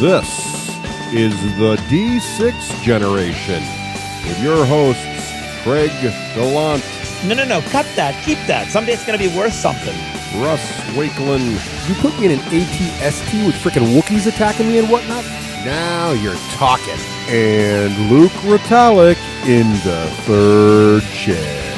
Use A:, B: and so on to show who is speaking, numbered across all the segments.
A: This is the D6 generation with your hosts, Craig Gallant.
B: No, cut that. Keep that. Someday it's going to be worth something.
A: Russ Wakelin.
C: You put me in an ATST with frickin' Wookiees attacking me and whatnot?
A: Now you're talking. And Luke Retallack in the third chair.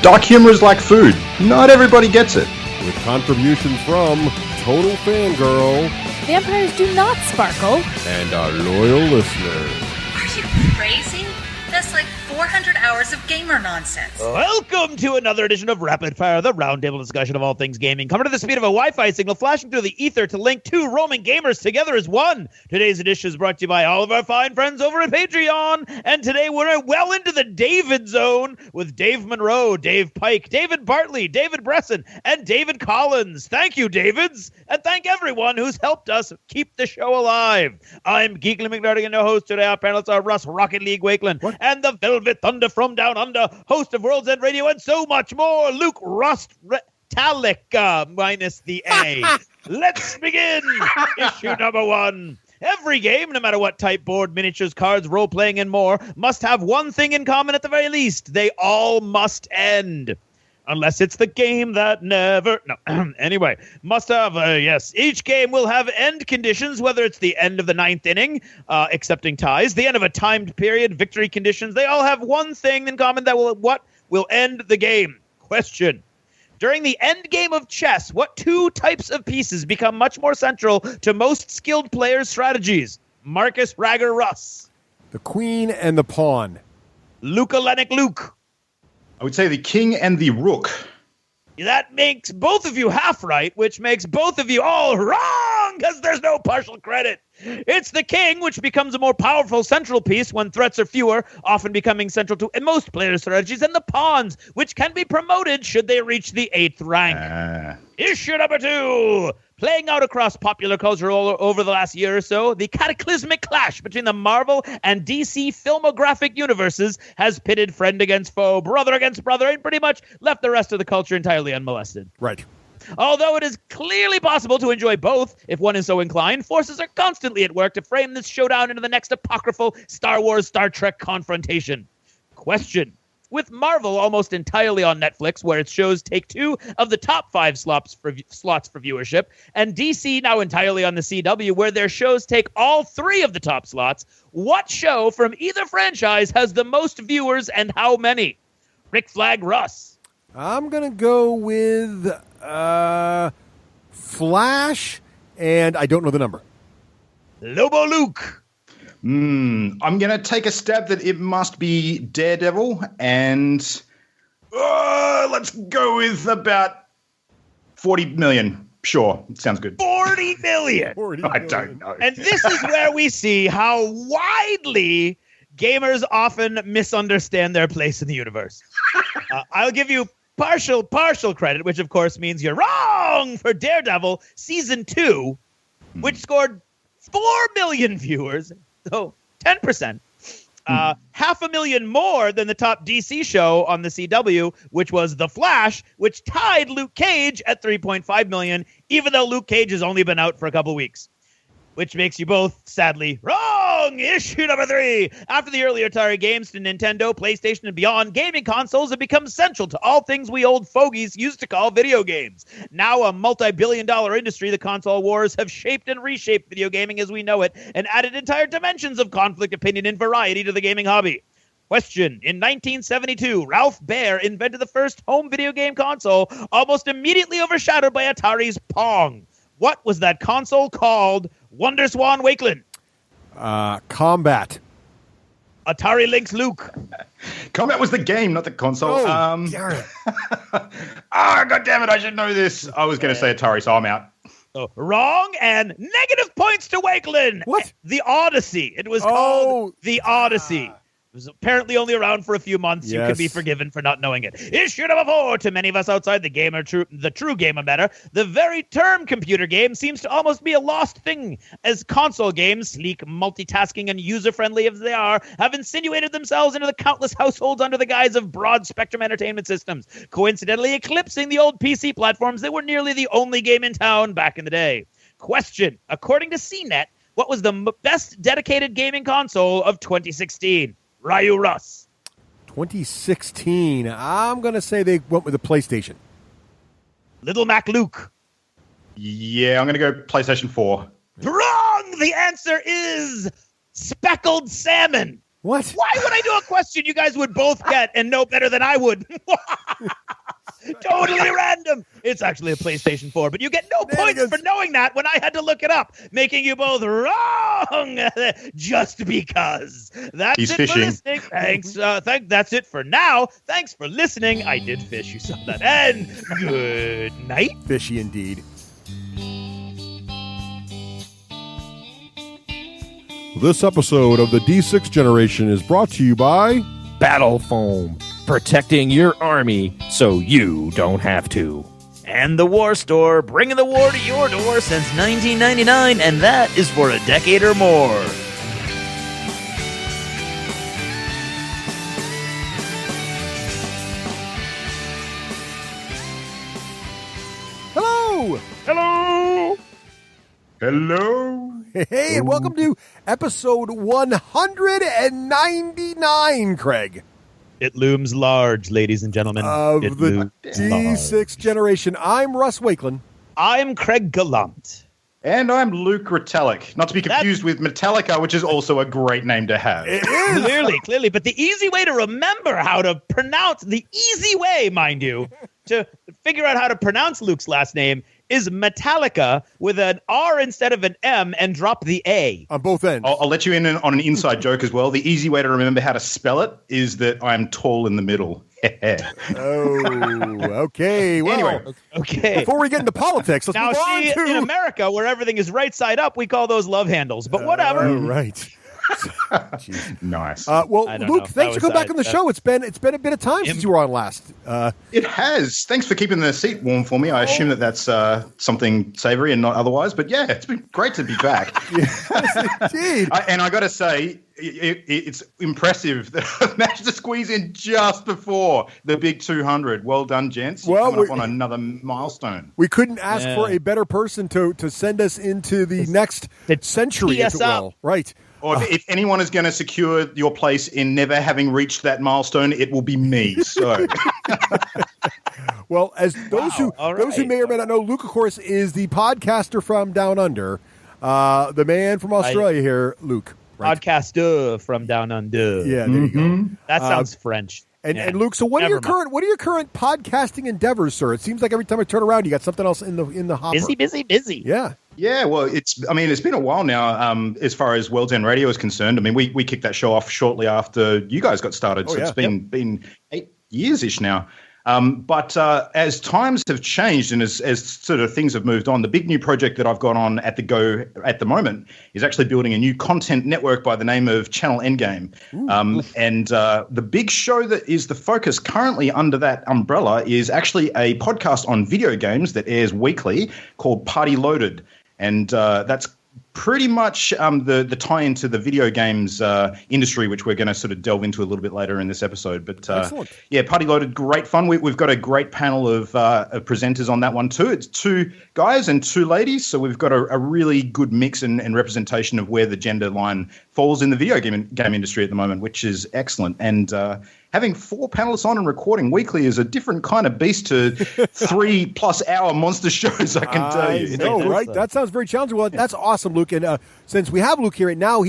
D: Dark humor is like food. Not everybody gets it.
A: With contributions from Total Fangirl
E: Vampires do not sparkle.
A: and our loyal listeners.
F: Are you crazy? That's like 400 hours of gamer nonsense.
B: Welcome to another edition of Rapid Fire, the roundtable discussion of all things gaming. Coming to the speed of a Wi-Fi signal, flashing through the ether to link two roaming gamers together as one. Today's edition is brought to you by all of our fine friends over at Patreon. And today we're well into the David zone with Dave Monroe, Dave Pike, David Bartley, David Bresson, and David Collins. Thank you, Davids. And thank everyone who's helped us keep the show alive. I'm Geekly McNardigan, and your host today. Our panelists are Russ Rocket League Wakelin and the Velvet Thunder from Down Under, host of World's End Radio, and so much more, Luke Retallack, minus the A. Let's begin. Issue number 1. Every game, no matter what type, board, miniatures, cards, role-playing, and more, must have one thing in common at the very least. They all must end. Unless it's the game that never... No. Anyway, must have... yes. Each game will have end conditions, whether it's the end of the 9th inning, excepting ties, the end of a timed period, victory conditions. They all have one thing in common that will end the game. Question. During the end game of chess, what two types of pieces become much more central to most skilled players' strategies? Marcus Ragger Russ.
C: The queen and the pawn.
B: Luke Olenek Luke.
D: I would say the king and the rook.
B: That makes both of you half right, which makes both of you all wrong, because there's no partial credit. It's the king, which becomes a more powerful central piece when threats are fewer, often becoming central to most players' strategies, and the pawns, which can be promoted should they reach the 8th rank. Issue number 2. Playing out across popular culture over the last year or so, the cataclysmic clash between the Marvel and DC filmographic universes has pitted friend against foe, brother against brother, and pretty much left the rest of the culture entirely unmolested.
C: Right.
B: Although it is clearly possible to enjoy both, if one is so inclined, forces are constantly at work to frame this showdown into the next apocryphal Star Wars, Star Trek confrontation. Question. With Marvel almost entirely on Netflix, where its shows take 2 of the top 5 slots for viewership, and DC now entirely on the CW, where their shows take all 3 of the top slots, what show from either franchise has the most viewers and how many? Rick Flag Russ.
C: I'm going to go with Flash, and I don't know the number.
B: Lobo Luke.
D: I'm going to take a stab that it must be Daredevil, and let's go with about 40 million. Sure, sounds good.
B: 40 million.
C: 40
D: I don't know.
B: And this is where we see how widely gamers often misunderstand their place in the universe. I'll give you partial credit, which of course means you're wrong, for Daredevil Season 2, which scored 4 million viewers. So 10%, 500,000 more than the top DC show on the CW, which was The Flash, which tied Luke Cage at 3.5 million, even though Luke Cage has only been out for a couple weeks. Which makes you both, sadly, wrong! Issue number 3. After the early Atari games to Nintendo, PlayStation, and beyond, gaming consoles have become central to all things we old fogies used to call video games. Now a multi-billion-dollar industry, the console wars have shaped and reshaped video gaming as we know it, and added entire dimensions of conflict, opinion, and variety to the gaming hobby. Question. In 1972, Ralph Baer invented the first home video game console, almost immediately overshadowed by Atari's Pong. What was that console called? WonderSwan Wakelin.
C: Combat.
B: Atari Lynx Luke.
D: Combat was the game, not the console.
C: Darn it.
D: God damn it, I should know this. I was going to say Atari, so I'm out.
B: Oh, wrong, and negative points to Wakelin.
C: What?
B: The Odyssey. It was called The Odyssey. It was apparently only around for a few months.
C: Yes.
B: You can be forgiven for not knowing it. Issue number 4. To many of us outside the true gamer matter, the very term computer game seems to almost be a lost thing, as console games, sleek, multitasking, and user-friendly as they are, have insinuated themselves into the countless households under the guise of broad-spectrum entertainment systems, coincidentally eclipsing the old PC platforms that were nearly the only game in town back in the day. Question. According to CNET, What was the best dedicated gaming console of 2016? Ryu Russ.
C: 2016. I'm going to say they went with the PlayStation.
B: Little Mac Luke.
D: Yeah, I'm going to go PlayStation 4.
B: Wrong! The answer is speckled salmon.
C: What?
B: Why would I do a question you guys would both get and know better than I would? Totally random. It's actually a PlayStation 4, but you get no points for knowing that when I had to look it up, making you both wrong just because. That's it for listening. Thanks. That's it for now. Thanks for listening. I did fish. You saw that. And good night.
C: Fishy indeed.
A: This episode of the D6 Generation is brought to you by
G: Battle Foam, protecting your army so you don't have to.
B: And the War Store, bringing the war to your door since 1999, and that is for a decade or more.
C: Hello.
B: Hello.
D: Hello.
C: Hey, and welcome to episode 199, Craig.
B: It looms large, ladies and gentlemen.
C: Of
B: It
C: the
B: looms
C: D6
B: large.
C: Generation. I'm Russ Wakelin.
B: I'm Craig Gallant.
D: And I'm Luke Retallack. Not to be confused with Metallica, which is also a great name to have.
B: Clearly. But the easy way to remember how to pronounce, the easy way, mind you, to figure out how to pronounce Luke's last name is Metallica with an R instead of an M and drop the A.
C: On both ends.
D: I'll let you in on an inside joke as well. The easy way to remember how to spell it is that I'm tall in the middle.
C: Oh, okay. Well,
D: Anyway.
B: Okay.
C: before we get into politics, let's
B: Now,
C: move on
B: see,
C: to...
B: in America, where everything is right side up, we call those love handles. But whatever.
C: Oh, right.
D: Nice.
C: Well,
B: I don't
C: Luke,
B: know.
C: thanks for
B: That
C: coming back on the
B: was-
C: show. It's been a bit of time since you were on last.
D: It has. Thanks for keeping the seat warm for me. I assume that's something savory and not otherwise. But yeah, it's been great to be back.
C: Indeed.
D: And I got to say, it's impressive that I've managed to squeeze in just before the big 200. Well done, gents. You're
C: Well,
D: coming up on another milestone.
C: We couldn't ask for a better person to send us into the next century,
B: tee
C: if
B: us
C: it
B: up.
C: will. Right.
D: Or if anyone is going to secure your place in never having reached that milestone, it will be me. So,
C: Well, as those who
B: All
C: those who
B: right.
C: may or may not know, Luke, of course, is the podcaster from Down Under, the man from Australia here, Luke. Right.
B: Podcaster from Down Under.
C: Yeah, there you go.
B: That sounds French.
C: And
B: Yeah.
C: and Luke, so what are your
B: Never mind.
C: current podcasting endeavors, sir? It seems like every time I turn around, you got something else in the hopper.
B: Busy.
C: Yeah.
D: yeah, well, it's been a while now as far as World's End Radio is concerned. I mean, we kicked that show off shortly after you guys got started.
C: Oh,
D: So
C: yeah.
D: it's been 8 years-ish now. But as times have changed and as sort of things have moved on, the big new project that I've got on at the go at the moment is actually building a new content network by the name of Channel Endgame. And the big show that is the focus currently under that umbrella is actually a podcast on video games that airs weekly called Party Loaded. And that's pretty much the tie into the video games industry, which we're going to sort of delve into a little bit later in this episode. But
C: Excellent.
D: yeah, Party Loaded, great fun. We've got a great panel of presenters on that one too. It's 2 guys and 2 ladies, so we've got a really good mix and representation of where the gender line falls in the video game industry at the moment, which is excellent. And having 4 panelists on and recording weekly is a different kind of beast to 3+ hour monster shows, I can tell you.
C: No, right? That sounds very challenging. Well, that's awesome, Luke. And since we have Luke here, now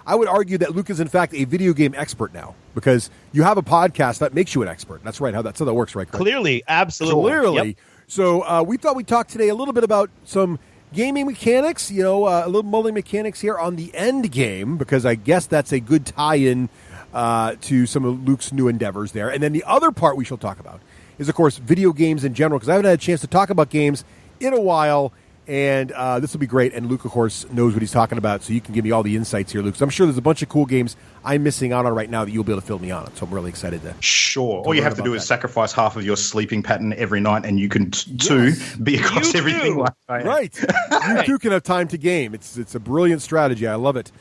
C: I would argue that Luke is in fact a video game expert now because you have a podcast that makes you an expert. That's right. That's how that works, right? Craig?
B: Clearly, absolutely.
C: Clearly.
B: Yep.
C: So we thought we'd talk today a little bit about some gaming mechanics, a little Mulling Mechanics here on the Endgame, because I guess that's a good tie-in to some of Luke's new endeavors there. And then the other part we shall talk about is, of course, video games in general, because I haven't had a chance to talk about games in a while, and this will be great. And Luke, of course, knows what he's talking about, so you can give me all the insights here, Luke. So I'm sure there's a bunch of cool games I'm missing out on right now that you'll be able to fill me on. So I'm really excited to.
D: Sure. All you
C: learn
D: have to do
C: about
D: is
C: that.
D: sacrifice half of your sleeping pattern every night, and you can too be across
B: You
D: everything.
B: too.
D: Like I am.
C: Right. You too can have time to game. It's a brilliant strategy. I love it.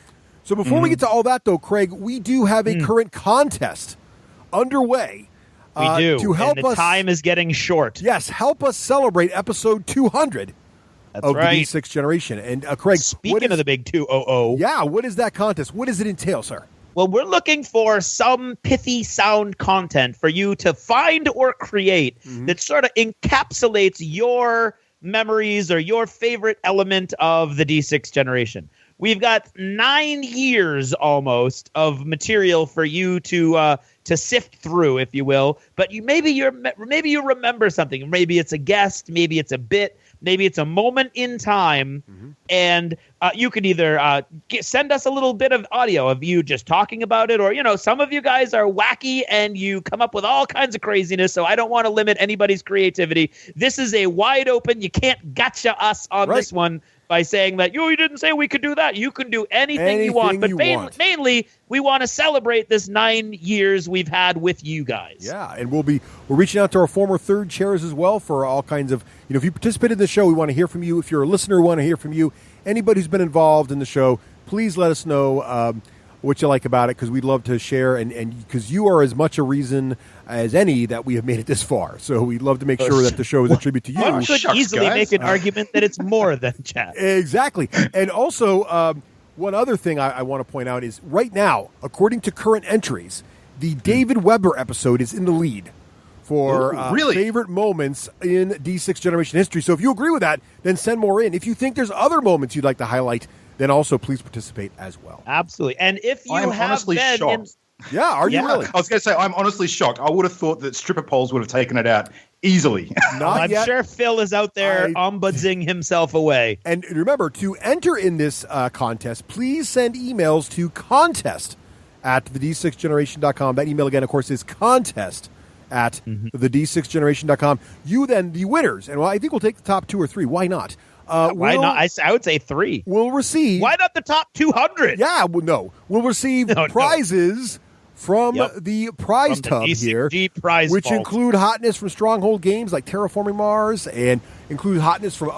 C: So before we get to all that, though, Craig, we do have a current contest underway.
B: We do.
C: To help
B: and the
C: us.
B: time is getting short.
C: Yes, help us celebrate episode 200
B: That's
C: of
B: right.
C: the D6 generation. And Craig,
B: Speaking of the big 200.
C: Yeah, what is that contest? What does it entail, sir?
B: Well, we're looking for some pithy sound content for you to find or create that sort of encapsulates your memories or your favorite element of the D6 generation. We've got 9 years almost of material for you to sift through, if you will. But maybe you remember something. Maybe it's a guest. Maybe it's a bit. Maybe it's a moment in time, and you could either send us a little bit of audio of you just talking about it, or, some of you guys are wacky and you come up with all kinds of craziness, so I don't want to limit anybody's creativity. This is a wide open, you can't gotcha us on this one by saying that, you didn't say we could do that. You can do anything you want, but mainly we want to celebrate this 9 years we've had with you guys.
C: Yeah, and we're reaching out to our former third chairs as well for all kinds of, if you participated in the show, we want to hear from you. If you're a listener, we want to hear from you. Anybody who's been involved in the show, please let us know what you like about it, because we'd love to share, and because you are as much a reason as any that we have made it this far. So we'd love to make sure that the show is a tribute to you.
B: One could easily make an argument that it's more than chat.
C: Exactly. And also, one other thing I want to point out is right now, according to current entries, the David Weber episode is in the lead for favorite moments in D6 generation history. So if you agree with that, then send more in. If you think there's other moments you'd like to highlight, then also please participate as well.
B: Absolutely. And if you
D: I'm
B: have
D: honestly
B: been
D: shocked.
C: Are you really?
D: I was going to say, I'm honestly shocked. I would have thought that stripper poles would have taken it out easily.
B: I'm sure Phil is out there ombudsing himself away.
C: And remember, to enter in this contest, please send emails to contest@the6generation.com. That email again, of course, is contest@the6generation.com. You then, the winners, and I think we'll take the top 2 or 3. Why not?
B: Why not? I would say 3.
C: We'll receive.
B: Why not the top 200?
C: Yeah, no. We'll receive prizes from the prize tub here, which include hotness from Stronghold games like Terraforming Mars, and include hotness from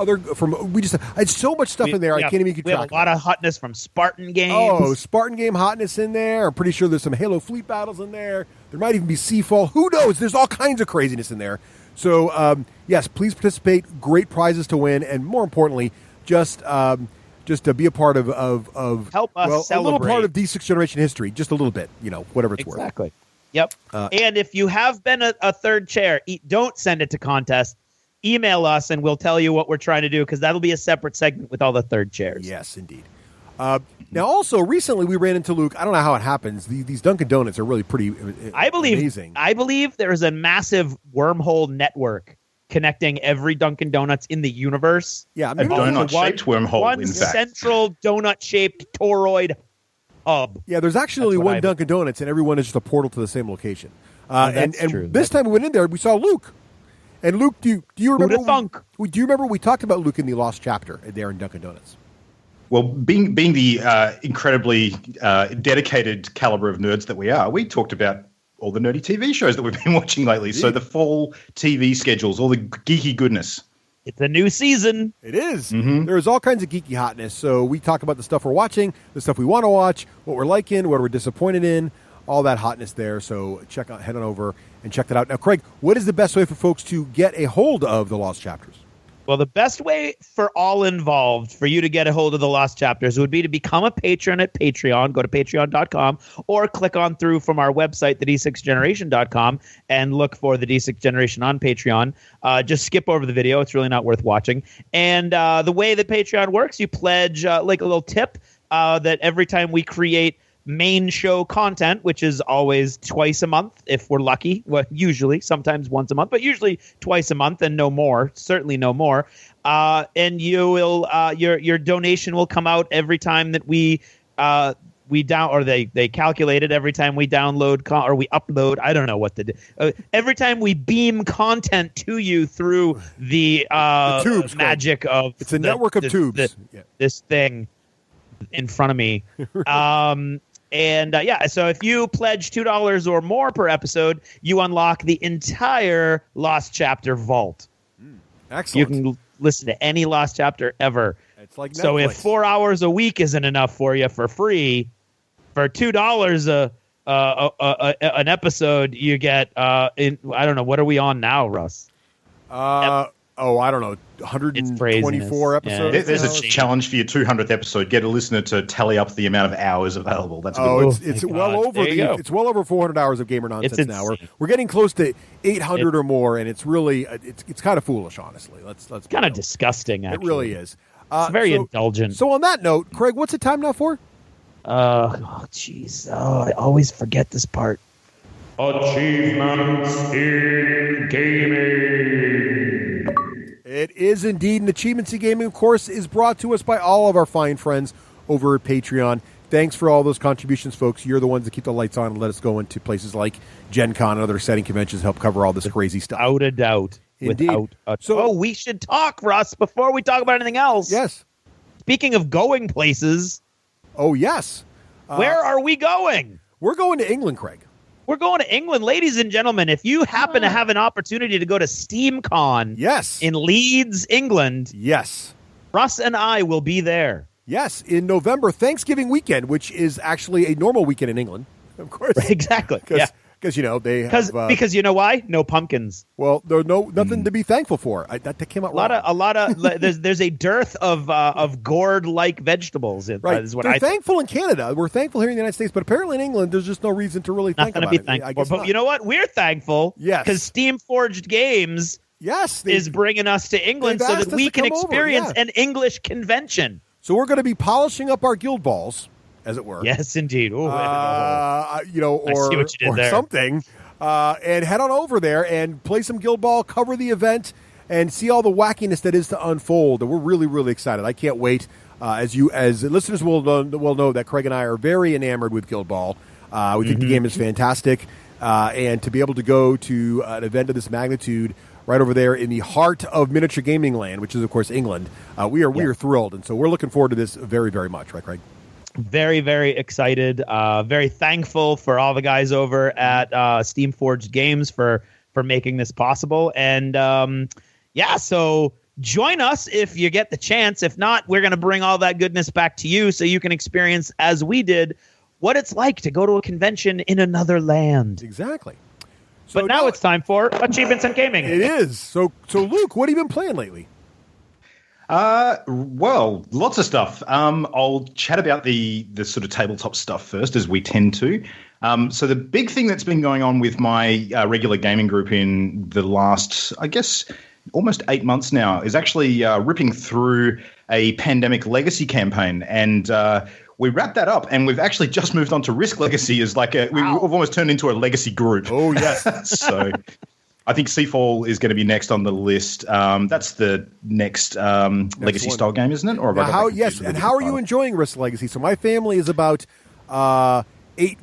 C: it's so much stuff in there. I can't even keep track.
B: We have a lot of hotness from Spartan games.
C: Oh, Spartan game hotness in there. I'm pretty sure there's some Halo Fleet battles in there. There might even be Seafall. Who knows? There's all kinds of craziness in there. So, yes, please participate. Great prizes to win, and more importantly, just to be a part of
B: help us celebrate.
C: A little part of D6 generation history, just a little bit, whatever it's worth.
B: Exactly. Yep. And if you have been a third chair, don't send it to contest. Email us, and we'll tell you what we're trying to do, because that'll be a separate segment with all the third chairs.
C: Yes, indeed. Now, also, recently we ran into Luke. I don't know how it happens. These Dunkin' Donuts are really pretty amazing.
B: I believe there is a massive wormhole network connecting every Dunkin' Donuts in the universe.
C: Yeah,
D: a donut-shaped wormhole,
B: one
D: in fact.
B: central donut-shaped toroid hub.
C: Yeah, there's actually one Dunkin' Donuts, and everyone is just a portal to the same location. And this time we went in there, we saw Luke. And Luke, do you remember? Do you remember we talked about Luke in the Lost Chapter there in Dunkin' Donuts?
D: Well, being the incredibly dedicated caliber of nerds that we are, we talked about all the nerdy TV shows that we've been watching lately. So the fall TV schedules, all the geeky goodness.
B: It's a new season.
C: It is. Mm-hmm. There's all kinds of geeky hotness. So we talk about the stuff we're watching, the stuff we want to watch, what we're liking, what we're disappointed in, all that hotness there. So head on over and check that out. Now, Craig, what is the best way for folks to get a hold of the Lost Chapters?
B: Well, the best way for all involved for you to get a hold of the Lost Chapters would be to become a patron at Patreon. Go to patreon.com or click on through from our website, the d6generation.com, and look for the D6 Generation on Patreon. Just skip over the video. It's really not worth watching. And the way that Patreon works, you pledge like a little tip that every time we create main show content, which is always twice a month if we're lucky. Well, usually, sometimes once a month, but usually twice a month and no more. Certainly no more. And you will your donation will come out every time that we calculate it every time we download or we upload. I don't know what to do. Every time we beam content to you through the
C: tubes,
B: magic
C: Craig.
B: of
C: it's a network of tubes.
B: This thing in front of me. So if you pledge $2 or more per episode, you unlock the entire Lost Chapter vault.
C: Excellent.
B: You can listen to any Lost Chapter ever.
C: It's like Netflix.
B: So if 4 hours a week isn't enough for you for free, for $2 an episode, you get I don't know, what are we on now, Russ?
C: I don't know,
B: It's
C: 124
B: craziness.
C: episodes.
B: Yeah.
D: There's a challenge for your 200th episode. Get a listener to tally up the amount of hours available. That's a good one.
C: It's
B: my
C: well
B: God.
C: over
B: There you go.
C: it's well over 400 hours of gamer nonsense
B: It's
C: now.
B: insane.
C: We're getting close to 800 or more, and it's really it's kind of foolish, honestly. Let's
B: Kind of disgusting, actually.
C: It really is.
B: It's very indulgent.
C: So on that note, Craig, what's the time now for?
B: Jeez. I always forget this part.
A: Achievements in gaming.
C: It is indeed an Achievements in Gaming, of course, is brought to us by all of our fine friends over at Patreon. Thanks for all those contributions, folks. You're the ones that keep the lights on and let us go into places like Gen Con and other exciting conventions to help cover all this crazy stuff.
B: Without a doubt.
C: Indeed.
B: So we should talk, Russ, before we talk about anything else.
C: Yes.
B: Speaking of going places,
C: Oh, yes.
B: where are we going?
C: We're going to England, Craig.
B: We're going to England. Ladies and gentlemen, if you happen to have an opportunity to go to SteamCon
C: Yes.
B: in Leeds, England,
C: Yes.
B: Russ and I will be there.
C: Yes, in November, Thanksgiving weekend, which is actually a normal weekend in England, of course.
B: Exactly. Yeah.
C: Because, they have...
B: Because you know why? No pumpkins.
C: Well, there's nothing to be thankful for. That came out
B: A lot of there's a dearth of gourd-like vegetables.
C: Right.
B: Is what
C: They're
B: I think.
C: thankful in Canada. We're thankful here in the United States, but apparently in England, there's just no reason to really think
B: Nothing to
C: about
B: be
C: it.
B: thankful
C: I
B: for.
C: guess
B: But
C: not.
B: you know what? We're thankful.
C: Yes.
B: Because Steam Forged Games
C: Yes.
B: is bringing us to England
C: they've
B: so
C: asked
B: that
C: us
B: we
C: to
B: can
C: come over,
B: experience
C: yeah.
B: an English convention.
C: So we're going to be polishing up our guild balls, as it were.
B: Yes, indeed. Ooh,
C: Or
B: see what you did
C: or
B: there.
C: something, and head on over there and play some guild ball, cover the event, and see all the wackiness that is to unfold. And we're really, really excited. I can't wait. As listeners will know that Craig and I are very enamored with guild ball. We think the game is fantastic, and to be able to go to an event of this magnitude right over there in the heart of miniature gaming land, which is of course England, we are thrilled, and so we're looking forward to this very, very much. Right, Craig?
B: Very, very excited. Very thankful for all the guys over at Steam Forged Games for making this possible. And so join us if you get the chance. If not, we're going to bring all that goodness back to you so you can experience, as we did, what it's like to go to a convention in another land.
C: Exactly.
B: But now it's time for Achievements in Gaming.
C: It is. So Luke, what have you been playing lately?
D: Well, lots of stuff. I'll chat about the sort of tabletop stuff first, as we tend to. So the big thing that's been going on with my regular gaming group in the last, I guess, almost 8 months now is actually ripping through a pandemic legacy campaign. And we wrapped that up, and we've actually just moved on to Risk Legacy as we've almost turned into a legacy group.
C: Oh, yes.
D: So I think Seafall is going to be next on the list. That's the next legacy style game, isn't it? Or have I got that confused with a
C: how are
D: different
C: you
D: title?
C: enjoying Risk Legacy? So my family is about 8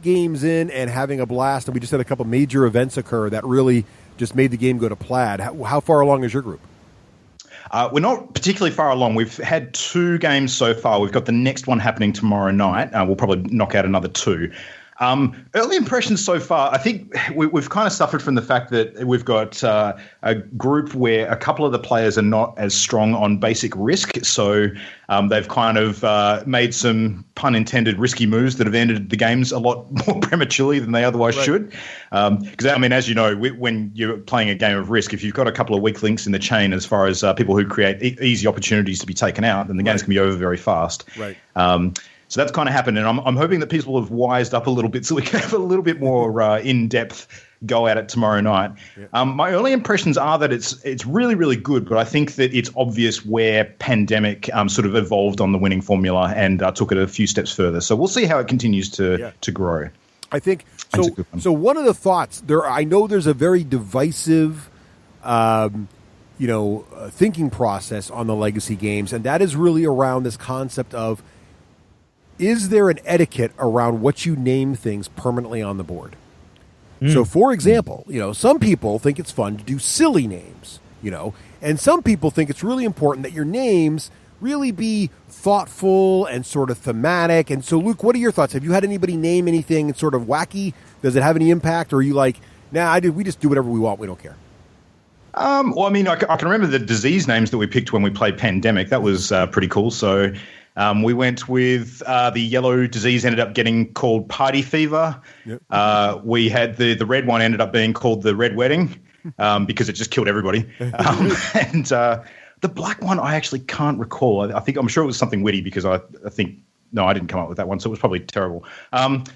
C: games in and having a blast, and we just had a couple major events occur that really just made the game go to plaid. How far along is your group?
D: We're not particularly far along. We've had 2 games so far. We've got the next one happening tomorrow night. We'll probably knock out another 2. Early impressions so far, I think we've kind of suffered from the fact that we've got a group where a couple of the players are not as strong on basic risk. So they've kind of made some, pun intended, risky moves that have ended the games a lot more prematurely than they otherwise should. Because, as you know, when you're playing a game of Risk, if you've got a couple of weak links in the chain as far as people who create easy opportunities to be taken out, then the games can be over very fast.
C: Right.
D: So that's kind of happened, and I'm hoping that people have wised up a little bit so we can have a little bit more in-depth go at it tomorrow night. Yeah. My early impressions are that it's really, really good, but I think that it's obvious where Pandemic sort of evolved on the winning formula and took it a few steps further. So we'll see how it continues to grow.
C: I think so. So one of the thoughts there, I know there's a very divisive, thinking process on the legacy games, and that is really around this concept of: is there an etiquette around what you name things permanently on the board? So, for example, some people think it's fun to do silly names, and some people think it's really important that your names really be thoughtful and sort of thematic. And so, Luke, what are your thoughts? Have you had anybody name anything sort of wacky? Does it have any impact? Or are you like, nah, we just do whatever we want. We don't care.
D: I can remember the disease names that we picked when we played Pandemic. That was pretty cool. So we went with the yellow disease ended up getting called Party Fever. Yep. We had the red one ended up being called the Red Wedding. because it just killed everybody. And the black one, I actually can't recall. I'm sure it was something witty because I think. No, I didn't come up with that one, so it was probably terrible.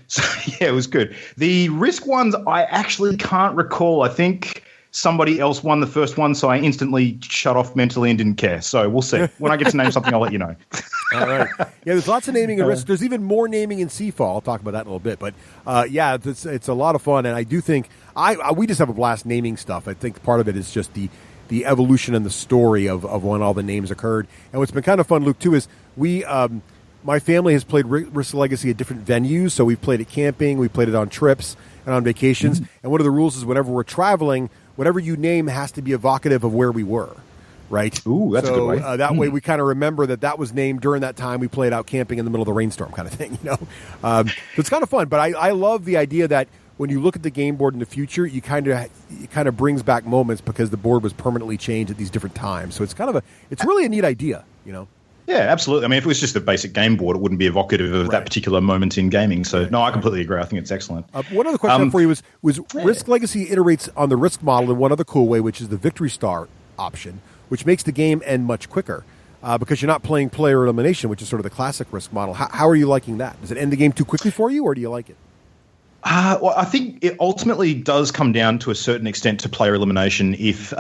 D: So, yeah, it was good. The Risk ones, I actually can't recall. I think somebody else won the first one, so I instantly shut off mentally and didn't care. So we'll see. When I get to name something, I'll let you know.
C: All right. Yeah, there's lots of naming in Risk. There's even more naming in Seafall. I'll talk about that in a little bit. But, yeah, it's a lot of fun, and I do think we just have a blast naming stuff. I think part of it is just the evolution and the story of when all the names occurred. And what's been kind of fun, Luke, too, is my family has played Risk Legacy at different venues, so we've played it camping, we played it on trips and on vacations. Mm-hmm. And one of the rules is whenever we're traveling, whatever you name has to be evocative of where we were, right?
D: Ooh, that's a good way.
C: That way we kind of remember that was named during that time we played out camping in the middle of the rainstorm kind of thing, So it's kind of fun. But I love the idea that when you look at the game board in the future, it kind of brings back moments because the board was permanently changed at these different times. So it's really a neat idea,
D: Yeah, absolutely. I mean, if it was just a basic game board, it wouldn't be evocative of that particular moment in gaming. So, no, I completely agree. I think it's excellent.
C: One other question for you was Risk Legacy iterates on the Risk model in one other cool way, which is the Victory Star option, which makes the game end much quicker because you're not playing player elimination, which is sort of the classic Risk model. How are you liking that? Does it end the game too quickly for you, or do you like it?
D: Well, I think it ultimately does come down to a certain extent to player elimination if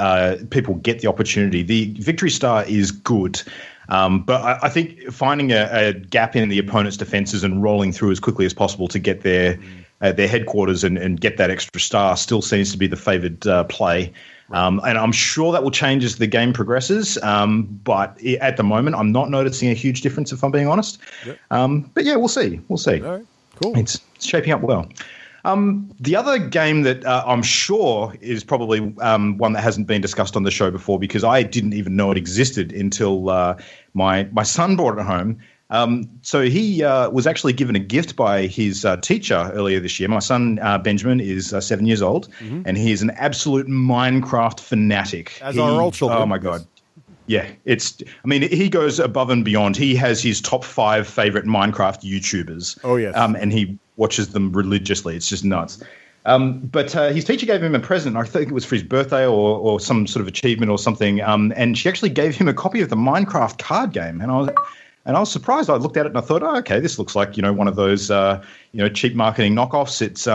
D: people get the opportunity. The Victory Star is good. But I think finding a gap in the opponent's defenses and rolling through as quickly as possible to get their headquarters and get that extra star still seems to be the favoured play. And I'm sure that will change as the game progresses. But at the moment, I'm not noticing a huge difference, if I'm being honest. Yep. But yeah, we'll see. We'll see.
C: All right, cool.
D: It's shaping up well. The other game that I'm sure is probably one that hasn't been discussed on the show before because I didn't even know it existed until my son brought it home. So he was actually given a gift by his teacher earlier this year. My son, Benjamin, is 7 years old, and he is an absolute Minecraft fanatic.
C: As are all children.
D: Oh, my God. Yeah, he goes above and beyond. He has his top 5 favorite Minecraft YouTubers.
C: Oh, yes.
D: And he watches them religiously. It's just nuts. But his teacher gave him a present. I think it was for his birthday or some sort of achievement or something. And she actually gave him a copy of the Minecraft card game. And I was surprised. I looked at it and I thought, oh, okay, this looks like, one of those, cheap marketing knockoffs. It's,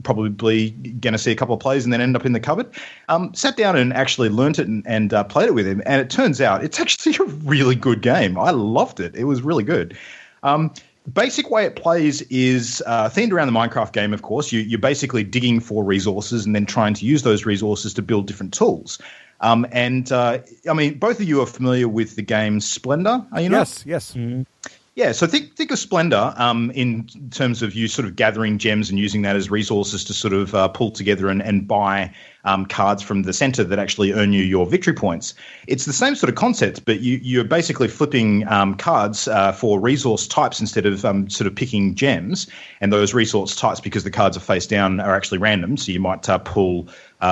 D: probably going to see a couple of plays and then end up in the cupboard. Sat down and actually learnt it and played it with him. And it turns out it's actually a really good game. I loved it. It was really good. Basic way it plays is themed around the Minecraft game, of course. You're basically digging for resources and then trying to use those resources to build different tools. Both of you are familiar with the game Splendor, are you not?
C: Yes. Mm-hmm.
D: Yeah, so think of Splendor in terms of you sort of gathering gems and using that as resources to sort of pull together and buy cards from the center that actually earn you your victory points. It's the same sort of concept, but you're basically flipping cards for resource types instead of sort of picking gems. And those resource types, because the cards are face down, are actually random. So you might pull,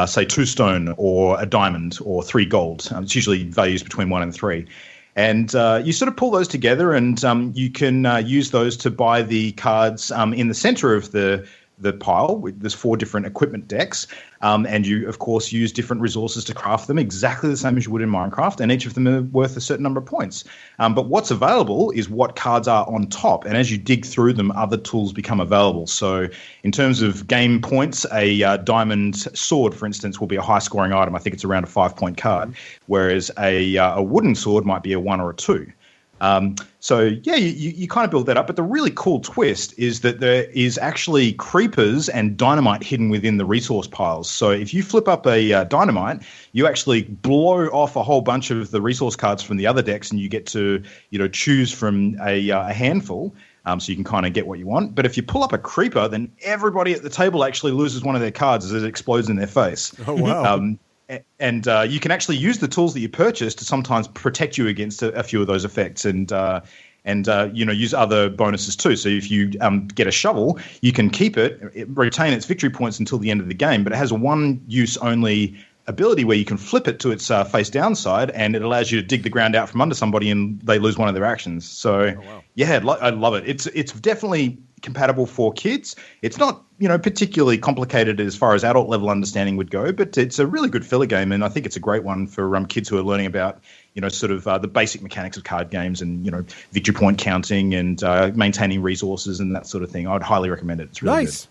D: say, 2 stone or a diamond or 3 gold. It's usually values between 1 and 3. And you sort of pull those together and you can use those to buy the cards in the center of the pile. There's 4 different equipment decks. And you, of course, use different resources to craft them exactly the same as you would in Minecraft. And each of them are worth a certain number of points. But what's available is what cards are on top. And as you dig through them, other tools become available. So in terms of game points, a diamond sword, for instance, will be a high-scoring item. I think it's around a 5-point card. Whereas a wooden sword might be a 1 or a 2. You kind of build that up. But the really cool twist is that there is actually creepers and dynamite hidden within the resource piles. So if you flip up a dynamite, you actually blow off a whole bunch of the resource cards from the other decks, and you get to choose from a handful. So you can kind of get what you want. But if you pull up a creeper, then everybody at the table actually loses one of their cards as it explodes in their face.
C: Oh, wow.
D: And you can actually use the tools that you purchase to sometimes protect you against a few of those effects and use other bonuses too. So if you get a shovel, you can keep it, retain its victory points until the end of the game, but it has a one-use only ability where you can flip it to its face down side, and it allows you to dig the ground out from under somebody and they lose one of their actions. So, I love it. It's definitely compatible for kids. It's not, particularly complicated as far as adult level understanding would go, but it's a really good filler game, and I think it's a great one for kids who are learning about, the basic mechanics of card games and, victory point counting and maintaining resources and that sort of thing. I'd highly recommend it. It's really
C: nice.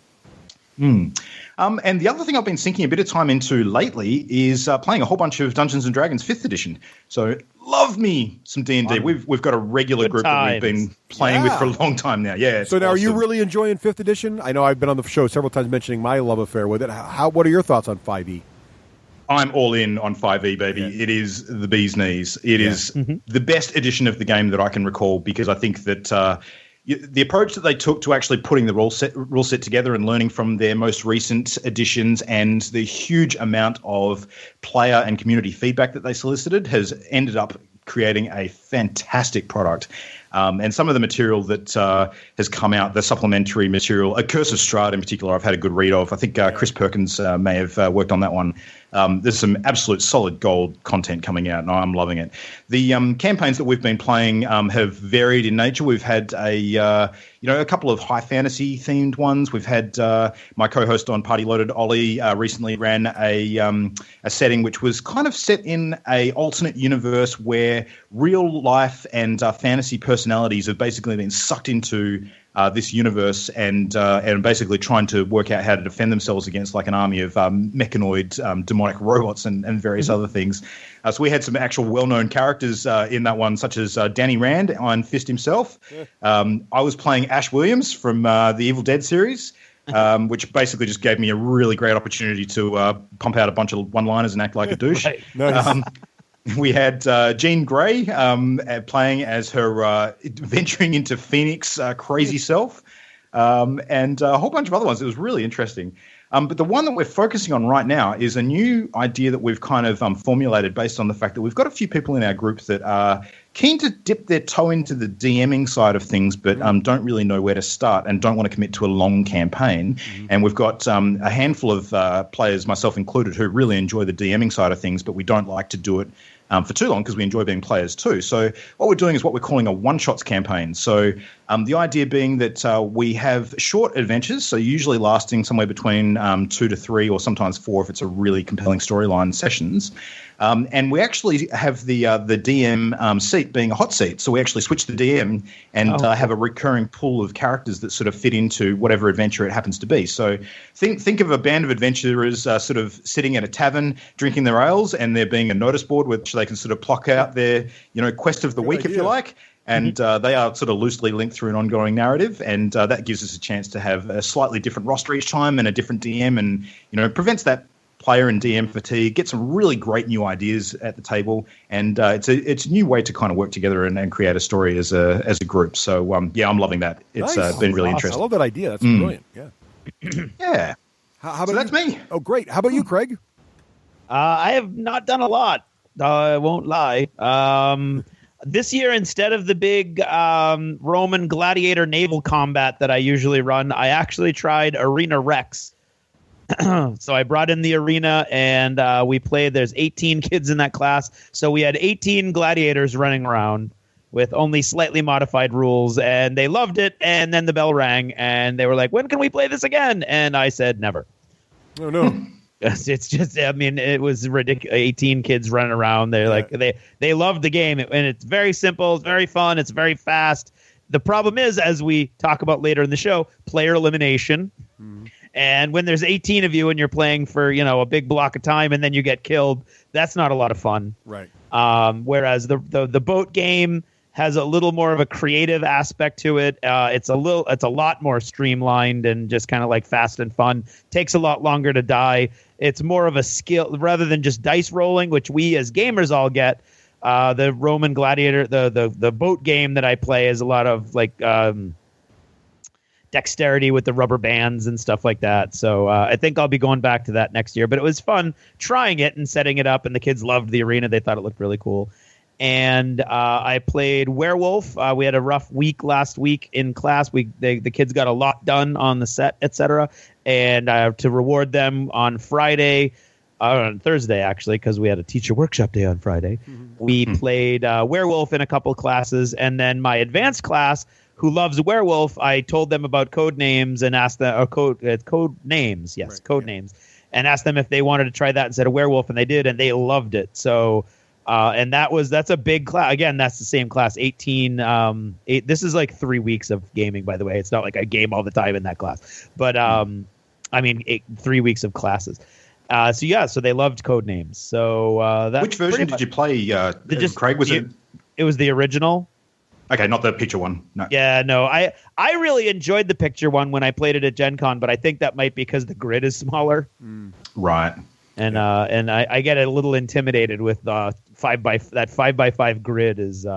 D: Good. And the other thing I've been sinking a bit of time into lately is playing a whole bunch of Dungeons and Dragons 5th edition. So love me some D&D. We've got a regular group that we've been playing with for a long time now. Yeah.
C: So now, are you really enjoying 5th edition? I know I've been on the show several times mentioning my love affair with it. What are your thoughts on 5e?
D: I'm all in on 5e, baby. Yeah. It is the bee's knees. It is the best edition of the game that I can recall, because I think that the approach that they took to actually putting the rule set together and learning from their most recent editions and the huge amount of player and community feedback that they solicited has ended up creating a fantastic product. And some of the material that has come out, the supplementary material, A Curse of Strahd in particular, I've had a good read of. I think Chris Perkins may have worked on that one. There's some absolute solid gold content coming out, and I'm loving it. The campaigns that we've been playing have varied in nature. We've had a couple of high fantasy themed ones. We've had my co-host on Party Loaded, Ollie, recently ran a setting which was kind of set in a alternate universe where real life and fantasy personalities have basically been sucked into this universe and basically trying to work out how to defend themselves against like an army of mechanoid demonic robots and various other things. So we had some actual well-known characters in that one, such as Danny Rand, Iron Fist himself. Yeah. I was playing Ash Williams from the Evil Dead series, which basically just gave me a really great opportunity to pump out a bunch of one-liners and act like a douche.
C: Right. Nice.
D: We had Jean Grey playing as her venturing into Phoenix crazy self, and a whole bunch of other ones. It was really interesting. But the one that we're focusing on right now is a new idea that we've kind of formulated based on the fact that we've got a few people in our group that are keen to dip their toe into the DMing side of things, but don't really know where to start and don't want to commit to a long campaign. Mm-hmm. And we've got a handful of players, myself included, who really enjoy the DMing side of things, but we don't like to do it for too long because we enjoy being players too. So what we're doing is what we're calling a one-shots campaign. So the idea being that we have short adventures, so usually lasting somewhere between 2 to 3 or sometimes 4 if it's a really compelling storyline sessions. And we actually have the DM seat being a hot seat. So we actually switch the DM and have a recurring pool of characters that sort of fit into whatever adventure it happens to be. So think of a band of adventurers sort of sitting at a tavern drinking their ales, and there being a notice board which they can sort of pluck out their quest of the week, if you like. And they are sort of loosely linked through an ongoing narrative, and that gives us a chance to have a slightly different roster each time and a different DM, and prevents that player and DM fatigue, get some really great new ideas at the table, and it's a new way to kind of work together and create a story as a group. So I'm loving that. It's been really interesting.
C: I love that idea. That's brilliant. Yeah.
D: Yeah.
C: How about
D: that's me.
C: Oh, great. How about you, Craig?
B: I have not done a lot. I won't lie. This year, instead of the big Roman gladiator naval combat that I usually run, I actually tried Arena Rex. So I brought in the arena and we played. There's 18 kids in that class. So we had 18 gladiators running around with only slightly modified rules, and they loved it. And then the bell rang and they were like, when can we play this again? And I said, never.
C: Oh, no.
B: It's just, it was ridiculous. 18 kids running around. They're like, they loved the game, and it's very simple. It's very fun. It's very fast. The problem is, as we talk about later in the show, player elimination. Mm-hmm. And when there's 18 of you and you're playing for, a big block of time and then you get killed, that's not a lot of fun.
C: Right.
B: Whereas the boat game has a little more of a creative aspect to it. It's a lot more streamlined and just kind of like fast and fun. Takes a lot longer to die. It's more of a skill rather than just dice rolling, which we as gamers all get. The Roman Gladiator, the boat game that I play is a lot of like dexterity with the rubber bands and stuff like that. So I think I'll be going back to that next year. But it was fun trying it and setting it up, and the kids loved the arena. They thought it looked really cool. And I played Werewolf. We had a rough week last week in class. The kids got a lot done on the set, etc. And to reward them on Friday, on Thursday actually, because we had a teacher workshop day on Friday, we played Werewolf in a couple classes, and then my advanced class, who loves Werewolf, I told them about code names and asked them, or code names, yes,
C: Right,
B: code names, and asked them if they wanted to try that instead of Werewolf, and they did, and they loved it. So, and that's a big class. Again, that's the same class, 18. This is like 3 weeks of gaming, by the way. It's not like I game all the time in that class, but 3 weeks of classes. So they loved code names. So
D: which version did you play, Craig? Was it?
B: It was the original.
D: Okay, not the picture one. No.
B: Yeah, no. I really enjoyed the picture one when I played it at Gen Con, but I think that might be because the grid is smaller.
D: Right.
B: And I get a little intimidated with 5x5 grid is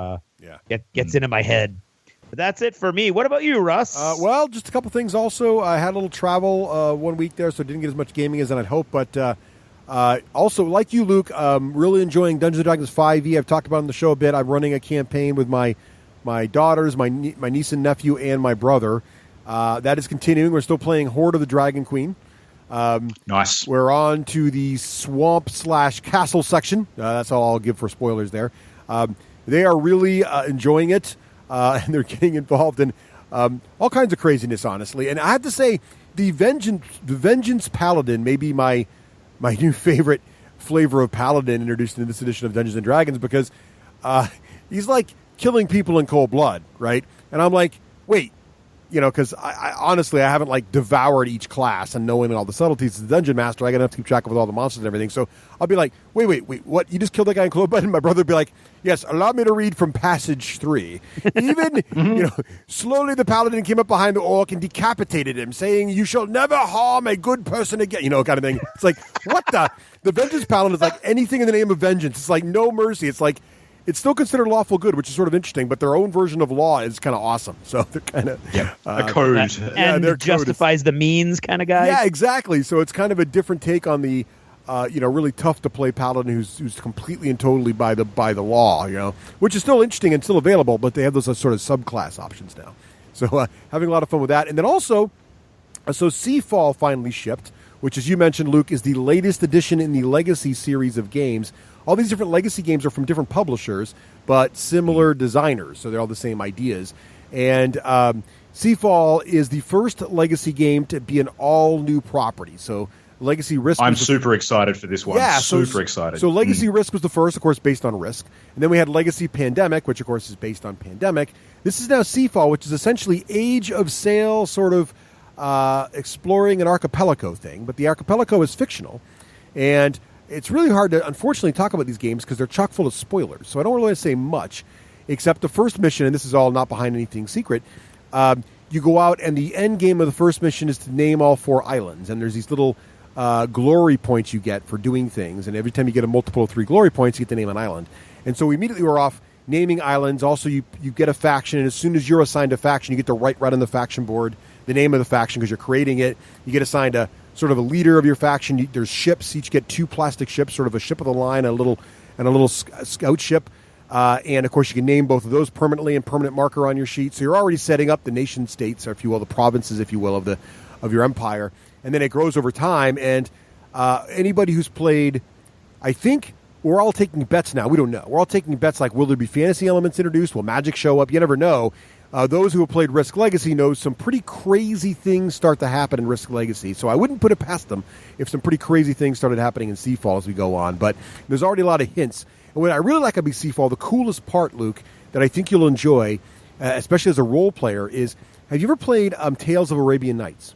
B: gets into my head. But that's it for me. What about you, Russ?
C: Well, just a couple things. Also, I had a little travel 1 week there, so didn't get as much gaming as I'd hoped. But also, like you, Luke, really enjoying Dungeons & Dragons 5e. I've talked about it on the show a bit. I'm running a campaign with my daughters, my niece and nephew, and my brother. That is continuing. We're still playing Horde of the Dragon Queen.
D: Nice.
C: We're on to the swamp/castle section. That's all I'll give for spoilers there. They are really enjoying it, and they're getting involved in all kinds of craziness, honestly. And I have to say, the Vengeance Paladin may be my new favorite flavor of Paladin introduced in this edition of Dungeons & Dragons, because he's like killing people in cold blood, right? And I'm like, wait, because I honestly, I haven't like devoured each class and knowing all the subtleties as the dungeon master. I got enough to keep track of all the monsters and everything. So I'll be like, wait, what? You just killed that guy in cold blood? And my brother would be like, yes, allow me to read from passage 3. Even, slowly the paladin came up behind the orc and decapitated him, saying, you shall never harm a good person again, kind of thing. It's like, what the Vengeance Paladin is like anything in the name of vengeance. It's like no mercy. It's like, it's still considered lawful good, which is sort of interesting, but their own version of law is kind of awesome. So they're kind of
D: a code,
B: and justifies the means kind of guy.
C: Yeah, exactly. So it's kind of a different take on the, really tough to play paladin who's completely and totally by the law. Which is still interesting and still available, but they have those sort of subclass options now. So having a lot of fun with that, and then also, so Seafall finally shipped, which, as you mentioned, Luke, is the latest edition in the Legacy series of games. All these different Legacy games are from different publishers, but similar designers, so they're all the same ideas. And Seafall is the first Legacy game to be an all-new property. So Legacy Risk...
D: I'm super excited for this one.
C: Yeah,
D: super excited.
C: So Legacy Risk was the first, of course, based on Risk. And then we had Legacy Pandemic, which, of course, is based on Pandemic. This is now Seafall, which is essentially Age of Sail, sort of exploring an archipelago thing. But the archipelago is fictional. And it's really hard to, unfortunately, talk about these games because they're chock full of spoilers. So I don't really want to say much, except the first mission, and this is all not behind anything secret. You go out, and the end game of the first mission is to name all 4 islands. And there's these little glory points you get for doing things. And every time you get a multiple of 3 glory points, you get to name an island. And so immediately we're off naming islands. Also, you get a faction, and as soon as you're assigned a faction, you get to write right on the faction board the name of the faction because you're creating it. You get assigned a sort of a leader of your faction. There's ships. Each get 2 plastic ships, sort of a ship of the line and a little scout ship. And, of course, you can name both of those permanently and permanent marker on your sheet. So you're already setting up the nation states, or if you will, the provinces, if you will, of your empire. And then it grows over time. And anybody who's played, I think we're all taking bets now. We don't know. We're all taking bets like, will there be fantasy elements introduced? Will magic show up? You never know. Those who have played Risk Legacy know some pretty crazy things start to happen in Risk Legacy. So I wouldn't put it past them if some pretty crazy things started happening in Seafall as we go on. But there's already a lot of hints. And what I really like about Seafall, the coolest part, Luke, that I think you'll enjoy, especially as a role player, is have you ever played Tales of Arabian Nights?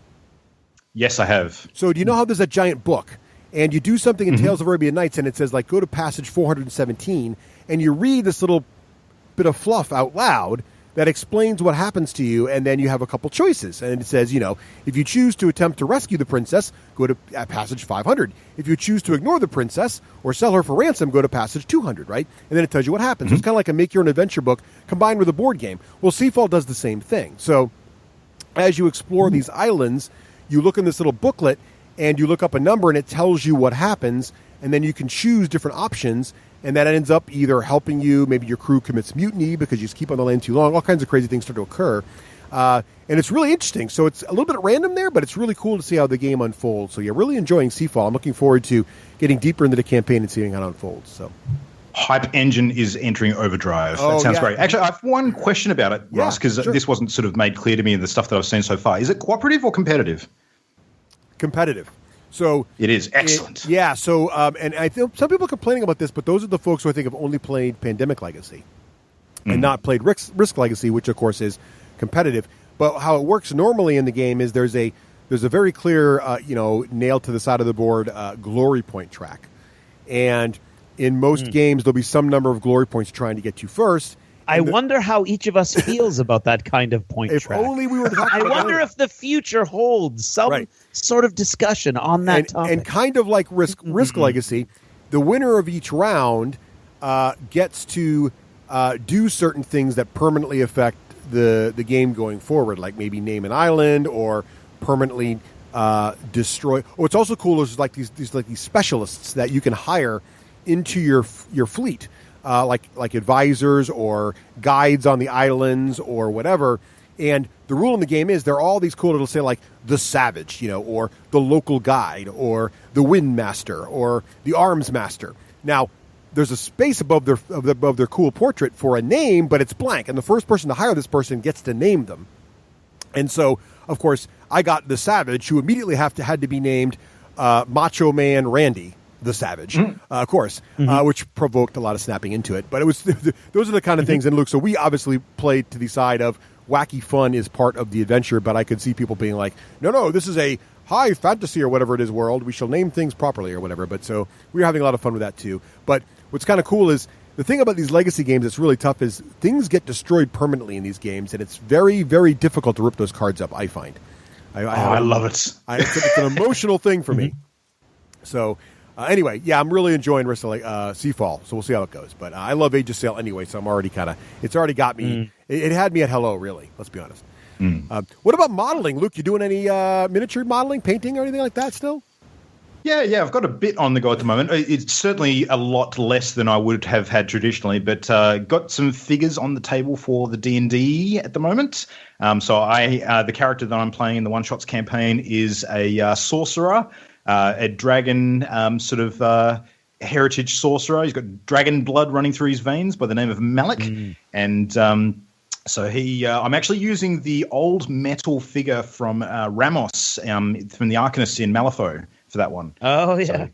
D: Yes, I have.
C: So do you know how there's a giant book? And you do something in Tales of Arabian Nights, and it says, like, go to passage 417, and you read this little bit of fluff out loud that explains what happens to you, and then you have a couple choices. And it says, if you choose to attempt to rescue the princess, go to passage 500. If you choose to ignore the princess or sell her for ransom, go to passage 200, right? And then it tells you what happens. So it's kind of like a make-your-own-adventure book combined with a board game. Well, Seafall does the same thing. So as you explore these islands, you look in this little booklet, and you look up a number, and it tells you what happens, and then you can choose different options, and that ends up either helping you, maybe your crew commits mutiny because you just keep on the land too long, all kinds of crazy things start to occur. And it's really interesting. So it's a little bit random there, but it's really cool to see how the game unfolds. So yeah, really enjoying Seafall. I'm looking forward to getting deeper into the campaign and seeing how it unfolds. So
D: hype engine is entering overdrive. That sounds great. Actually, I have one question about it, Russ, because this wasn't sort of made clear to me in the stuff that I've seen so far. Is it cooperative or competitive?
C: Competitive. So
D: it is excellent.
C: So and I think some people are complaining about this, but those are the folks who I think have only played Pandemic Legacy and not played Risk Legacy, which of course is competitive. But how it works normally in the game is there's a very clear nailed to the side of the board glory point track, and in most games there'll be some number of glory points trying to get you first.
B: I wonder how each of us feels about that kind of point track.
C: If only we were talking
B: I
C: about
B: wonder if the future holds some sort of discussion on that topic.
C: And kind of like Risk Legacy, the winner of each round gets to do certain things that permanently affect the game going forward, like maybe name an island or permanently destroy. What's also cool is like these specialists that you can hire into your fleet. Like advisors or guides on the islands or whatever. And the rule in the game is there are all these cool little say like the Savage, or the local guide or the Wind Master or the Arms Master. Now, there's a space above their cool portrait for a name, but it's blank. And the first person to hire this person gets to name them. And so, of course, I got the Savage, who immediately had to be named Macho Man Randy. The Savage, of course, which provoked a lot of snapping into it. But it was those are the kind of things. And Luke, so we obviously played to the side of wacky fun is part of the adventure. But I could see people being like, no, this is a high fantasy or whatever it is world. We shall name things properly or whatever. But so we were having a lot of fun with that too. But what's kind of cool is the thing about these legacy games that's really tough is things get destroyed permanently in these games, and it's very, very difficult to rip those cards up. I find.
D: I love it.
C: It's an emotional thing for me. So. Anyway, I'm really enjoying Seafall, so we'll see how it goes. But I love Age of Sail anyway, so I'm already it's already got me. It had me at hello, really. Let's be honest. What about modeling, Luke? You doing any miniature modeling, painting, or anything like that still?
D: Yeah, I've got a bit on the go at the moment. It's certainly a lot less than I would have had traditionally, but got some figures on the table for the D&D at the moment. So the character that I'm playing in the One Shots campaign is a sorcerer. A dragon heritage sorcerer. He's got dragon blood running through his veins by the name of Malik. And so I'm actually using the old metal figure from Ramos from the Arcanist in Malifaux for that one.
B: Oh, yeah.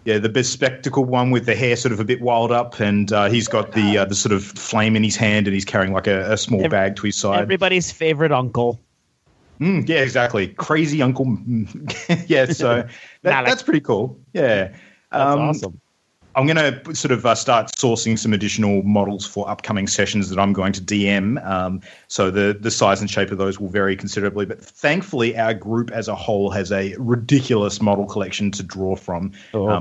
D: So, the bespectacled one with the hair sort of a bit wild up, and he's got the sort of flame in his hand, and he's carrying like a small bag to his side.
B: Everybody's favorite uncle.
D: Yeah, exactly. Crazy uncle. So that's pretty cool. Yeah.
B: That's awesome.
D: I'm going to sort of start sourcing some additional models for upcoming sessions that I'm going to DM. So the size and shape of those will vary considerably. But thankfully, our group as a whole has a ridiculous model collection to draw from.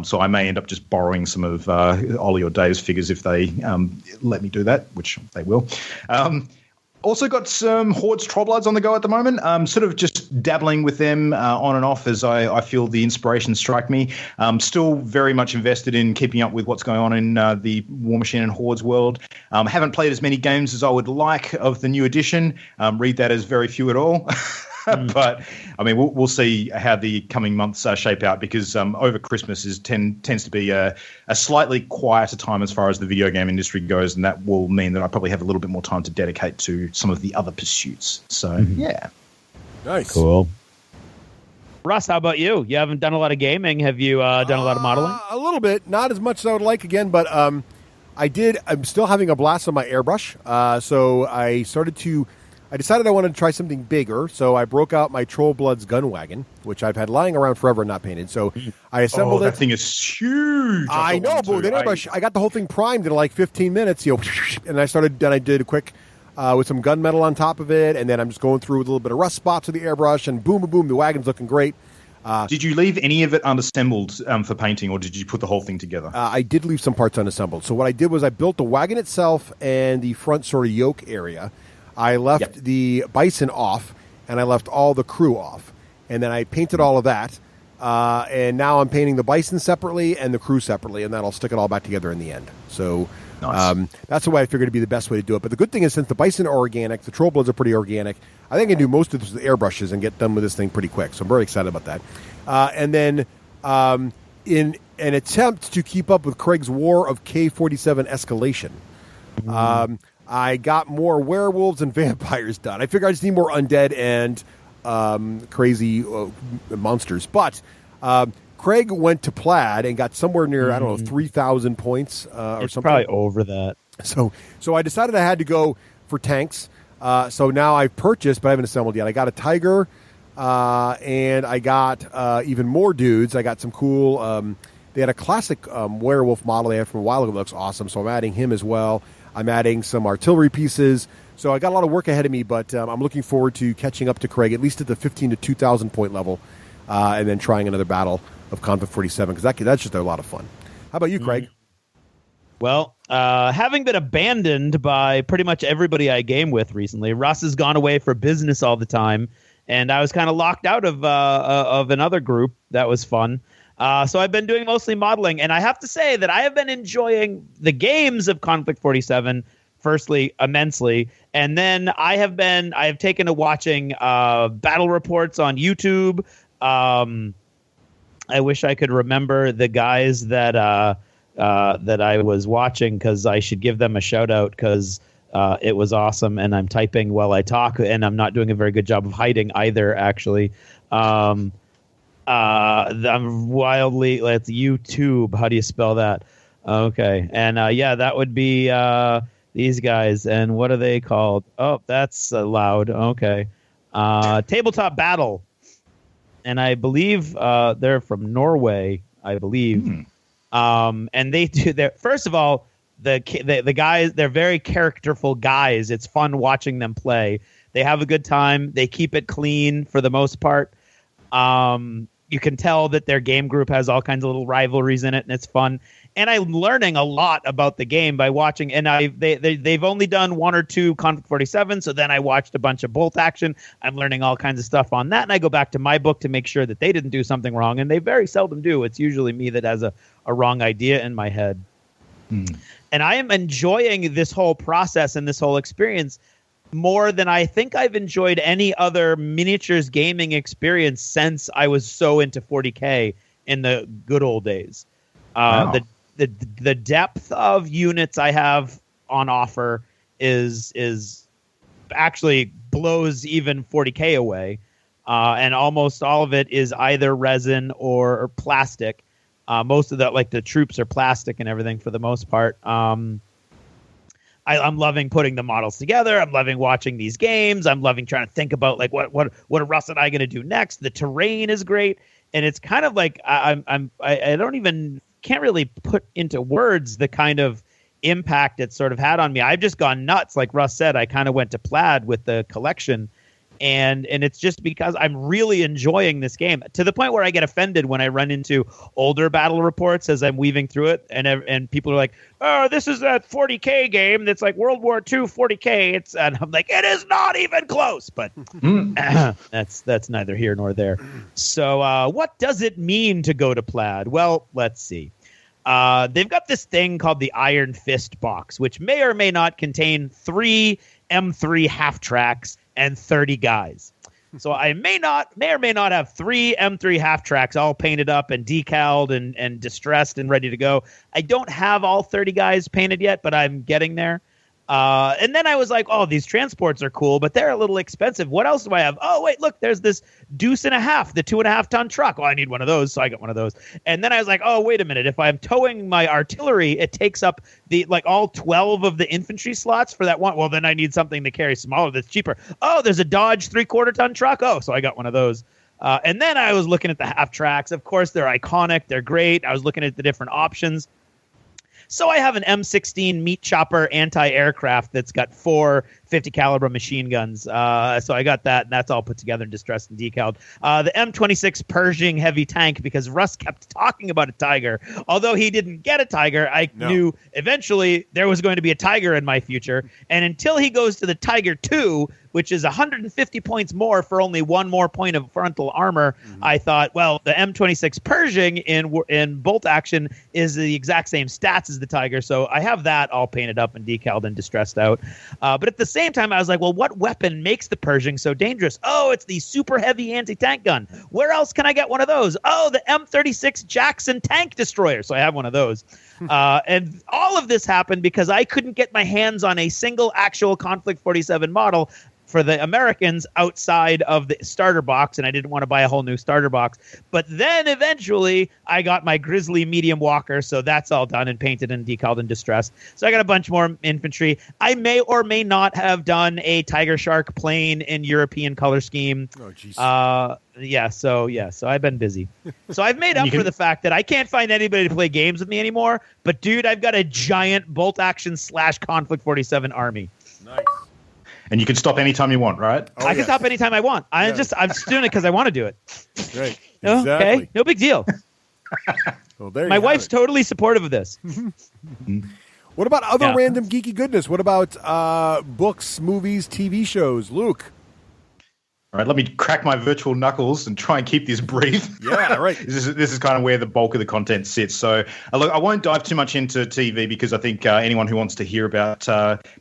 D: So I may end up just borrowing some of Ollie or Dave's figures if they let me do that, which they will. Also got some Hordes Trollbloods on the go at the moment. Sort of just dabbling with them on and off as I feel the inspiration strike me. Still very much invested in keeping up with what's going on in the War Machine and Hordes world. Haven't played as many games as I would like of the new edition. Read that as very few at all. But I mean, we'll see how the coming months shape out, because over Christmas tends to be a slightly quieter time as far as the video game industry goes, and that will mean that I probably have a little bit more time to dedicate to some of the other pursuits. So yeah,
C: nice,
B: cool. Russ, how about you? You haven't done a lot of gaming. Have you done a lot of modeling?
C: A little bit, not as much as I would like again, but I did. I'm still having a blast on my airbrush. So I decided I wanted to try something bigger, so I broke out my Troll Bloods gun wagon, which I've had lying around forever and not painted. So I assembled it.
D: That thing is huge.
C: I know, but with airbrush, I got the whole thing primed in like 15 minutes, and I did a quick with some gunmetal on top of it, and then I'm just going through with a little bit of rust spots with the airbrush, and boom, boom, boom, the wagon's looking great.
D: Did you leave any of it unassembled for painting, or did you put the whole thing together?
C: I did leave some parts unassembled. So what I did was I built the wagon itself and the front sort of yoke area. I left the bison off, and I left all the crew off. And then I painted all of that. And now I'm painting the bison separately and the crew separately, and then I'll stick it all back together in the end. So that's the way I figured it'd be the best way to do it. But the good thing is, since the bison are organic, the Troll Bloods are pretty organic, I think I can do most of this with airbrushes and get done with this thing pretty quick. So I'm very excited about that. And then an attempt to keep up with Craig's War of K-47 escalation. I got more werewolves and vampires done. I figure I just need more undead and crazy monsters. But Craig went to Plaid and got somewhere near, I don't know, 3,000 points or something.
B: Probably over that.
C: So I decided I had to go for tanks. So now I've purchased, but I haven't assembled yet. I got a tiger, and I got even more dudes. I got some cool... they had a classic werewolf model they had from a while ago that looks awesome, so I'm adding him as well. I'm adding some artillery pieces. So I got a lot of work ahead of me, but I'm looking forward to catching up to Craig, at least at the 15 to 2,000 point level, and then trying another battle of Conflict 47, because that's just a lot of fun. How about you, Craig?
B: Well, having been abandoned by pretty much everybody I game with recently, Russ has gone away for business all the time, and I was kind of locked out of another group. That was fun. So I've been doing mostly modeling, and I have to say that I have been enjoying the games of Conflict 47, firstly, immensely, and then I have taken to watching battle reports on YouTube. I wish I could remember the guys that I was watching, because I should give them a shout out, because it was awesome, and I'm typing while I talk, and I'm not doing a very good job of hiding either, actually. I'm wildly, that's YouTube. How do you spell that? Okay. And that would be these guys. And what are they called? Oh, that's loud. Okay. Tabletop Battle. And I believe they're from Norway, I believe. And they do their, first of all, the guys, they're very characterful guys. It's fun watching them play. They have a good time. They keep it clean for the most part. You can tell that their game group has all kinds of little rivalries in it, and it's fun. And I'm learning a lot about the game by watching. And they've only done one or two Conflict 47, so then I watched a bunch of Bolt Action. I'm learning all kinds of stuff on that, and I go back to my book to make sure that they didn't do something wrong, and they very seldom do. It's usually me that has a wrong idea in my head. And I am enjoying this whole process and this whole experience more than I think I've enjoyed any other miniatures gaming experience since I was so into 40K in the good old days.
D: Wow.
B: The depth of units I have on offer is actually blows even 40K away, and almost all of it is either resin or plastic. Most of the troops are plastic and everything for the most part. I'm loving putting the models together. I'm loving watching these games. I'm loving trying to think about what are Russ and I going to do next. The terrain is great, and it's kind of like I can't really put into words the kind of impact it sort of had on me. I've just gone nuts. Like Russ said, I kind of went to Plaid with the collection. And it's just because I'm really enjoying this game, to the point where I get offended when I run into older battle reports as I'm weaving through it, and people are like, "Oh, this is that 40K game that's like World War II 40K." And I'm like, it is not even close. But that's neither here nor there. So what does it mean to go to Plaid? Well, let's see. They've got this thing called the Iron Fist box, which may or may not contain 3 M3 half tracks and 30 guys. So I may or may not have 3 M3 half tracks all painted up and decaled and distressed and ready to go. I don't have all 30 guys painted yet, but I'm getting there. And then I was like, oh, these transports are cool, but they're a little expensive. What else do I have? Oh, wait, look, there's this Deuce and a Half, the 2.5 ton truck. Oh, I need one of those. So I got one of those. And then I was like, oh, wait a minute. If I'm towing my artillery, it takes up all 12 of the infantry slots for that one. Well, then I need something to carry smaller that's cheaper. Oh, there's a Dodge 3/4 ton truck. Oh, so I got one of those. And then I was looking at the half tracks. Of course, they're iconic. They're great. I was looking at the different options. So I have an M16 meat chopper anti-aircraft that's got 4 50 caliber machine guns. So I got that, and that's all put together and distressed and decaled. The M26 Pershing heavy tank, because Russ kept talking about a Tiger. Although he didn't get a Tiger, I knew eventually there was going to be a Tiger in my future. And until he goes to the Tiger 2, which is 150 points more for only 1 more point of frontal armor, I thought, well, the M26 Pershing in Bolt Action is the exact same stats as the Tiger, so I have that all painted up and decaled and distressed out. But at the same time, I was like, well, what weapon makes the Pershing so dangerous? Oh, it's the super heavy anti-tank gun. Where else can I get one of those? Oh, the M36 Jackson tank destroyer. So I have one of those. And all of this happened because I couldn't get my hands on a single actual Conflict 47 model for the Americans outside of the starter box, and I didn't want to buy a whole new starter box. But then eventually I got my Grizzly medium walker, so that's all done and painted and decaled and distressed. So I got a bunch more infantry. I may or may not have done a Tiger Shark plane in European color scheme.
C: Oh, jeez.
B: So I've been busy. So I've made up for the fact that I can't find anybody to play games with me anymore. But dude, I've got a giant bolt action / Conflict 47 army.
C: Nice.
D: And you can stop anytime you want, right?
B: I can stop anytime I want. I'm just doing it because I want to do it.
C: Right.
B: Exactly. Okay. No big deal.
C: Well, there
B: My wife's totally supportive of this.
C: What about other random geeky goodness? What about books, movies, TV shows? Luke?
D: All right, let me crack my virtual knuckles and try and keep this brief.
C: Yeah, right.
D: This is kind of where the bulk of the content sits. So, look, I won't dive too much into TV because I think anyone who wants to hear about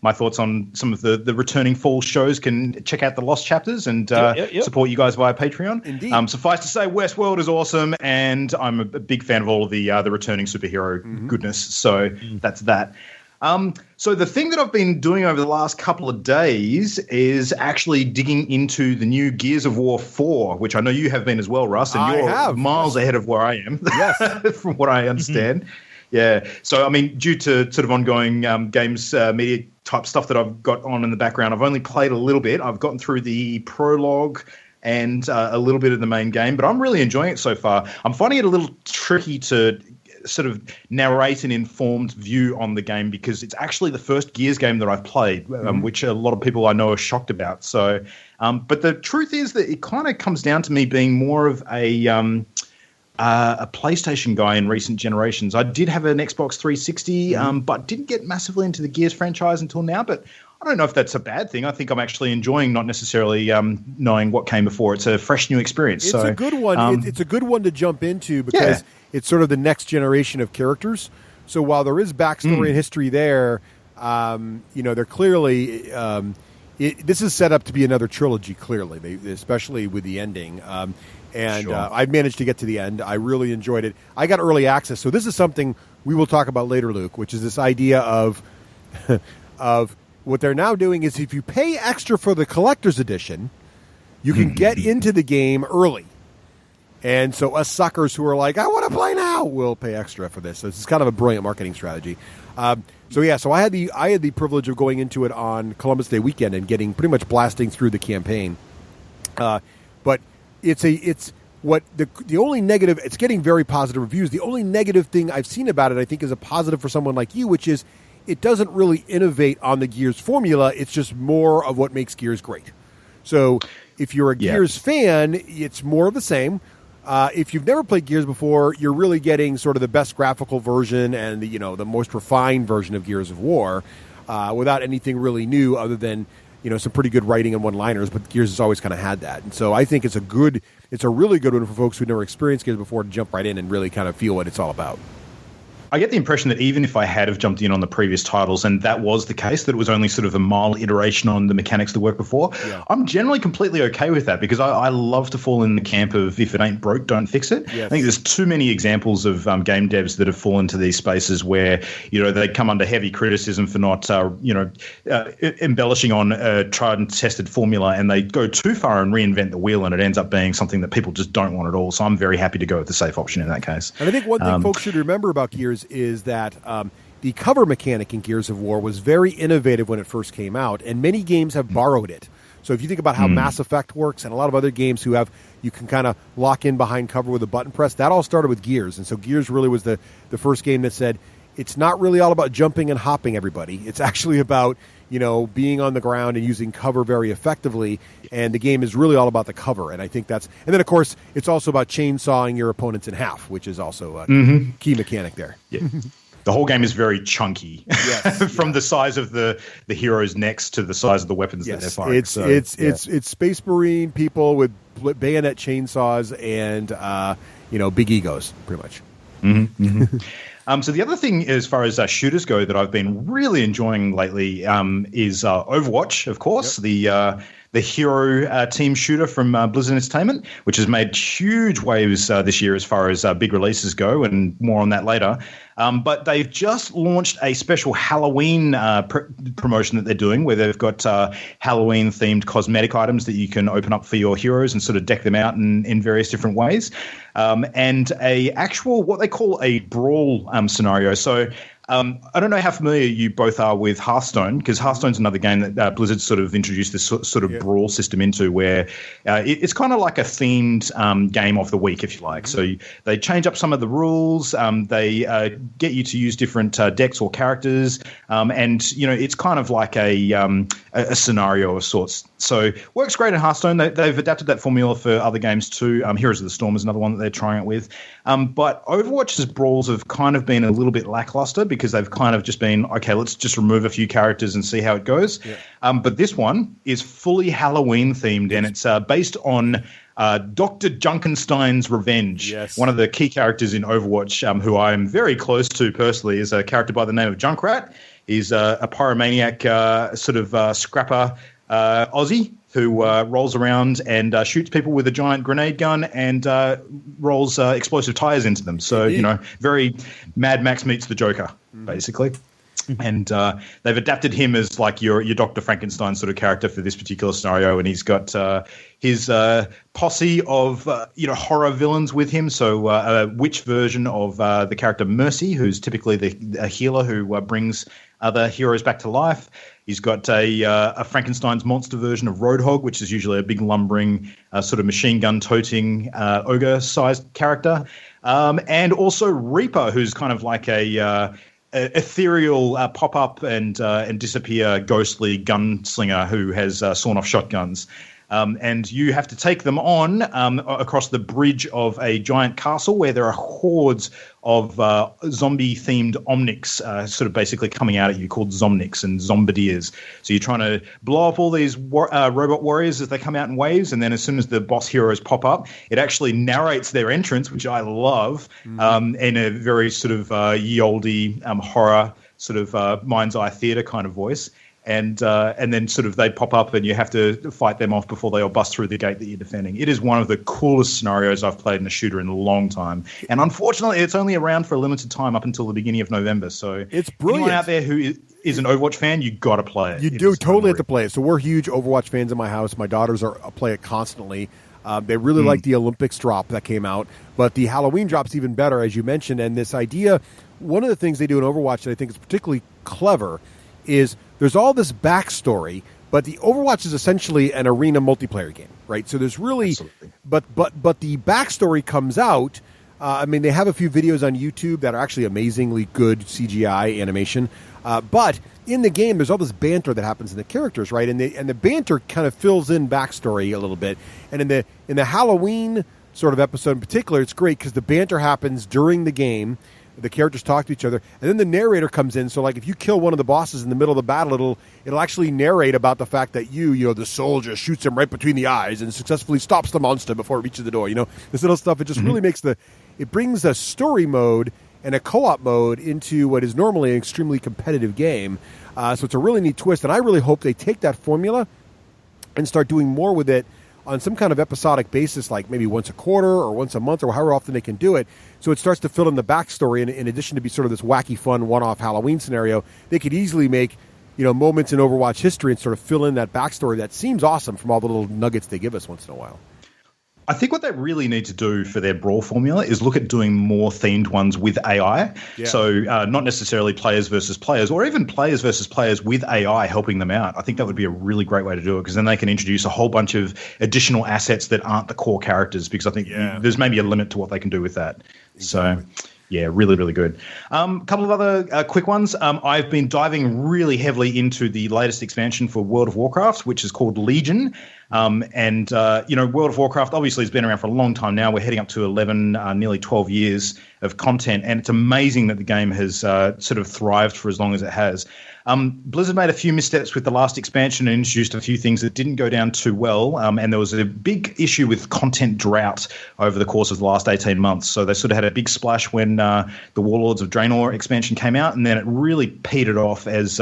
D: my thoughts on some of the returning fall shows can check out the Lost Chapters and support you guys via Patreon.
C: Indeed.
D: Suffice to say, Westworld is awesome, and I'm a big fan of all of the returning superhero goodness. So that's that. So the thing that I've been doing over the last couple of days is actually digging into the new Gears of War 4, which I know you have been as well, Russ, and you're miles ahead of where I am, from what I understand. Yeah. So, I mean, due to sort of ongoing games media type stuff that I've got on in the background, I've only played a little bit. I've gotten through the prologue and a little bit of the main game, but I'm really enjoying it so far. I'm finding it a little tricky to sort of narrate an informed view on the game because it's actually the first Gears game that I've played, which a lot of people I know are shocked about. So, but the truth is that it kind of comes down to me being more of a PlayStation guy in recent generations. I did have an Xbox 360, but didn't get massively into the Gears franchise until now. But I don't know if that's a bad thing. I think I'm actually enjoying not necessarily knowing what came before. It's a fresh new experience.
C: It's a good one. It's a good one to jump into because it's sort of the next generation of characters. So while there is backstory and history there, they're clearly this is set up to be another trilogy. Clearly, especially with the ending. I managed to get to the end. I really enjoyed it. I got early access, so this is something we will talk about later, Luke, which is this idea of what they're now doing is if you pay extra for the collector's edition, you can get into the game early. And so us suckers who are like, I want to play now, will pay extra for this. So this is kind of a brilliant marketing strategy. So I had the privilege of going into it on Columbus Day weekend and getting pretty much blasting through the campaign. But it's the only negative. It's getting very positive reviews. The only negative thing I've seen about it, I think, is a positive for someone like you, which is it doesn't really innovate on the Gears formula. It's just more of what makes Gears great. So if you're a Gears fan, it's more of the same. If you've never played Gears before, you're really getting sort of the best graphical version and the most refined version of Gears of War, without anything really new other than some pretty good writing and one-liners. But Gears has always kind of had that, and so I think it's a really good one for folks who've never experienced Gears before to jump right in and really kind of feel what it's all about.
D: I get the impression that even if I had have jumped in on the previous titles, and that was the case, that it was only sort of a mild iteration on the mechanics that worked before, I'm generally completely okay with that because I love to fall in the camp of if it ain't broke, don't fix it. Yes. I think there's too many examples of game devs that have fallen into these spaces where, they come under heavy criticism for not, embellishing on a tried and tested formula, and they go too far and reinvent the wheel, and it ends up being something that people just don't want at all. So I'm very happy to go with the safe option in that case.
C: And I think one thing folks should remember about Gears is that the cover mechanic in Gears of War was very innovative when it first came out, and many games have borrowed it. So if you think about how Mass Effect works and a lot of other games you can kind of lock in behind cover with a button press, that all started with Gears. And so Gears really was the first game that said, it's not really all about jumping and hopping, everybody. It's actually about, being on the ground and using cover very effectively. And the game is really all about the cover. And I think and then of course, it's also about chainsawing your opponents in half, which is also a key mechanic there.
D: Yeah. The whole game is very chunky, from the size of the heroes' necks to the size of the weapons that they're firing.
C: It's Space Marine people with bayonet chainsaws and big egos, pretty much.
D: So the other thing, as far as shooters go, that I've been really enjoying lately is Overwatch, of course, the hero team shooter from Blizzard Entertainment, which has made huge waves this year as far as big releases go, and more on that later. But they've just launched a special Halloween promotion that they're doing, where they've got Halloween-themed cosmetic items that you can open up for your heroes and sort of deck them out in various different ways. And a actual, what they call a brawl scenario. So I don't know how familiar you both are with Hearthstone, because Hearthstone's another game that Blizzard sort of introduced this sort of brawl system into, where it's kind of like a themed game of the week, if you like. So they change up some of the rules. They get you to use different decks or characters, and it's kind of like a scenario of sorts. So works great in Hearthstone. They've adapted that formula for other games too. Heroes of the Storm is another one that they're trying it with. But Overwatch's brawls have kind of been a little bit lackluster, because they've kind of just been, okay, let's just remove a few characters and see how it goes. Yeah. But this one is fully Halloween themed, and it's based on Dr. Junkenstein's Revenge. Yes. One of the key characters in Overwatch, who I am very close to personally, is a character by the name of Junkrat. He's a pyromaniac sort of scrapper Aussie who rolls around and shoots people with a giant grenade gun and rolls explosive tires into them. So, very Mad Max meets the Joker, basically. And they've adapted him as like your Dr. Frankenstein sort of character for this particular scenario, and he's got his posse of horror villains with him. So a witch version of the character Mercy, who's typically a healer who brings other heroes back to life. He's got a Frankenstein's monster version of Roadhog, which is usually a big lumbering sort of machine gun toting ogre-sized character, and also Reaper, who's kind of like a ethereal pop up and disappear ghostly gunslinger who has sawn off shotguns. And you have to take them on across the bridge of a giant castle where there are hordes of zombie-themed omnics sort of basically coming out at you, called zomnics and zombardiers. So you're trying to blow up all these robot warriors as they come out in waves, and then as soon as the boss heroes pop up, it actually narrates their entrance, which I love, in a very sort of ye olde horror sort of mind's eye theatre kind of voice. And then sort of they pop up and you have to fight them off before they all bust through the gate that you're defending. It is one of the coolest scenarios I've played in a shooter in a long time. And unfortunately, it's only around for a limited time up until the beginning of November. So
C: it's brilliant.
D: Anyone out there who is an Overwatch fan, you got to play it.
C: You do totally have to play it. So we're huge Overwatch fans in my house. My daughters play it constantly. They really like the Olympics drop that came out. But the Halloween drop's even better, as you mentioned. And this idea, one of the things they do in Overwatch that I think is particularly clever is there's all this backstory, but the Overwatch is essentially an arena multiplayer game, right? So there's really, but the backstory comes out. They have a few videos on YouTube that are actually amazingly good CGI animation, but in the game there's all this banter that happens in the characters, right? And the banter kind of fills in backstory a little bit. And in the Halloween sort of episode in particular, it's great because the banter happens during the game. The characters talk to each other, and then the narrator comes in. So, like, if you kill one of the bosses in the middle of the battle, it'll actually narrate about the fact that the soldier shoots him right between the eyes and successfully stops the monster before it reaches the door. This little stuff. It just really makes it brings a story mode and a co-op mode into what is normally an extremely competitive game. So it's a really neat twist, and I really hope they take that formula and start doing more with it on some kind of episodic basis, like maybe once a quarter or once a month or however often they can do it. So it starts to fill in the backstory. And in addition to be sort of this wacky, fun, one-off Halloween scenario, they could easily make, moments in Overwatch history and sort of fill in that backstory that seems awesome from all the little nuggets they give us once in a while.
D: I think what they really need to do for their brawl formula is look at doing more themed ones with AI. Yeah. So not necessarily players versus players, or even players versus players with AI helping them out. I think that would be a really great way to do it, because then they can introduce a whole bunch of additional assets that aren't the core characters, because I think there's maybe a limit to what they can do with that. Exactly. So yeah, really, really good. A couple of other quick ones. I've been diving really heavily into the latest expansion for World of Warcraft, which is called Legion. World of Warcraft obviously has been around for a long time now. We're heading up to 11, nearly 12 years of content, and it's amazing that the game has sort of thrived for as long as it has. Blizzard made a few missteps with the last expansion and introduced a few things that didn't go down too well, and there was a big issue with content drought over the course of the last 18 months. So they sort of had a big splash when the Warlords of Draenor expansion came out, and then it really petered off as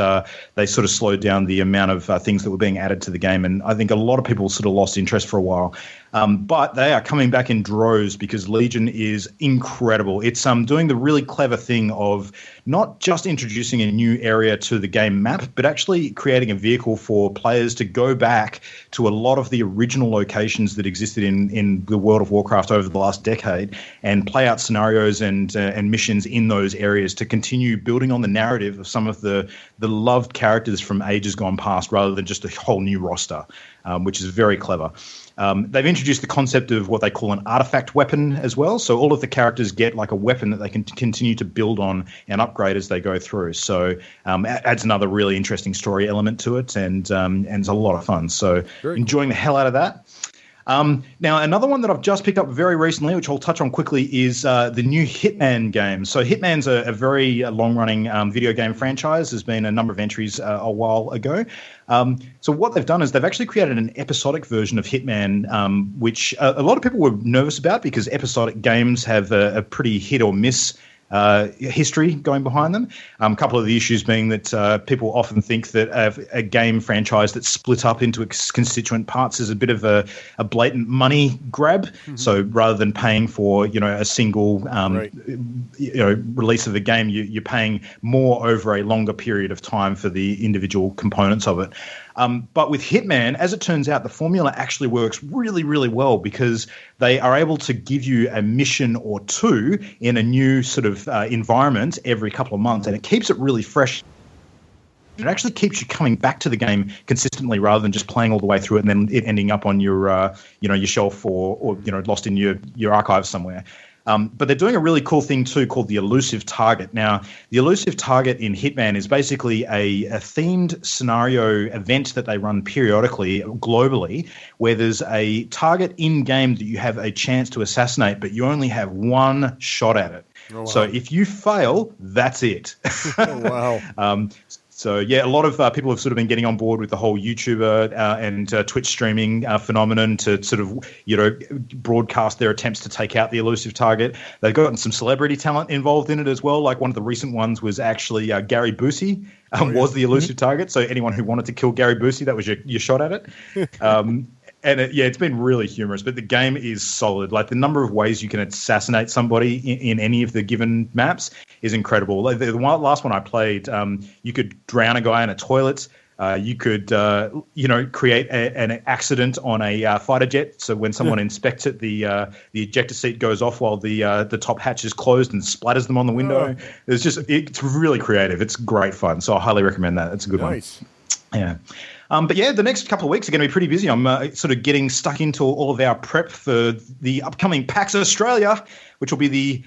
D: they sort of slowed down the amount of things that were being added to the game, and I think a lot of people sort of lost interest for a while. But they are coming back in droves because Legion is incredible. It's doing the really clever thing of not just introducing a new area to the game map, but actually creating a vehicle for players to go back to a lot of the original locations that existed in the World of Warcraft over the last decade and play out scenarios and missions in those areas to continue building on the narrative of some of the loved characters from ages gone past rather than just a whole new roster, which is very clever. They've introduced the concept of what they call an artifact weapon as well. So all of the characters get like a weapon that they can continue to build on and upgrade as they go through. So adds another really interesting story element to it, and it's a lot of fun. So enjoying the hell out of that. Now, another one that I've just picked up very recently, which I'll touch on quickly, is the new Hitman game. So Hitman's a very long-running video game franchise. There's been a number of entries a while ago. So what they've done is they've actually created an episodic version of Hitman, which a lot of people were nervous about because episodic games have a pretty hit or miss history going behind them. A couple of the issues being that people often think that a game franchise that's split up into its constituent parts is a bit of a blatant money grab. Mm-hmm. So rather than paying for a single release of the game, you're paying more over a longer period of time for the individual components of it. But with Hitman, as it turns out, the formula actually works really, really well because they are able to give you a mission or two in a new sort of environment every couple of months, and it keeps it really fresh. It actually keeps you coming back to the game consistently rather than just playing all the way through it and then it ending up on your your shelf or lost in your archive somewhere. But they're doing a really cool thing too called the elusive target. Now, the elusive target in Hitman is basically a themed scenario event that they run periodically globally where there's a target in-game that you have a chance to assassinate, but you only have one shot at it. Oh, wow. So if you fail, that's it.
C: Oh, wow.
D: So, yeah, a lot of people have sort of been getting on board with the whole YouTuber and Twitch streaming phenomenon to sort of, broadcast their attempts to take out the elusive target. They've gotten some celebrity talent involved in it as well. Like one of the recent ones was actually Gary Busey was the elusive target. So anyone who wanted to kill Gary Busey, that was your shot at it. And it's been really humorous, but the game is solid. Like the number of ways you can assassinate somebody in any of the given maps is incredible. Like the last one I played, you could drown a guy in a toilet. You could, create an accident on a fighter jet. So when someone inspects it, the ejector seat goes off while the top hatch is closed and splatters them on the window. It's really creative. It's great fun. So I highly recommend that. It's a good one. Yeah. But yeah, the next couple of weeks are going to be pretty busy. I'm sort of getting stuck into all of our prep for the upcoming PAX Australia, which will be the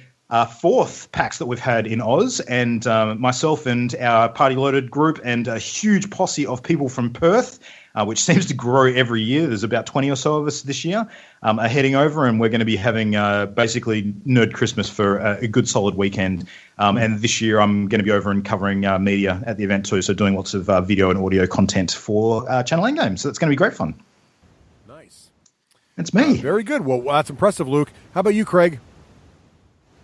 D: fourth PAX that we've had in Oz. And myself and our Party Loaded group and a huge posse of people from Perth, which seems to grow every year. There's about 20 or so of us this year, are heading over, and we're going to be having basically Nerd Christmas for a good solid weekend. And this year I'm going to be over and covering media at the event too, so doing lots of video and audio content for Channel Endgame. So it's going to be great fun.
C: Nice.
D: That's me.
C: Very good. Well, that's impressive, Luke. How about you, Craig?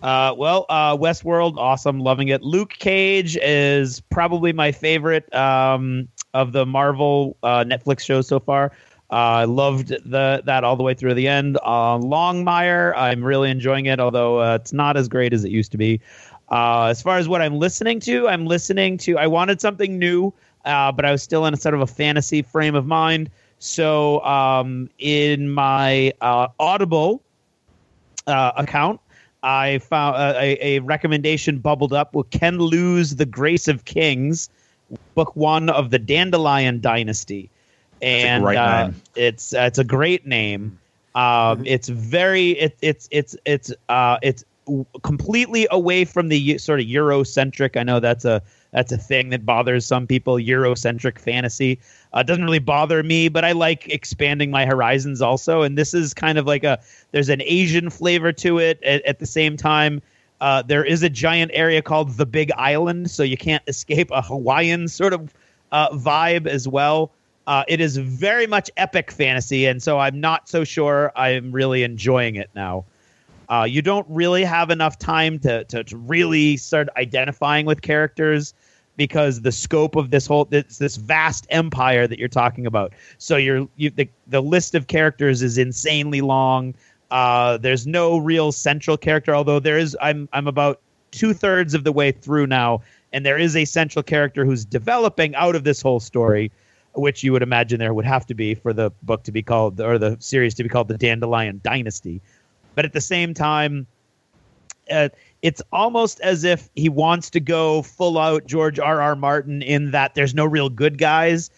B: Westworld, awesome, loving it. Luke Cage is probably my favorite of the Marvel Netflix shows so far. I loved that all the way through the end. Longmire, I'm really enjoying it, although it's not as great as it used to be. As far as what I'm listening to, I wanted something new, but I was still in a sort of a fantasy frame of mind. So in my Audible account, I found a recommendation bubbled up with Ken Liu's The Grace of Kings, book 1 of the Dandelion Dynasty. And it's a great name. It's completely away from the sort of Eurocentric. I know that's a thing that bothers some people, Eurocentric fantasy. It doesn't really bother me, but I like expanding my horizons also. And this is kind of like there's an Asian flavor to it at the same time. There is a giant area called the Big Island, so you can't escape a Hawaiian sort of vibe as well. It is very much epic fantasy, and so I'm not so sure I'm really enjoying it now. You don't really have enough time to really start identifying with characters because the scope of this vast empire that you're talking about. So the list of characters is insanely long. There's no real central character, although there is. I'm about 2/3 of the way through now, and there is a central character who's developing out of this whole story, which you would imagine there would have to be for the book to be called, or the series to be called, the Dandelion Dynasty. But at the same time, it's almost as if he wants to go full out George R.R. Martin in that there's no real good guys,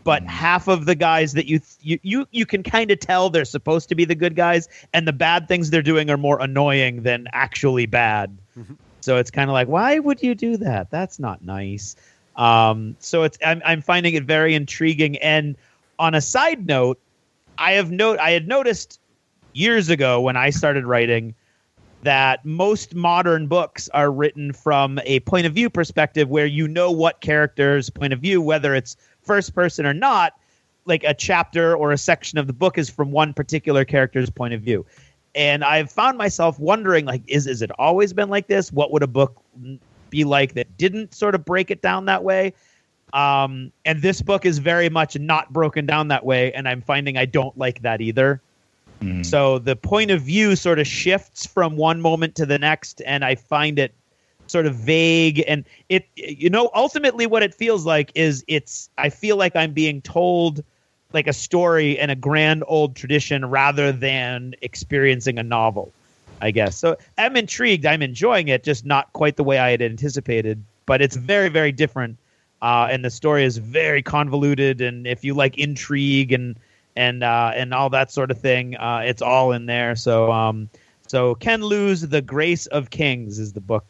B: but half of the guys that you can kind of tell they're supposed to be the good guys, and the bad things they're doing are more annoying than actually bad. Mm-hmm. So it's kind of like, why would you do that? That's not nice. So I'm finding it very intriguing. And on a side note, I had noticed years ago when I started writing that most modern books are written from a point of view perspective where you know what character's point of view, whether it's first person or not, like a chapter or a section of the book is from one particular character's point of view. And I've found myself wondering, like, is it always been like this? What would a book be like that didn't sort of break it down that way? And this book is very much not broken down that way, and I'm finding I don't like that either. Mm. So the point of view sort of shifts from one moment to the next, and I find it sort of vague. And it, ultimately what it feels like is I feel like I'm being told like a story in a grand old tradition rather than experiencing a novel, I guess. So I'm intrigued. I'm enjoying it, just not quite the way I had anticipated. But it's very, very different, and the story is very convoluted. And if you like intrigue and all that sort of thing, it's all in there. So Ken Liu's The Grace of Kings is the book.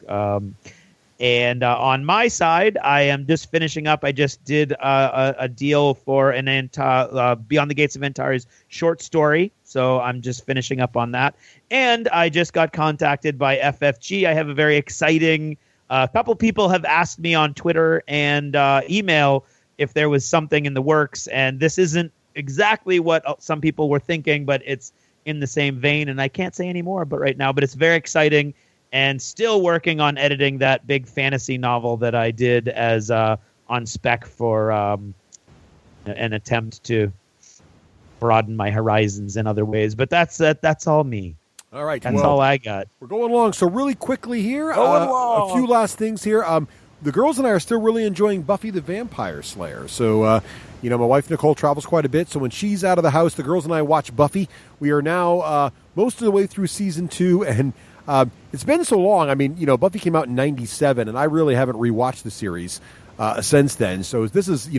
B: And on my side, I am just finishing up. I just did a deal for an Beyond the Gates of Antari's short story. So I'm just finishing up on that. And I just got contacted by FFG. I have a very exciting couple people have asked me on Twitter and email if there was something in the works. And this isn't exactly what some people were thinking, but it's in the same vein. And I can't say any more but right now. But it's very exciting. And still working on editing that big fantasy novel that I did as on spec for an attempt to broaden my horizons in other ways. But that's all me.
C: All right.
B: That's all I got.
C: We're going along. So really quickly here, a few last things here. The girls and I are still really enjoying Buffy the Vampire Slayer. So, my wife Nicole travels quite a bit. So when she's out of the house, the girls and I watch Buffy. We are now most of the way through season 2, and it's been so long. I mean, Buffy came out in 97, and I really haven't rewatched the series since then. So this is,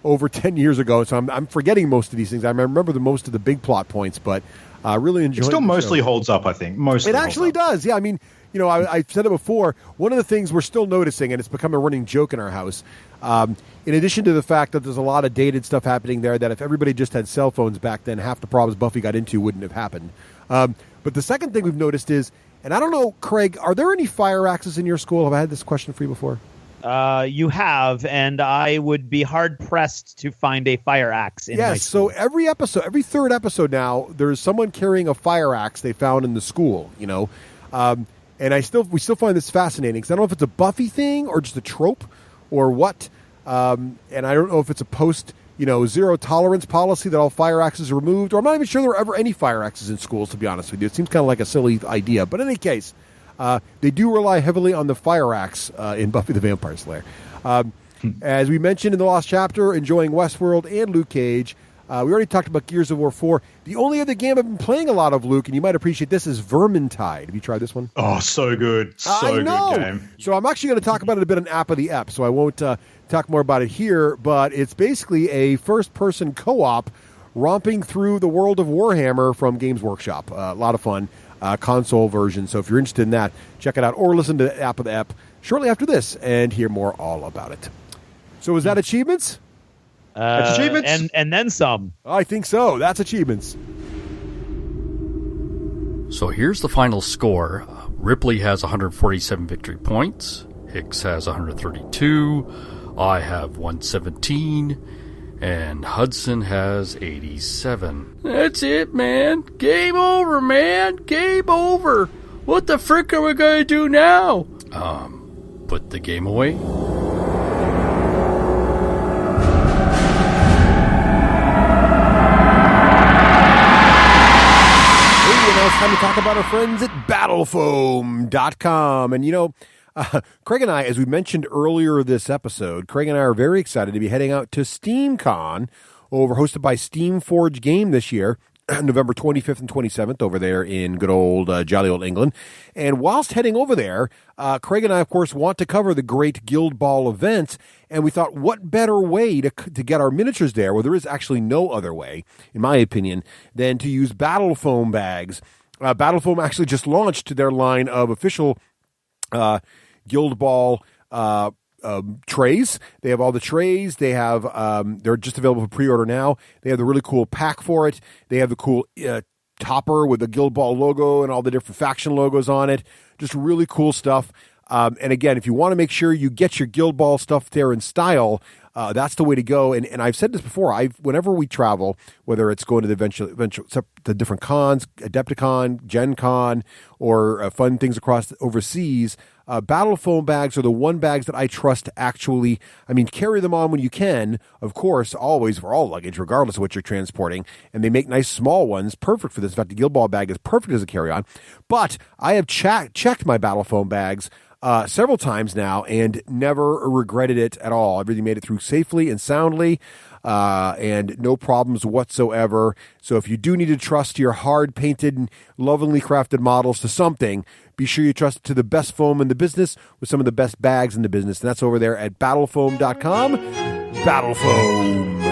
C: over 10 years ago. So I'm forgetting most of these things. I remember most of the big plot points, but really enjoying it.
D: Still mostly holds up, I think. Mostly
C: it actually does. Yeah, I mean, I said it before. One of the things we're still noticing, and it's become a running joke in our house, in addition to the fact that there's a lot of dated stuff happening there, that if everybody just had cell phones back then, half the problems Buffy got into wouldn't have happened. But the second thing we've noticed is, and I don't know, Craig, are there any fire axes in your school? Have I had this question for you before?
B: You have, and I would be hard-pressed to find a fire axe in my school.
C: So every third episode now, there's someone carrying a fire axe they found in the school, And we still find this fascinating, because I don't know if it's a Buffy thing or just a trope or what. And I don't know if it's a zero tolerance policy that all fire axes are removed, or I'm not even sure there were ever any fire axes in schools, to be honest with you. It seems kind of like a silly idea. But in any case, they do rely heavily on the fire axe in Buffy the Vampire Slayer. As we mentioned in the last chapter, enjoying Westworld and Luke Cage. We already talked about Gears of War 4. The only other game I've been playing a lot of, Luke, and you might appreciate this, is Vermintide. Have you tried this one?
D: Oh, so good. Good game.
C: So I'm actually going to talk about it a bit on App of the Ep, so I won't talk more about it here, but it's basically a first-person co-op romping through the world of Warhammer from Games Workshop. A lot of fun. Console version. So if you're interested in that, check it out, or listen to the App of the Ep shortly after this and hear more all about it. So is that achievements?
D: That's achievements.
B: And then some.
C: I think so. That's achievements.
H: So here's the final score. Ripley has 147 victory points. Hicks has 132. I have 117. And Hudson has 87. That's it, man. Game over, man. Game over. What the frick are we going to do now? Put the game away.
C: It's time to talk about our friends at BattleFoam.com. And, Craig and I, as we mentioned earlier this episode, Craig and I are very excited to be heading out to SteamCon, hosted by Steamforge Game this year, November 25th and 27th over there in good old, jolly old England. And whilst heading over there, Craig and I, of course, want to cover the great Guild Ball events. And we thought, what better way to get our miniatures there? Well, there is actually no other way, in my opinion, than to use BattleFoam bags. BattleFoam actually just launched their line of official Guild Ball trays. They have all the trays. They have they're just available for pre-order now. They have the really cool pack for it. They have the cool topper with the Guild Ball logo and all the different faction logos on it. Just really cool stuff. And again, if you want to make sure you get your Guild Ball stuff there in style, that's the way to go. And I've said this before. Whenever we travel, whether it's going to the different cons, Adepticon, Gen Con, or fun things across overseas, BattleFoam bags are the one bags that I trust to actually, carry them on when you can, of course, always for all luggage, regardless of what you're transporting. And they make nice small ones, perfect for this. In fact, the Guild Ball bag is perfect as a carry-on. But I have checked my BattleFoam bags several times now and never regretted it at all. I've really made it through safely and soundly, and no problems whatsoever. So if you do need to trust your hard-painted and lovingly crafted models to something, be sure you trust it to the best foam in the business with some of the best bags in the business. And that's over there at BattleFoam.com. BattleFoam.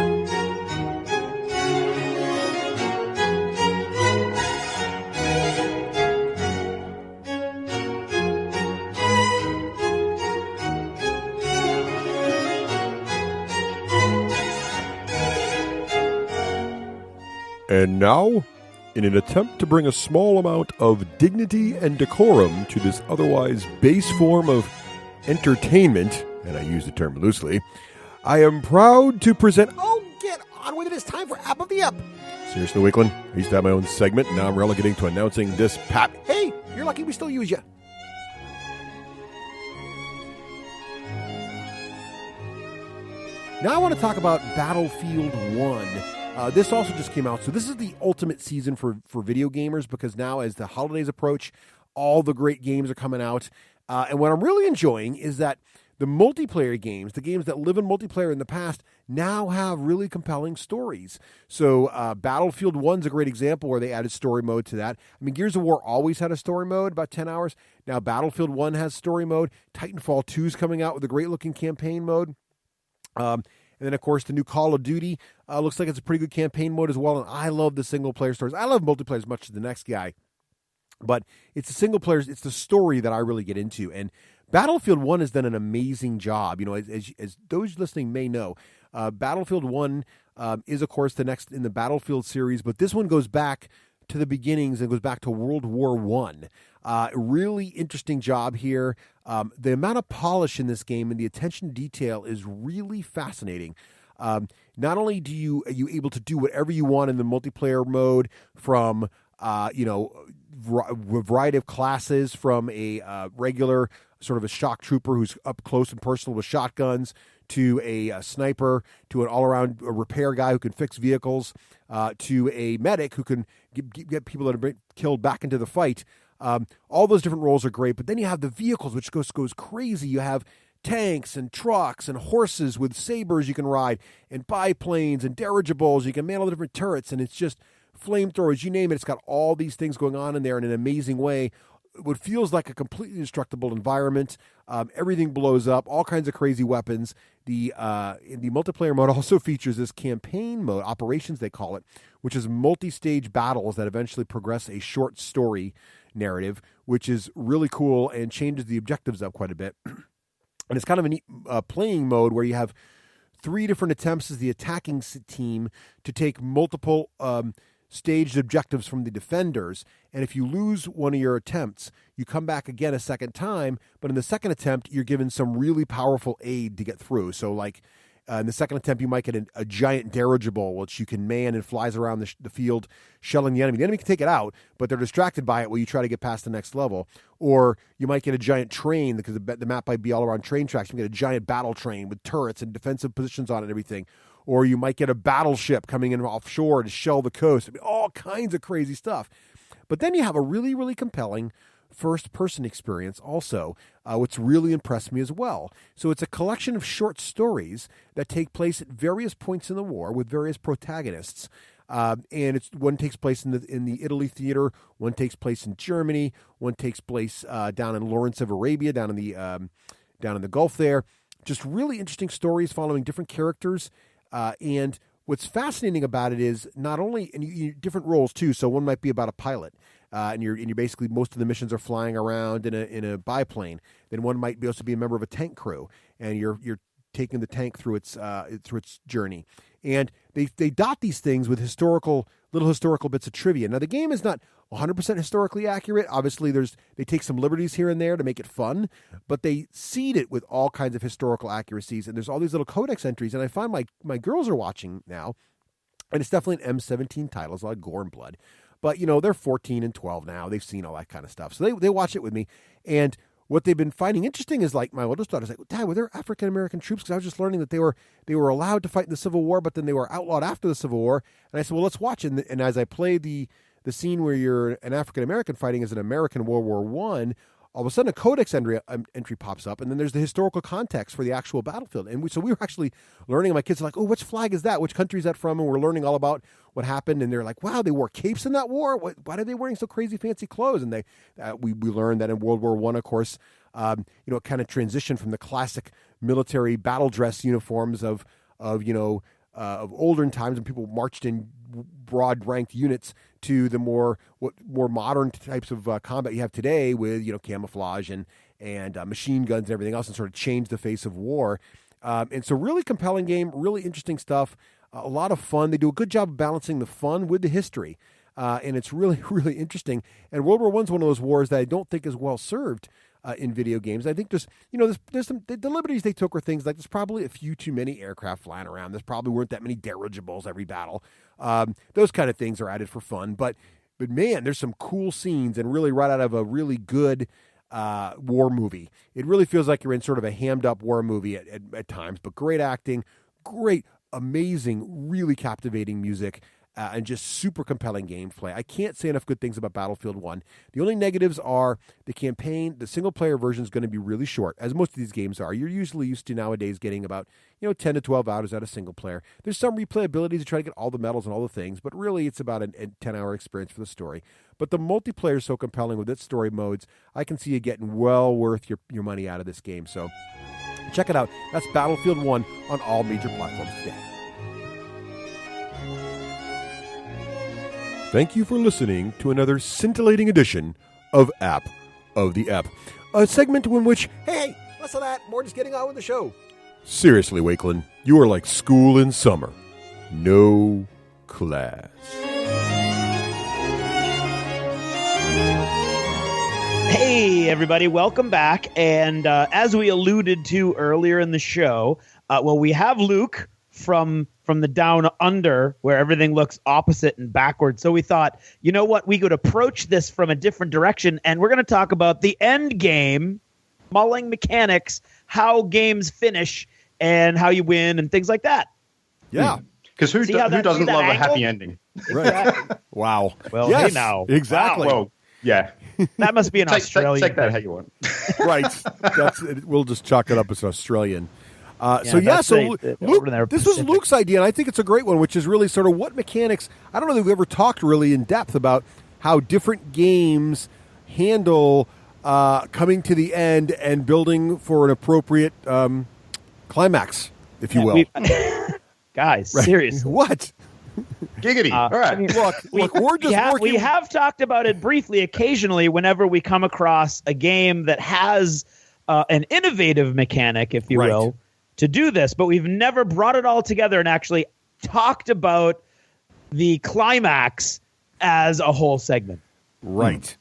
A: And now, in an attempt to bring a small amount of dignity and decorum to this otherwise base form of entertainment, and I use the term loosely, I am proud to present...
C: Oh, get on with it. It's time for App of the Ep.
A: Seriously, Wakeland? I used to have my own segment, and now I'm relegating to announcing this pap...
C: Hey, you're lucky we still use you. Now I want to talk about Battlefield 1. This also just came out. So this is the ultimate season for video gamers, because now as the holidays approach, all the great games are coming out. And what I'm really enjoying is that the multiplayer games, the games that live in multiplayer in the past, now have really compelling stories. So Battlefield 1's a great example where they added story mode to that. Gears of War always had a story mode, about 10 hours. Now Battlefield 1 has story mode. Titanfall 2 is coming out with a great-looking campaign mode. And then, of course, the new Call of Duty looks like it's a pretty good campaign mode as well. And I love the single-player stories. I love multiplayer as much as the next guy. But it's the single-player, it's the story that I really get into. And Battlefield 1 has done an amazing job. As those listening may know, Battlefield 1 is, of course, the next in the Battlefield series. But this one goes back to the beginnings and goes back to World War I. Really interesting job here. The amount of polish in this game and the attention to detail is really fascinating. Not only are you able to do whatever you want in the multiplayer mode, from a variety of classes, from a regular sort of a shock trooper who's up close and personal with shotguns, to a sniper, to an all-around repair guy who can fix vehicles, to a medic who can get people that have been killed back into the fight. All those different roles are great, but then you have the vehicles, which goes crazy. You have tanks and trucks and horses with sabers you can ride, and biplanes and dirigibles. You can man all the different turrets, and it's just flamethrowers, you name it. It's got all these things going on in there in an amazing way. What feels like a completely indestructible environment. Everything blows up, all kinds of crazy weapons. The multiplayer mode also features this campaign mode, operations they call it, which is multi-stage battles that eventually progress a short story narrative, which is really cool and changes the objectives up quite a bit. And it's kind of a neat playing mode where you have 3 different attempts as the attacking team to take multiple staged objectives from the defenders. And if you lose one of your attempts, you come back again a second time. But in the second attempt, you're given some really powerful aid to get through. So like in the second attempt, you might get a giant dirigible, which you can man and flies around the field, shelling the enemy. The enemy can take it out, but they're distracted by it while you try to get past the next level. Or you might get a giant train, because the map might be all around train tracks. You can get a giant battle train with turrets and defensive positions on it and everything. Or you might get a battleship coming in offshore to shell the coast. I mean, all kinds of crazy stuff. But then you have a really, really compelling first-person experience also, which really impressed me as well. So it's a collection of short stories that take place at various points in the war with various protagonists. And one takes place in the Italy theater, one takes place in Germany, one takes place down in Lawrence of Arabia, down in the Gulf there. Just really interesting stories following different characters. And what's fascinating about it is not only and you different roles too. So one might be about a pilot, and you're basically most of the missions are flying around in a biplane. Then one might also be a member of a tank crew, and you're taking the tank through its journey. And they dot these things with little historical bits of trivia. Now the game is not 100% historically accurate. Obviously, they take some liberties here and there to make it fun, but they seed it with all kinds of historical accuracies. And there's all these little codex entries. And I find my girls are watching now, and it's definitely an M17 title. It's a lot of gore and blood. But, they're 14 and 12 now. They've seen all that kind of stuff. So they watch it with me. And what they've been finding interesting is, like, my oldest daughter's like, Dad, were there African-American troops? Because I was just learning that they were allowed to fight in the Civil War, but then they were outlawed after the Civil War. And I said, well, let's watch it. And as I played the scene where you're an African-American fighting as an American World War I, all of a sudden a codex entry pops up, and then there's the historical context for the actual battlefield. And so we were actually learning, and my kids are like, oh, which flag is that? Which country is that from? And we're learning all about what happened. And they're like, wow, they wore capes in that war? Why are they wearing so crazy fancy clothes? And we learned that in World War I, of course, it kind of transitioned from the classic military battle dress uniforms of olden times when people marched in broad ranked units to the more modern types of combat you have today with camouflage and machine guns and everything else, and sort of changed the face of war. And so really compelling game, really interesting stuff, a lot of fun. They do a good job of balancing the fun with the history, and it's really, really interesting. And World War I is one of those wars that I don't think is well served in video games. I think there's some the liberties they took were things like there's probably a few too many aircraft flying around. There's probably weren't that many dirigibles every battle. Those kind of things are added for fun. But man, there's some cool scenes, and really right out of a really good war movie. It really feels like you're in sort of a hammed up war movie at times. But great acting, great, amazing, really captivating music. And just super compelling gameplay. I can't say enough good things about Battlefield 1. The only negatives are the campaign. The single-player version is going to be really short, as most of these games are. You're usually used to nowadays getting about 10 to 12 hours out of single player. There's some replayability to try to get all the medals and all the things, but really it's about a 10-hour experience for the story. But the multiplayer is so compelling with its story modes, I can see you getting well worth your money out of this game. So check it out. That's Battlefield 1 on all major platforms today.
A: Thank you for listening to another scintillating edition of App of the App, a segment in which,
C: Hey, less of that. More just getting on with the show.
A: seriously, Wakeland, you are like school in summer. No class.
B: Hey, everybody, welcome back. And as we alluded to earlier in the show, we have Luke from the down under, where everything looks opposite and backwards. So we thought, you know what, we could approach this from a different direction, and we're going to talk about the Endgame, Mulling Mechanics, how games finish, and how you win, and things like that.
C: Yeah.
D: Because who doesn't love a happy ending?
C: Right. Wow.
B: Well,
C: yes,
B: hey now.
C: Exactly.
B: Wow.
D: Well, yeah.
B: That must be an Australian.
D: Take that how you want.
C: Right.
A: We'll just chalk it up as Australian.
C: So Luke, this was Luke's idea, and I think it's a great one, which is really sort of what mechanics. I don't know that we've ever talked really in depth about how different games handle coming to the end and building for an appropriate climax, if you will.
B: Guys,
C: Right.
B: seriously.
C: What?
D: Giggity. All right.
B: I mean,
C: Look, we're just working.
B: We have talked about it briefly occasionally whenever we come across a game that has an innovative mechanic, if you
C: Right.
B: will, to do this, but we've never brought it all together and actually talked about the climax as a whole segment.
C: Right.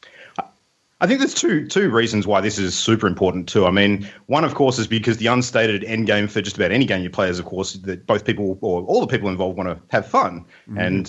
D: I think there's two reasons why this is super important too. I mean, one, of course, is because the unstated end game for just about any game you play is, of course, that both people or all the people involved want to have fun. And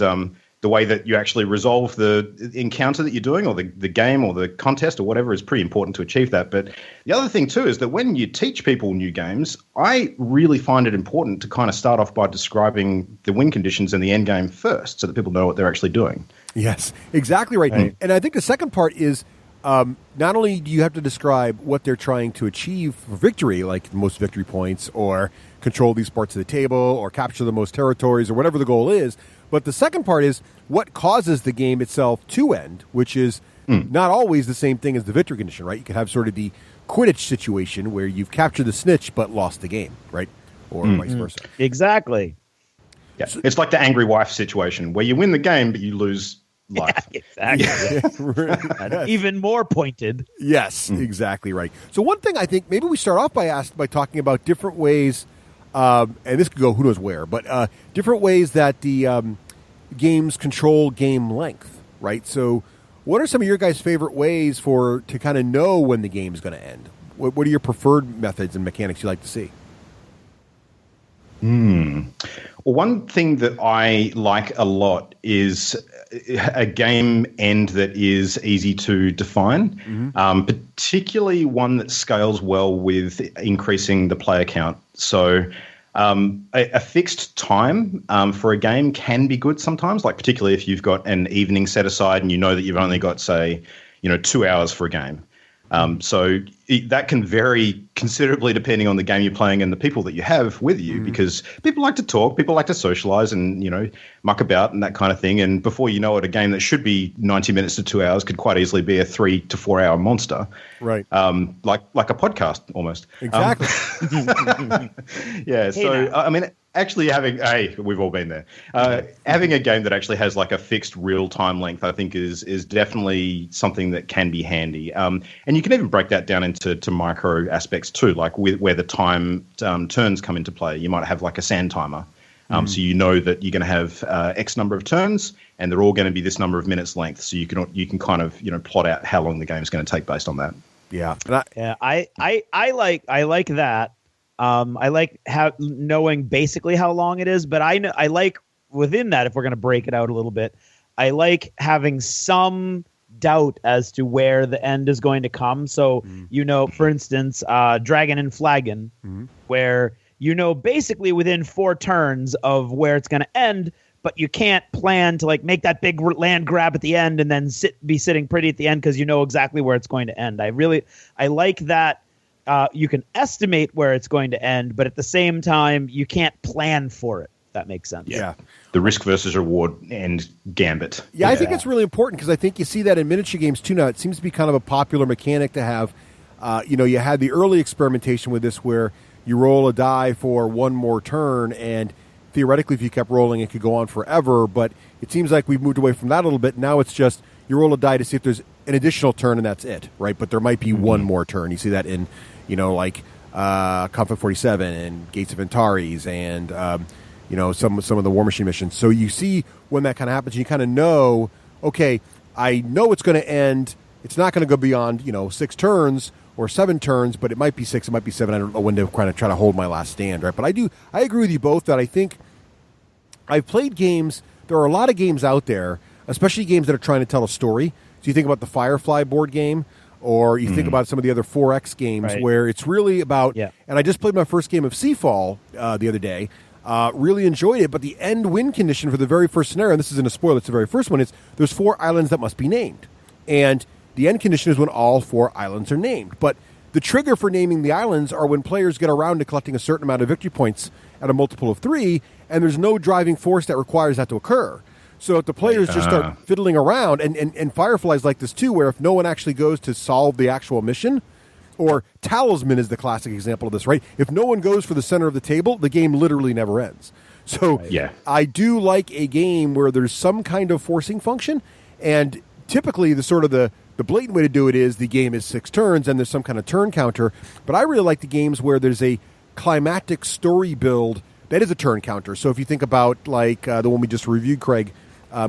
D: the way that you actually resolve the encounter that you're doing or the game or the contest or whatever is pretty important to achieve that. But the other thing too is that when you teach people new games, I really find it important to kind of start off by describing the win conditions and the end game first so that people know what they're actually doing.
C: Yes, exactly right. And I think the second part is not only do you have to describe what they're trying to achieve for victory, like most victory points or control these parts of the table or capture the most territories or whatever the goal is, but the second part is what causes the game itself to end, which is not always the same thing as the victory condition, right? You could have sort of the Quidditch situation where you've captured the snitch but lost the game, right? Or vice versa.
B: Exactly.
D: Yeah. It's like the angry wife situation where you win the game but you lose life.
B: Exactly. Even more pointed.
C: Yes, exactly right. So one thing I think maybe we start off by talking about different ways, and this could go who knows where, but different ways that the games control game length, right? So what are some of your guys' favorite ways to kind of know when the game is going to end? What are your preferred methods and mechanics you like to see?
D: Well, one thing that I like a lot is a game end that is easy to define, particularly one that scales well with increasing the player count. So a fixed time for a game can be good sometimes, like particularly if you've got an evening set aside and you know that you've only got, say, 2 hours for a game. So that can vary considerably depending on the game you're playing and the people that you have with you, because people like to talk, people like to socialize and, muck about and that kind of thing. And before you know it, a game that should be 90 minutes to 2 hours could quite easily be a 3 to 4 hour monster. Right. Like a podcast almost.
C: Exactly.
D: Yeah. So, I mean, actually we've all been there. Having a game that actually has like a fixed real time length, I think is definitely something that can be handy. And you can even break that down into micro aspects too, like where the time turns come into play. You might have like a sand timer. So you know that you're going to have X number of turns, and they're all going to be this number of minutes length. So you can kind of plot out how long the game is going to take based on that.
C: Yeah,
B: I like that. I like knowing basically how long it is, but I like within that, if we're going to break it out a little bit, I like having some doubt as to where the end is going to come. So for instance, Dragon and Flagon, where basically within 4 turns of where it's going to end, but you can't plan to like make that big land grab at the end and then be sitting pretty at the end because you know exactly where it's going to end. I like that you can estimate where it's going to end, but at the same time you can't plan for it. That makes sense.
C: Yeah.
D: The risk versus reward and gambit.
C: Yeah, I think it's really important because I think you see that in miniature games too now. It seems to be kind of a popular mechanic to have. You had the early experimentation with this where you roll a die for one more turn, and theoretically, if you kept rolling, it could go on forever. But it seems like we've moved away from that a little bit. Now it's just you roll a die to see if there's an additional turn, and that's it, right? But there might be one more turn. You see that in, Conflict 47 and Gates of Antares and, some of the War Machine missions. So you see when that kind of happens, you kind of know, okay, I know it's going to end. It's not going to go beyond, 6 turns or 7 turns, but it might be 6, it might be 7. I don't know when to kind of try to hold my last stand, right? But I agree with you both that I think I've played games. There are a lot of games out there, especially games that are trying to tell a story. So you think about the Firefly board game, or you think about some of the other 4X games where it's really about, and I just played my first game of Seafall the other day, really enjoyed it, but the end win condition for the very first scenario, and this isn't a spoiler, it's the very first one, is there's 4 islands that must be named. And the end condition is when all 4 islands are named. But the trigger for naming the islands are when players get around to collecting a certain amount of victory points at a multiple of 3, and there's no driving force that requires that to occur. So if the players just start fiddling around, and Firefly's like this too, where if no one actually goes to solve the actual mission, or Talisman is the classic example of this, right? If no one goes for the center of the table, the game literally never ends. So I do like a game where there's some kind of forcing function, and typically the blatant way to do it is the game is 6 turns and there's some kind of turn counter. But I really like the games where there's a climactic story build that is a turn counter. So if you think about like the one we just reviewed, Craig,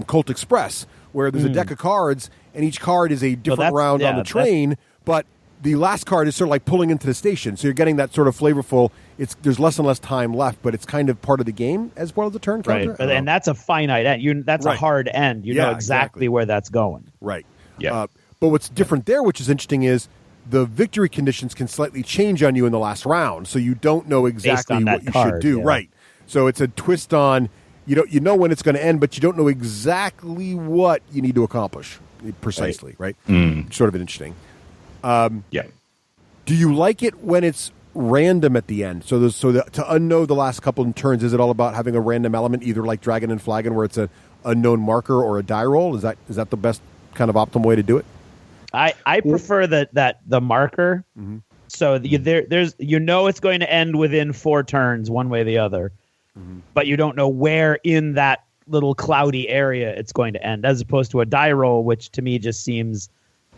C: Colt Express, where there's a deck of cards, and each card is a different round on the train, but the last card is sort of like pulling into the station. So you're getting that sort of flavorful, there's less and less time left, but it's kind of part of the game as well as the turn counter.
B: Right, and that's a finite end. That's a hard end. You know exactly where that's going.
C: Right.
D: Yeah.
C: But what's different there, which is interesting, is the victory conditions can slightly change on you in the last round, so you don't know exactly what you should do. Yeah. Right. So it's a twist on, you know when it's going to end, but you don't know exactly what you need to accomplish precisely, right? Sort of interesting.
D: Yeah.
C: Do you like it when it's random at the end? To unknow the last couple of turns, is it all about having a random element, either like Dragon and Flagon, where it's an unknown marker or a die roll? Is that the best kind of optimal way to do it?
B: I prefer that the marker. Mm-hmm. So there's it's going to end within 4 turns, one way or the other, but you don't know where in that little cloudy area it's going to end, as opposed to a die roll, which to me just seems,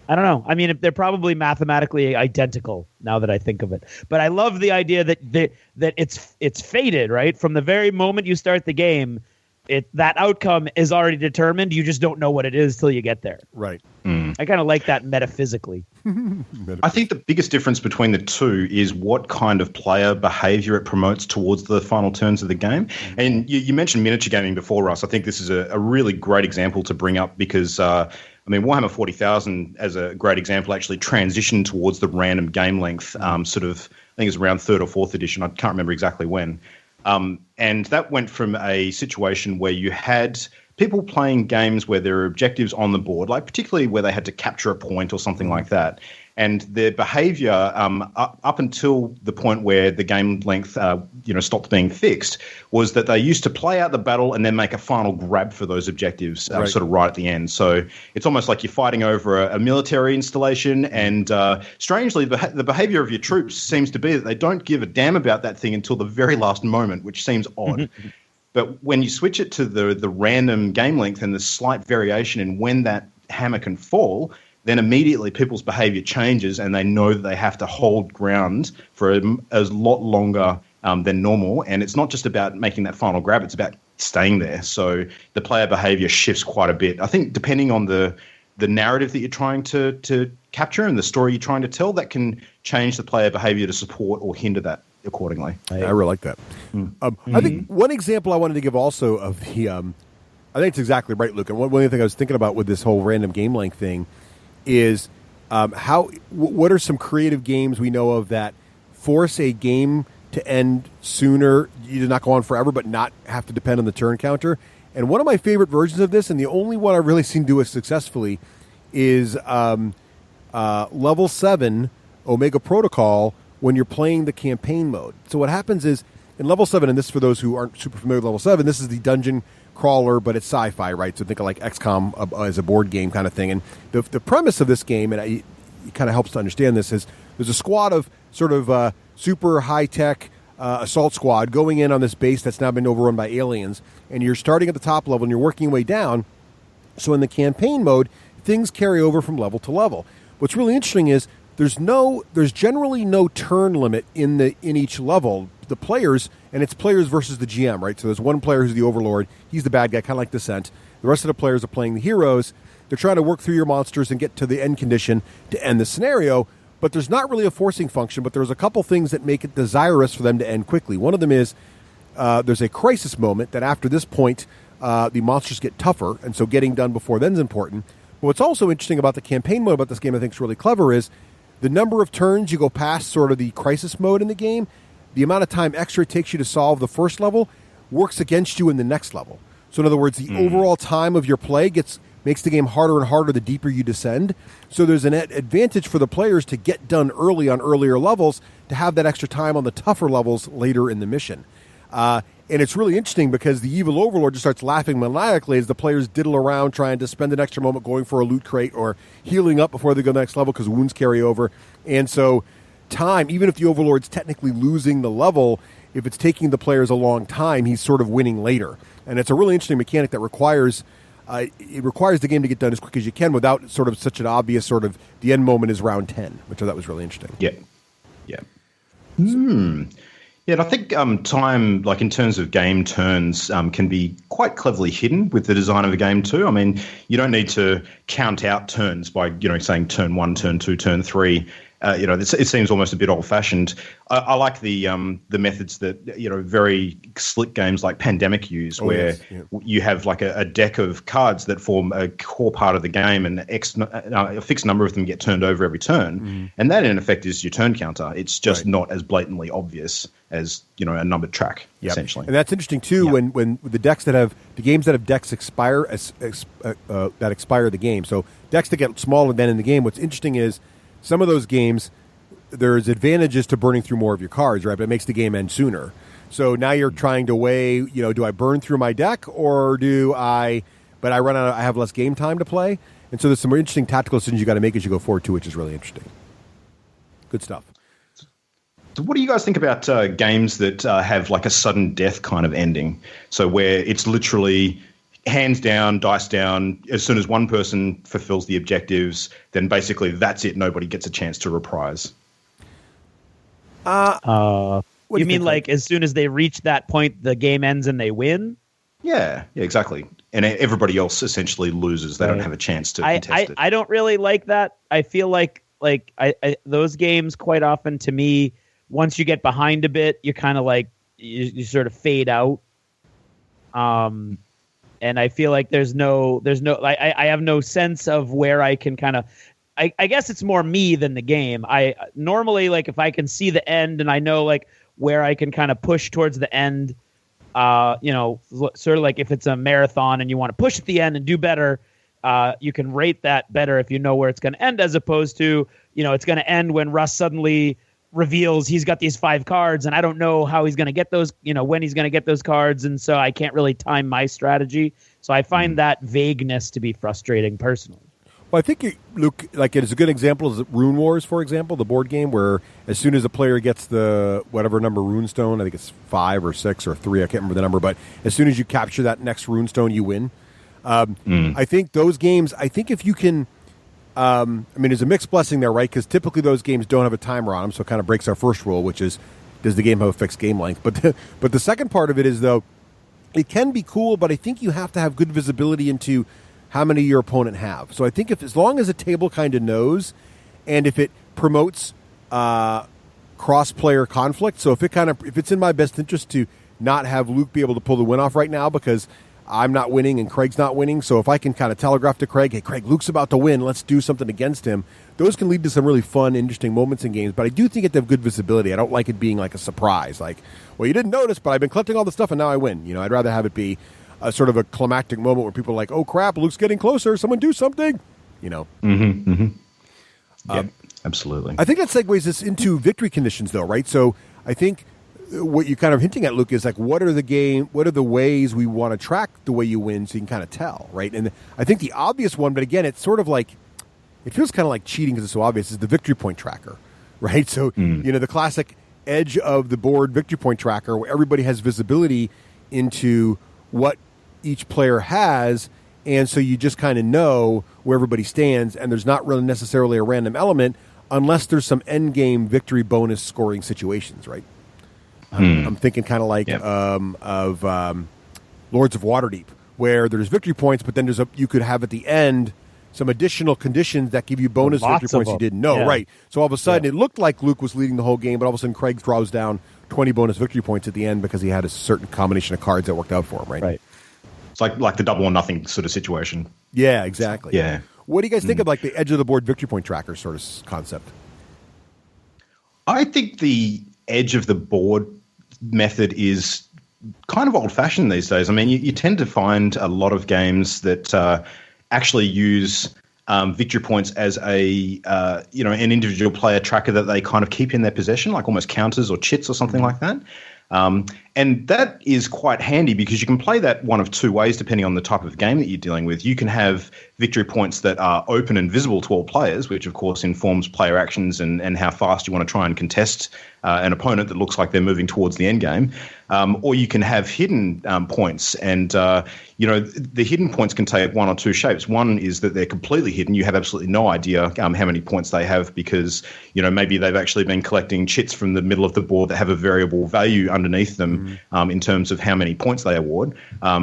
B: I don't know. I mean, they're probably mathematically identical now that I think of it. But I love the idea that it's fated, right? From the very moment you start the game, that outcome is already determined. You just don't know what it is till you get there.
C: Right.
B: I kind of like that metaphysically.
D: I think the biggest difference between the two is what kind of player behavior it promotes towards the final turns of the game. And you mentioned miniature gaming before, Russ. I think this is a really great example to bring up because Warhammer 40,000, as a great example, actually transitioned towards the random game length, I think it was around 3rd or 4th edition. I can't remember exactly when. And that went from a situation where you had people playing games where there are objectives on the board, like particularly where they had to capture a point or something like that. And their behavior up until the point where the game length stopped being fixed was that they used to play out the battle and then make a final grab for those objectives sort of right at the end. So it's almost like you're fighting over a military installation, and strangely the behavior of your troops seems to be that they don't give a damn about that thing until the very last moment, which seems odd. But when you switch it to the random game length and the slight variation in when that hammer can fall, then immediately people's behavior changes and they know that they have to hold ground for a lot longer than normal. And it's not just about making that final grab, it's about staying there. So the player behavior shifts quite a bit. I think depending on the narrative that you're trying to capture and the story you're trying to tell, that can change the player behavior to support or hinder that accordingly.
C: I really like that. I think one example I wanted to give also of the I think it's exactly right, Luke. And one of the things I was thinking about with this whole random game length thing is what are some creative games we know of that force a game to end sooner, you do not go on forever, but not have to depend on the turn counter. And one of my favorite versions of this, and the only one I've really seen do it successfully, is Level 7 Omega Protocol when you're playing the campaign mode. So what happens is, in Level 7, and this is for those who aren't super familiar with Level 7, this is the dungeon crawler, but it's sci-fi, right? So think of like XCOM as a board game kind of thing. And the premise of this game, and it kind of helps to understand this, is there's a squad of sort of super high-tech assault squad going in on this base that's now been overrun by aliens, and you're starting at the top level and you're working your way down. So in the campaign mode, things carry over from level to level. What's really interesting is there's generally no turn limit in each level. The players, and it's players versus the GM, right? So there's one player who's the overlord. He's the bad guy, kind of like Descent. The rest of the players are playing the heroes. They're trying to work through your monsters and get to the end condition to end the scenario, but there's not really a forcing function, but there's a couple things that make it desirous for them to end quickly. One of them is there's a crisis moment that after this point, the monsters get tougher, and so getting done before then is important. But what's also interesting about the campaign mode about this game I think is really clever is the number of turns you go past sort of the crisis mode in the game, the amount of time extra it takes you to solve the first level works against you in the next level. So in other words, the overall time of your play makes the game harder and harder the deeper you descend. So there's an advantage for the players to get done early on earlier levels to have that extra time on the tougher levels later in the mission. And it's really interesting because the evil overlord just starts laughing maniacally as the players diddle around trying to spend an extra moment going for a loot crate or healing up before they go to the next level because wounds carry over. And so time, even if the overlord's technically losing the level, if it's taking the players a long time, he's sort of winning later. And it's a really interesting mechanic that requires the game to get done as quick as you can without sort of such an obvious sort of the end moment is round 10, which I thought was really interesting.
D: Yeah. Yeah, and I think time, like in terms of game turns, can be quite cleverly hidden with the design of a game too. I mean, you don't need to count out turns by, saying turn 1, turn 2, turn 3. It seems almost a bit old-fashioned. I like the methods that very slick games like Pandemic use, where you have like a deck of cards that form a core part of the game, and a fixed number of them get turned over every turn, and that in effect is your turn counter. It's just not as blatantly obvious as a numbered track, essentially.
C: And that's interesting too when the decks that have the games that have decks expire that expire the game. So decks that get smaller than in the game. What's interesting is, some of those games, there's advantages to burning through more of your cards, right? But it makes the game end sooner. So now you're trying to weigh, do I burn through my deck or I run out, I have less game time to play? And so there's some more interesting tactical decisions you got to make as you go forward too, which is really interesting. Good stuff.
D: So what do you guys think about games that have like a sudden death kind of ending? So where it's literally hands down, dice down. As soon as one person fulfills the objectives, then basically that's it. Nobody gets a chance to reprise.
B: You mean like as soon as they reach that point, the game ends and they win?
D: Yeah, exactly. And everybody else essentially loses. They don't have a chance to contest it.
B: I don't really like that. I feel like those games quite often, to me, once you get behind a bit, you're kind of like you sort of fade out. And I feel like there's no I have no sense of where I can kind of I guess it's more me than the game. I normally, like, if I can see the end and I know like where I can kind of push towards the end, sort of like if it's a marathon and you want to push at the end and do better, you can rate that better if you know where it's going to end, as opposed to, it's going to end when Russ suddenly reveals he's got these 5 cards and I don't know how he's going to get those, when he's going to get those cards. And so I can't really time my strategy. So I find that vagueness to be frustrating personally.
C: Well, I think, Luke, like it is a good example is Rune Wars, for example, the board game where as soon as a player gets the whatever number runestone, I think it's 5 or 6 or 3, I can't remember the number, but as soon as you capture that next runestone, you win. I think those games, if you can, there's a mixed blessing there, right? Because typically those games don't have a timer on them, so it kind of breaks our first rule, which is, does the game have a fixed game length? But the second part of it is, though, it can be cool, but I think you have to have good visibility into how many your opponent have. So I think as long as a table kind of knows, and if it promotes cross-player conflict, so if it's in my best interest to not have Luke be able to pull the win off right now because I'm not winning and Craig's not winning, so if I can kind of telegraph to Craig, hey, Craig, Luke's about to win, let's do something against him, those can lead to some really fun, interesting moments in games. But I do think it to have good visibility. I don't like it being like a surprise, like, well, you didn't notice, but I've been collecting all the stuff and now I win. I'd rather have it be a sort of a climactic moment where people are like, oh, crap, Luke's getting closer, someone do something,
D: Absolutely.
C: I think that segues us into victory conditions, though, right? So I think what you're kind of hinting at, Luke, is like, what are the ways we want to track the way you win so you can kind of tell, right? And I think the obvious one, but again, it's sort of like, it feels kind of like cheating because it's so obvious, is the victory point tracker, right? So, the classic edge of the board victory point tracker where everybody has visibility into what each player has, and so you just kind of know where everybody stands, and there's not really necessarily a random element unless there's some endgame victory bonus scoring situations, right? I'm thinking kind of like of Lords of Waterdeep, where there's victory points, but then you could have at the end some additional conditions that give you bonus victory points you didn't know, right? So all of a sudden it looked like Luke was leading the whole game, but all of a sudden Craig throws down 20 bonus victory points at the end because he had a certain combination of cards that worked out for him, right?
B: Right.
D: It's like the double or nothing sort of situation.
C: Yeah, exactly.
D: Yeah.
C: What do you guys think of like the edge of the board victory point tracker sort of concept?
D: I think the edge of the board method is kind of old-fashioned these days. I mean, you tend to find a lot of games that actually use victory points as an individual player tracker that they kind of keep in their possession, like almost counters or chits or something like that. And that is quite handy because you can play that one of two ways depending on the type of game that you're dealing with. You can have victory points that are open and visible to all players, which of course informs player actions and how fast you want to try and contest an opponent that looks like they're moving towards the end game. Or you can have hidden points, and the hidden points can take one or two shapes. One is that they're completely hidden; you have absolutely no idea how many points they have because maybe they've actually been collecting chits from the middle of the board that have a variable value underneath them in terms of how many points they award.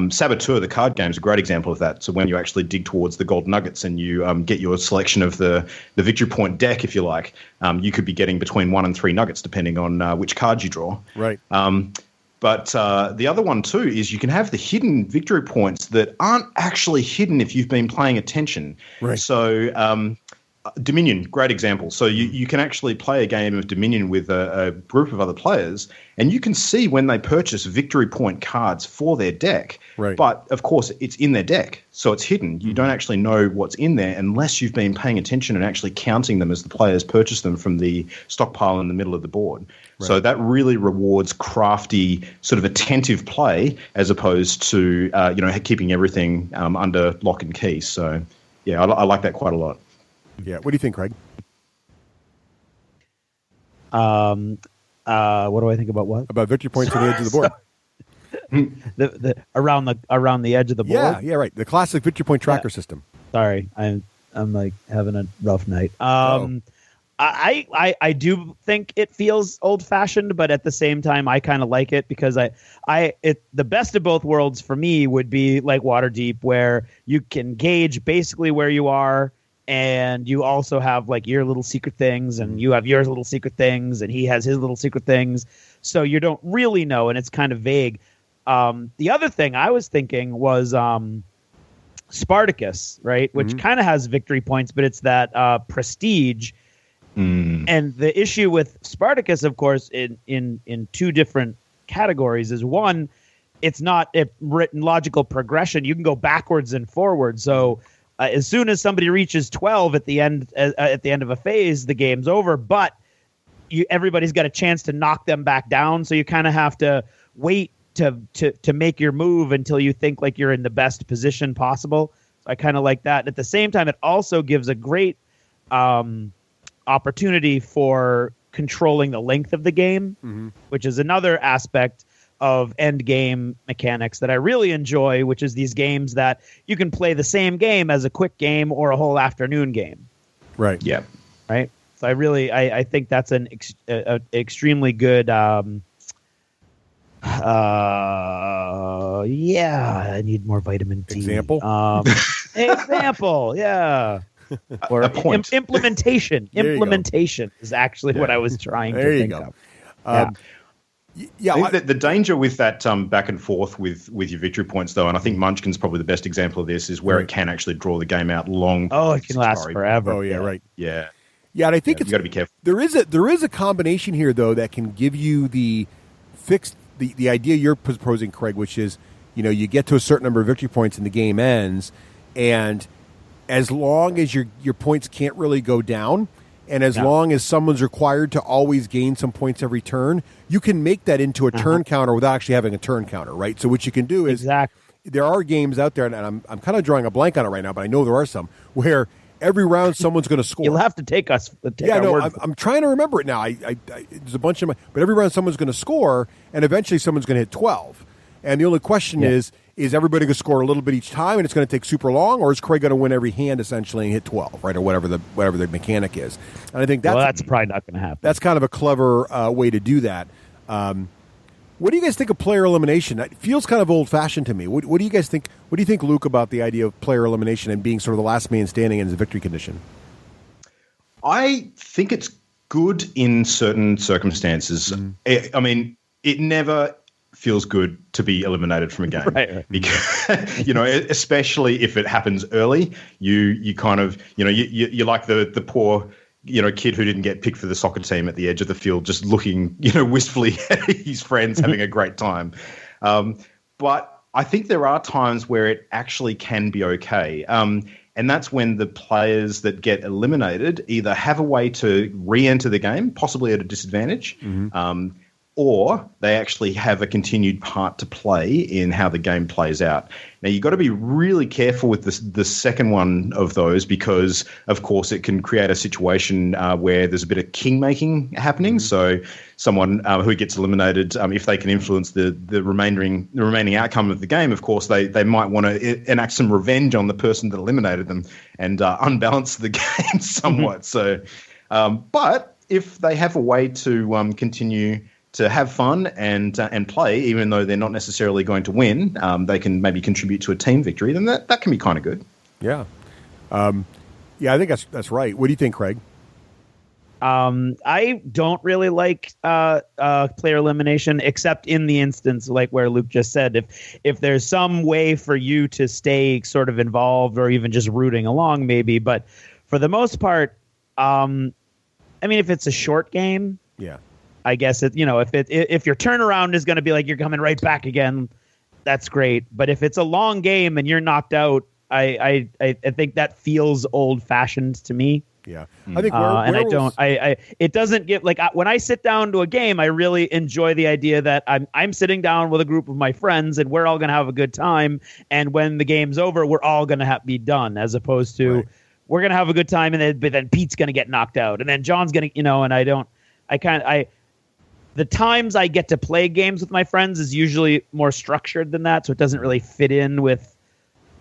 D: Saboteur, the card game, is a great example of that. So when you actually dig towards the gold nuggets and you get your selection of the victory point deck, if you like, you could be getting between 1 and 3 nuggets depending on which cards you draw.
C: Right.
D: But the other one, too, is you can have the hidden victory points that aren't actually hidden if you've been paying attention.
C: Right.
D: So Dominion, great example. So you can actually play a game of Dominion with a group of other players, and you can see when they purchase victory point cards for their deck.
C: Right.
D: But, of course, it's in their deck, so it's hidden. You don't actually know what's in there unless you've been paying attention and actually counting them as the players purchase them from the stockpile in the middle of the board. Right. So that really rewards crafty, sort of attentive play as opposed to, keeping everything under lock and key. So, yeah, I like that quite a lot.
C: Yeah. What do you think, Craig?
B: What do I think about what?
C: About victory points on the edge of the board.
B: the around the edge of the board.
C: Yeah, right. The classic victory point tracker system.
B: Sorry, I'm like having a rough night. I do think it feels old fashioned, but at the same time, I kind of like it because the best of both worlds for me would be like Waterdeep, where you can gauge basically where you are. And you also have like your little secret things, and you have your little secret things, and he has his little secret things. So you don't really know, and it's kind of vague. The other thing I was thinking was Spartacus, right? Which kind of has victory points, but it's that prestige. And the issue with Spartacus, of course, in two different categories is one, it's not a written logical progression. You can go backwards and forward. So as soon as somebody reaches 12 at the end of a phase, the game's over. But everybody's got a chance to knock them back down. So you kind of have to wait to make your move until you think like you're in the best position possible. So I kind of like that. At the same time, it also gives a great opportunity for controlling the length of the game, which is another aspect of Endgame mechanics that I really enjoy, which is these games that you can play the same game as a quick game or a whole afternoon game.
C: Right.
D: Yeah.
B: Right. So I think that's an extremely good. Yeah, I need more vitamin D.
C: Example.
B: Example. Yeah. Or implementation. Implementation is actually what I was trying to think of.
C: Yeah,
D: I think that the danger with that back and forth with your victory points, though, and I think Munchkin's probably the best example of this, is where it can actually draw the game out long.
B: Oh, it can last forever.
C: Oh, yeah, right.
D: Yeah.
C: Yeah, and I think
D: you got to be careful.
C: There is a combination here, though, that can give you the idea you're proposing, Craig, which is, you get to a certain number of victory points and the game ends, and as long as your points can't really go down, and as long as someone's required to always gain some points every turn, you can make that into a turn counter without actually having a turn counter, right? So what you can do is there are games out there, and I'm kind of drawing a blank on it right now, but I know there are some, where every round someone's going to score.
B: You'll have to take our word.
C: I'm trying to remember it now. There's a bunch of but every round someone's going to score, and eventually someone's going to hit 12. And the only question is everybody going to score a little bit each time, and it's going to take super long, or is Craig going to win every hand essentially and hit 12, right, or whatever the mechanic is? And I think that's
B: probably not going to happen.
C: That's kind of a clever way to do that. What do you guys think of player elimination? It feels kind of old-fashioned to me. What do you guys think? What do you think, Luke, about the idea of player elimination and being sort of the last man standing as a victory condition?
D: I think it's good in certain circumstances. I mean, it never feels good to be eliminated from a game,
B: right.
D: Because especially if it happens early. You kind of you're like the poor kid who didn't get picked for the soccer team at the edge of the field, just looking wistfully at his friends having a great time. But I think there are times where it actually can be okay. And that's when the players that get eliminated either have a way to re-enter the game, possibly at a disadvantage, or they actually have a continued part to play in how the game plays out. Now, you've got to be really careful with the second one of those because, of course, it can create a situation where there's a bit of king-making happening. Mm-hmm. So someone who gets eliminated, if they can influence the remaining outcome of the game, of course, they might want to enact some revenge on the person that eliminated them and unbalance the game somewhat. So, but if they have a way to continue to have fun and play, even though they're not necessarily going to win, they can maybe contribute to a team victory, then that can be kind of good.
C: Yeah. I think that's right. What do you think, Craig?
B: I don't really like player elimination, except in the instance like where Luke just said, if there's some way for you to stay sort of involved or even just rooting along, maybe. But for the most part, if it's a short game, yeah, I guess if your turnaround is going to be like you're coming right back again, that's great. But if it's a long game and you're knocked out, I think that feels old fashioned to me.
C: Yeah,
B: I think, it doesn't get when I sit down to a game, I really enjoy the idea that I'm sitting down with a group of my friends and we're all going to have a good time. And when the game's over, we're all going to be done, as opposed to we're going to have a good time and then Pete's going to get knocked out and then John's going to, and the times I get to play games with my friends is usually more structured than that. So it doesn't really fit in with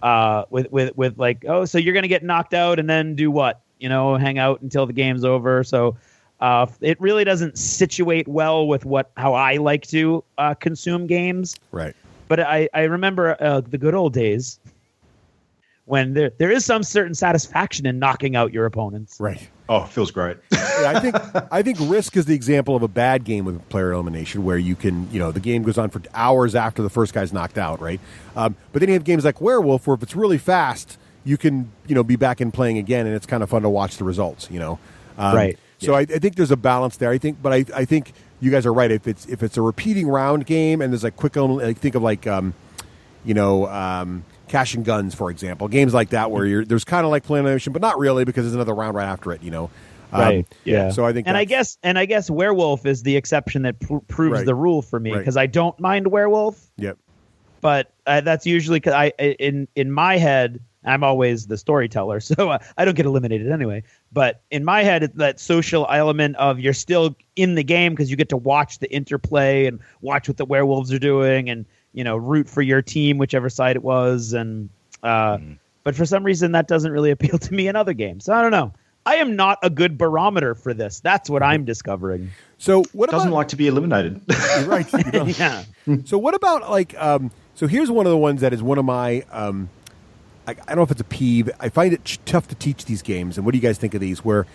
B: like, oh, so you're going to get knocked out and then do what? Hang out until the game's over. So it really doesn't situate well with how I like to consume games.
C: Right.
B: But I remember the good old days when there is some certain satisfaction in knocking out your opponents.
C: Right.
D: Oh, it feels great.
C: I think Risk is the example of a bad game with player elimination where you can, the game goes on for hours after the first guy's knocked out, right? But then you have games like Werewolf where if it's really fast, you can, be back in playing again, and it's kind of fun to watch the results,
B: Right.
C: So yeah. I think there's a balance there. I think you guys are right. If it's a repeating round game and there's like quick, think of Cash and Guns, for example, games like that where there's kind of like player elimination, but not really because there's another round right after it,
B: Right. Yeah.
C: So I think,
B: I guess Werewolf is the exception that proves the rule for me because I don't mind Werewolf.
C: Yep.
B: But that's usually because in my head, I'm always the storyteller, so I don't get eliminated anyway. But in my head, it's that social element of you're still in the game because you get to watch the interplay and watch what the werewolves are doing and, root for your team, whichever side it was. And but for some reason, that doesn't really appeal to me in other games. So I don't know. I am not a good barometer for this. That's what I'm discovering.
C: So what
D: doesn't like to be eliminated.
C: Right.
B: Yeah.
C: So what about so here's one of the ones that is one of my I don't know if it's a peeve. I find it tough to teach these games. And what do you guys think of these? Where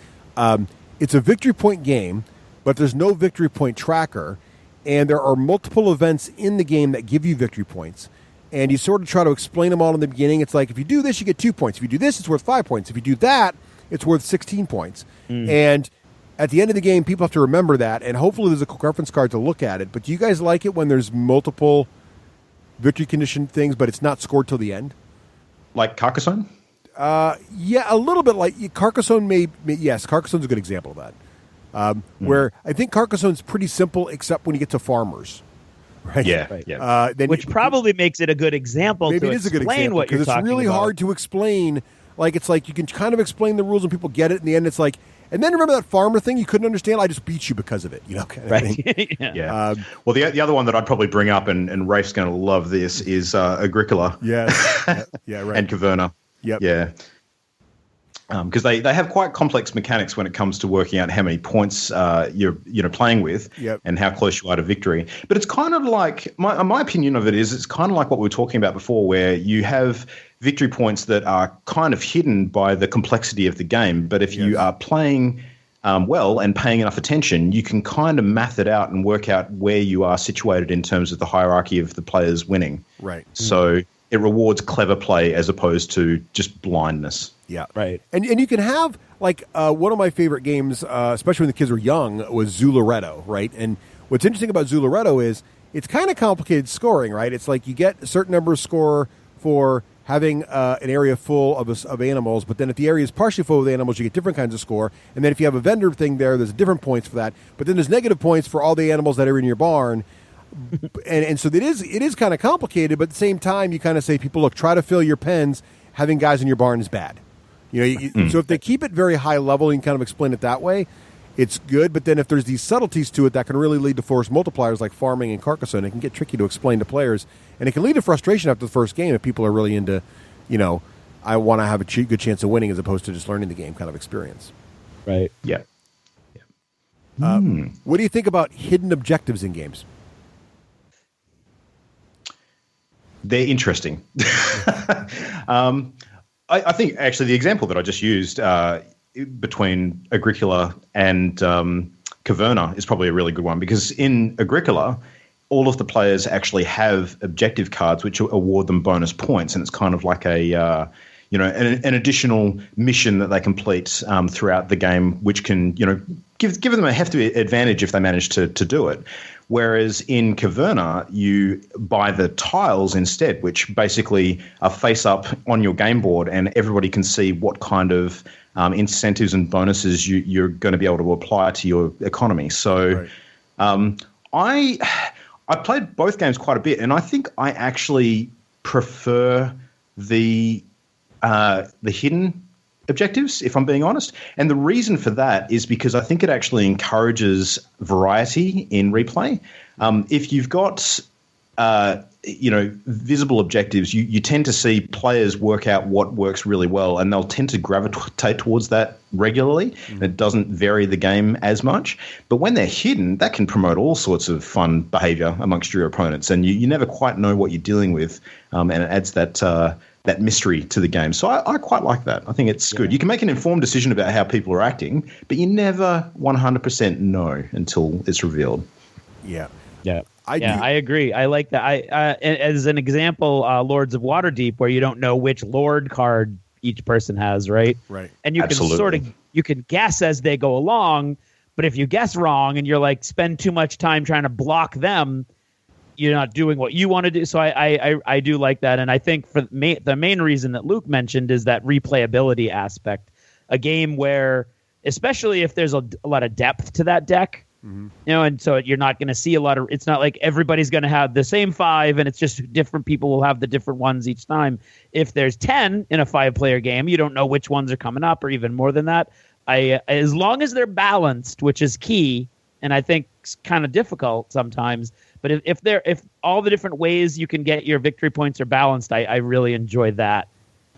C: it's a victory point game, but there's no victory point tracker, and there are multiple events in the game that give you victory points. And you sort of try to explain them all in the beginning. It's like, if you do this, you get 2 points. If you do this, it's worth 5 points. If you do that, it's worth 16 points. And at the end of the game, people have to remember that, and hopefully there's a quick reference card to look at it. But do you guys like it when there's multiple victory condition things, but it's not scored till the end?
D: Like Carcassonne?
C: Yeah, a little bit like Carcassonne. Yes, Carcassonne's a good example of that. Where I think Carcassonne's pretty simple, except when you get to farmers. Right?
D: Yeah.
B: Right.
D: Yeah.
B: Which probably makes it a good example
C: maybe
B: to
C: it is a good
B: explain
C: example,
B: what you're talking about.
C: It's really hard to explain. Like, it's like you can kind of explain the rules and people get it. In the end, it's like, and then remember that farmer thing you couldn't understand? I just beat you because of it. Kind of
B: right.
D: Yeah. Well, the other one that I'd probably bring up, and Rafe's going to love this, is Agricola.
C: Yeah. Yeah, right.
D: And Caverna.
C: Yep.
D: Yeah. Because they have quite complex mechanics when it comes to working out how many points you're playing with and how close you are to victory. But it's kind of like, my opinion of it is, it's kind of like what we were talking about before, where you have victory points that are kind of hidden by the complexity of the game. But if you are playing well and paying enough attention, you can kind of math it out and work out where you are situated in terms of the hierarchy of the players winning.
C: Right.
D: So it rewards clever play as opposed to just blindness.
C: Yeah.
B: Right.
C: And you can have, like, one of my favorite games, especially when the kids were young, was Zularetto, right? And what's interesting about Zularetto is it's kind of complicated scoring, right? It's like you get a certain number of score for having an area full of animals, but then if the area is partially full of animals, you get different kinds of score. And then if you have a vendor thing there's different points for that. But then there's negative points for all the animals that are in your barn. and so it is kind of complicated, but at the same time, you kind of say, people, look, try to fill your pens. Having guys in your barn is bad. So if they keep it very high level, you can kind of explain it that way, it's good. But then if there's these subtleties to it that can really lead to force multipliers like farming and Carcassonne, it can get tricky to explain to players. And it can lead to frustration after the first game if people are really into, I want to have a good chance of winning as opposed to just learning the game kind of experience.
I: Right.
D: Yeah.
C: What do you think about hidden objectives in games?
D: They're interesting. I think actually the example that I just used between Agricola and Caverna is probably a really good one, because in Agricola, all of the players actually have objective cards which award them bonus points, and it's kind of like an additional mission that they complete throughout the game, which can give them a hefty advantage if they manage to do it. Whereas in Caverna, you buy the tiles instead, which basically are face up on your game board, and everybody can see what kind of incentives and bonuses you're going to be able to apply to your economy. So I played both games quite a bit, and I think I actually prefer the hidden objectives, if I'm being honest. And the reason for that is because I think it actually encourages variety in replay. If you've got visible objectives, you tend to see players work out what works really well, and they'll tend to gravitate towards that regularly, and it doesn't vary the game as much. But when they're hidden, that can promote all sorts of fun behavior amongst your opponents, and you never quite know what you're dealing with, and it adds that mystery to the game. So I quite like that. I think it's good. You can make an informed decision about how people are acting, but you never 100% know until it's revealed.
C: Yeah.
B: I agree. I like that. As an example, Lords of Waterdeep, where you don't know which Lord card each person has, right?
C: Right.
B: And you can you can guess as they go along, but if you guess wrong and you're spend too much time trying to block them, you're not doing what you want to do. So I do like that. And I think for the main reason that Luke mentioned is that replayability aspect. A game where, especially if there's a lot of depth to that deck, and so you're not going to see a lot of, it's not like everybody's going to have the same 5 and it's just different people will have the different ones each time. If there's 10 in a 5-player game, you don't know which ones are coming up, or even more than that. As long as they're balanced, which is key, and I think it's kind of difficult sometimes, but if all the different ways you can get your victory points are balanced, I really enjoy that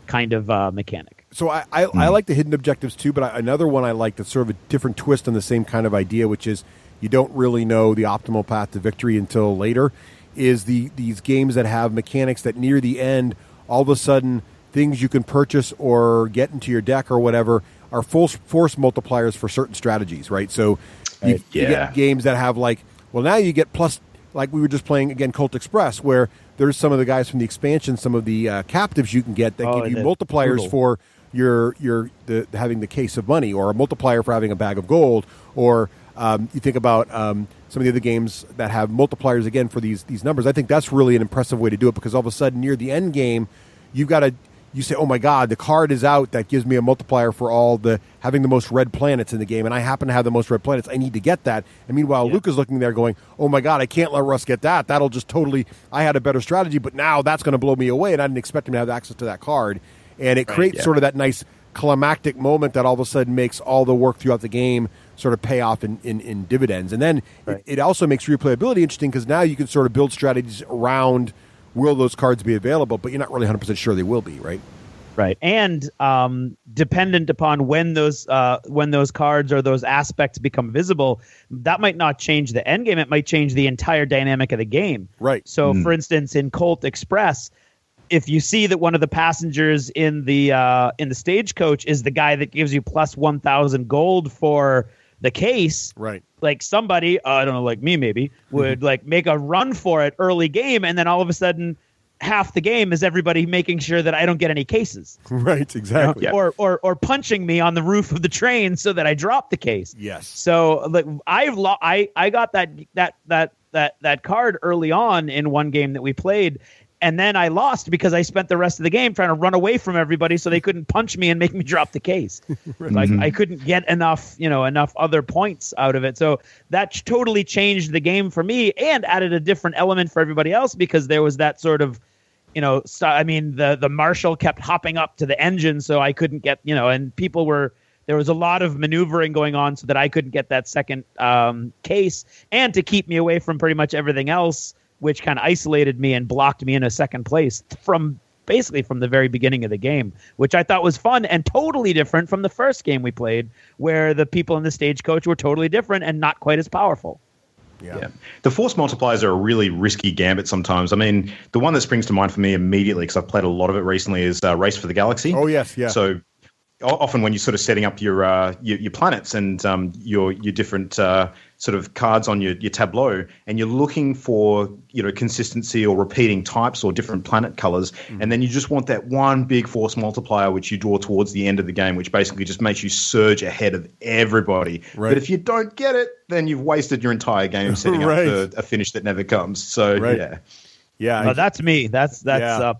B: kind of mechanic.
C: So I like the hidden objectives too, but another one I like that's sort of a different twist on the same kind of idea, which is you don't really know the optimal path to victory until later, is these games that have mechanics that near the end, all of a sudden, things you can purchase or get into your deck or whatever are full force multipliers for certain strategies, right? So you get games that have now you get plus, like we were just playing, again, Cult Express, where there's some of the guys from the expansion, some of the captives you can get that give you multipliers for having the case of money, or a multiplier for having a bag of gold, or you think about some of the other games that have multipliers again for these numbers. I think that's really an impressive way to do it, because all of a sudden near the end game, you say, oh my God, the card is out that gives me a multiplier for having the most red planets in the game, and I happen to have the most red planets. I need to get that. And meanwhile, Luke is looking there going, oh my God, I can't let Russ get that. That'll just I had a better strategy, but now that's going to blow me away, and I didn't expect him to have access to that card. And it creates sort of that nice climactic moment that all of a sudden makes all the work throughout the game sort of pay off in dividends. And then it also makes replayability interesting, because now you can sort of build strategies around, will those cards be available, but you're not really 100% sure they will be, right?
B: Right. And dependent upon when those cards or those aspects become visible, that might not change the end game. It might change the entire dynamic of the game.
C: Right.
B: So, for instance, in Colt Express, if you see that one of the passengers in the stagecoach is the guy that gives you plus 1,000 gold for the case,
C: right?
B: Like somebody, I don't know, like me maybe, would make a run for it early game, and then all of a sudden, half the game is everybody making sure that I don't get any cases.
C: Right, exactly.
B: Or punching me on the roof of the train so that I drop the case.
C: Yes.
B: So I got that card early on in one game that we played, And then I lost because I spent the rest of the game trying to run away from everybody so they couldn't punch me and make me drop the case. I couldn't get enough other points out of it. So that totally changed the game for me and added a different element for everybody else because there was that sort of, the marshal kept hopping up to the engine so I couldn't get, and there was a lot of maneuvering going on so that I couldn't get that second case and to keep me away from pretty much everything else, which kind of isolated me and blocked me in a second place from the very beginning of the game, which I thought was fun and totally different from the first game we played, where the people in the stagecoach were totally different and not quite as powerful.
D: Yeah. The force multipliers are a really risky gambit sometimes. I mean, the one that springs to mind for me immediately, because I've played a lot of it recently, is Race for the Galaxy.
C: Oh, yes, yeah.
D: So often when you're sort of setting up your planets and your different sort of cards on your tableau, and you're looking for consistency or repeating types or different planet colors, and then you just want that one big force multiplier which you draw towards the end of the game, which basically just makes you surge ahead of everybody. Right. But if you don't get it, then you've wasted your entire game setting up for a finish that never comes. So
C: yeah.
B: That's me. That's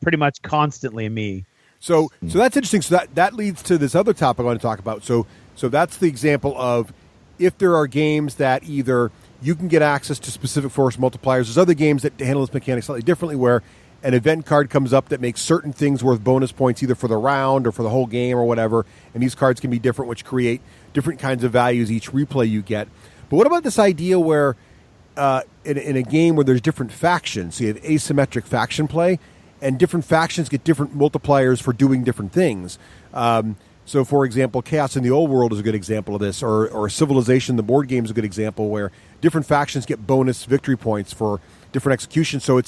B: pretty much constantly me.
C: So that's interesting. So that leads to this other topic I want to talk about. So that's the example of if there are games that either you can get access to specific force multipliers. There's other games that handle this mechanic slightly differently where an event card comes up that makes certain things worth bonus points either for the round or for the whole game or whatever. And these cards can be different, which create different kinds of values each replay you get. But what about this idea where in a game where there's different factions, so you have asymmetric faction play, and different factions get different multipliers for doing different things. So, for example, Chaos in the Old World is a good example of this, or Civilization, the board game, is a good example where different factions get bonus victory points for different executions. So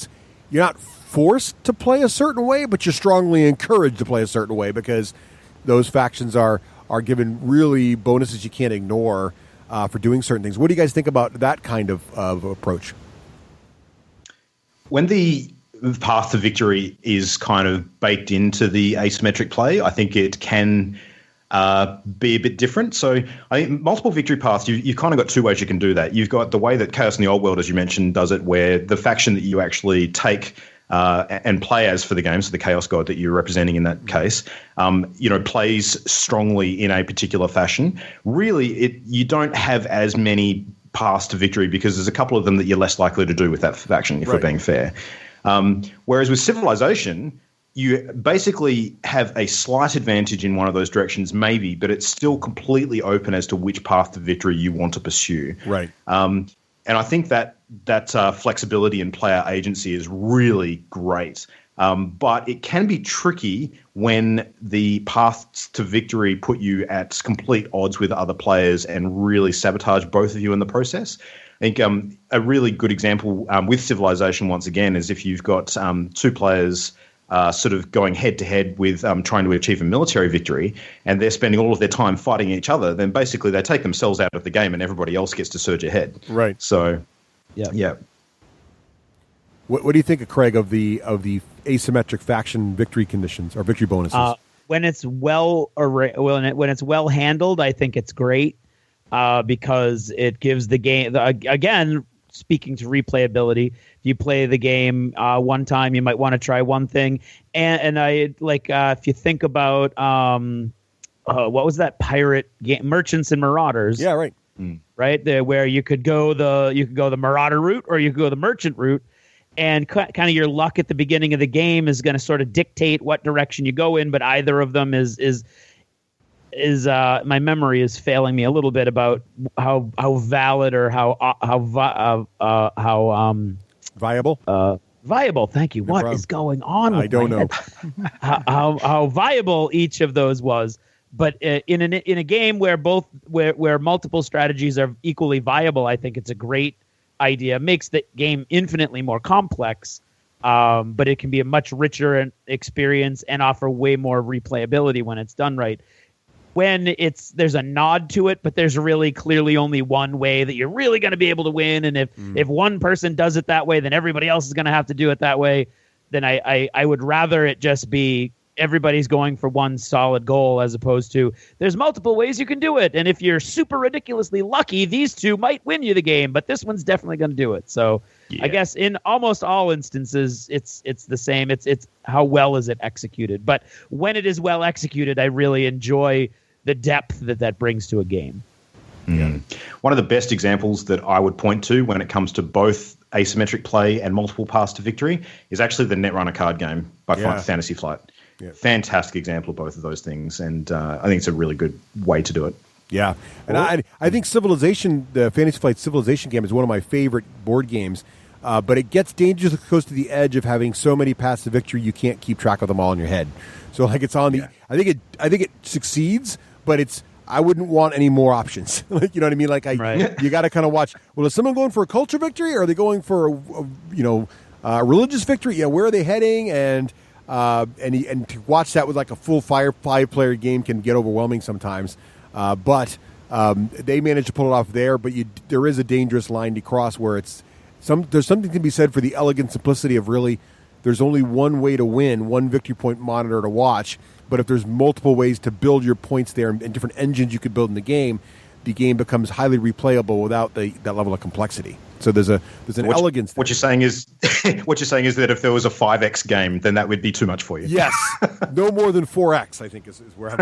C: you're not forced to play a certain way, but you're strongly encouraged to play a certain way because those factions are given really bonuses you can't ignore for doing certain things. What do you guys think about that kind of approach?
D: When the path to victory is kind of baked into the asymmetric play, I think it can be a bit different. So I think multiple victory paths, you've kind of got two ways you can do that. You've got the way that Chaos in the Old World, as you mentioned, does it, where the faction that you actually take and play as for the game, so the Chaos God that you're representing in that case, plays strongly in a particular fashion. Really, you don't have as many paths to victory because there's a couple of them that you're less likely to do with that faction, if we're being fair. Whereas with Civilization, you basically have a slight advantage in one of those directions, maybe, but it's still completely open as to which path to victory you want to pursue.
C: Right.
D: And I think that flexibility and player agency is really great. But it can be tricky when the paths to victory put you at complete odds with other players and really sabotage both of you in the process. I think a really good example with Civilization, once again, is if you've got two players sort of going head-to-head with trying to achieve a military victory, and they're spending all of their time fighting each other, then basically they take themselves out of the game and everybody else gets to surge ahead.
C: Right.
D: So, yeah.
C: What do you think, Craig, of the asymmetric faction victory conditions or victory bonuses?
B: When it's when it's well handled, I think it's great. Because it gives the game, again, speaking to replayability, you play the game one time, you might want to try one thing. And I if you think about, what was that pirate game, Merchants and Marauders?
C: Yeah, right.
B: Right there, where you could go the Marauder route or you could go the Merchant route. And kind of your luck at the beginning of the game is going to sort of dictate what direction you go in, but either of them is my memory is failing me a little bit about how valid or how
C: viable.
B: Viable. Thank you. What is going on with
C: I don't know.
B: how viable each of those was. But in a game where multiple strategies are equally viable, I think it's a great idea. Makes the game infinitely more complex. But it can be a much richer experience and offer way more replayability when it's done right. When there's a nod to it, but there's really clearly only one way that you're really going to be able to win. And if one person does it that way, then everybody else is going to have to do it that way. Then I would rather it just be everybody's going for one solid goal as opposed to there's multiple ways you can do it. And if you're super ridiculously lucky, these two might win you the game, but this one's definitely going to do it. So I guess in almost all instances, it's the same. It's how well is it executed. But when it is well executed, I really enjoy the depth that brings to a game.
D: Yeah. One of the best examples that I would point to when it comes to both asymmetric play and multiple paths to victory is actually the Netrunner card game by Fantasy Flight. Yeah. Fantastic example of both of those things, and I think it's a really good way to do it.
C: Yeah, and I think Civilization, the Fantasy Flight Civilization game, is one of my favorite board games, but it gets dangerously close to the edge of having so many paths to victory you can't keep track of them all in your head. So like it's on the, I think it succeeds, but I wouldn't want any more options. Like, you know what I mean? Like, you got to kind of watch. Well, is someone going for a culture victory, or are they going for a religious victory? Yeah, where are they heading? And to watch that with like a full five-player game can get overwhelming sometimes. But they managed to pull it off there. But there is a dangerous line to cross where there's something to be said for the elegant simplicity of really there's only one way to win, one victory point monitor to watch. But if there's multiple ways to build your points there and different engines you could build in the game becomes highly replayable without that level of complexity. So there's an elegance there.
D: What you're saying is that if there was a 5x game, then that would be too much for you.
C: Yes, no more than 4x. I think is where I'm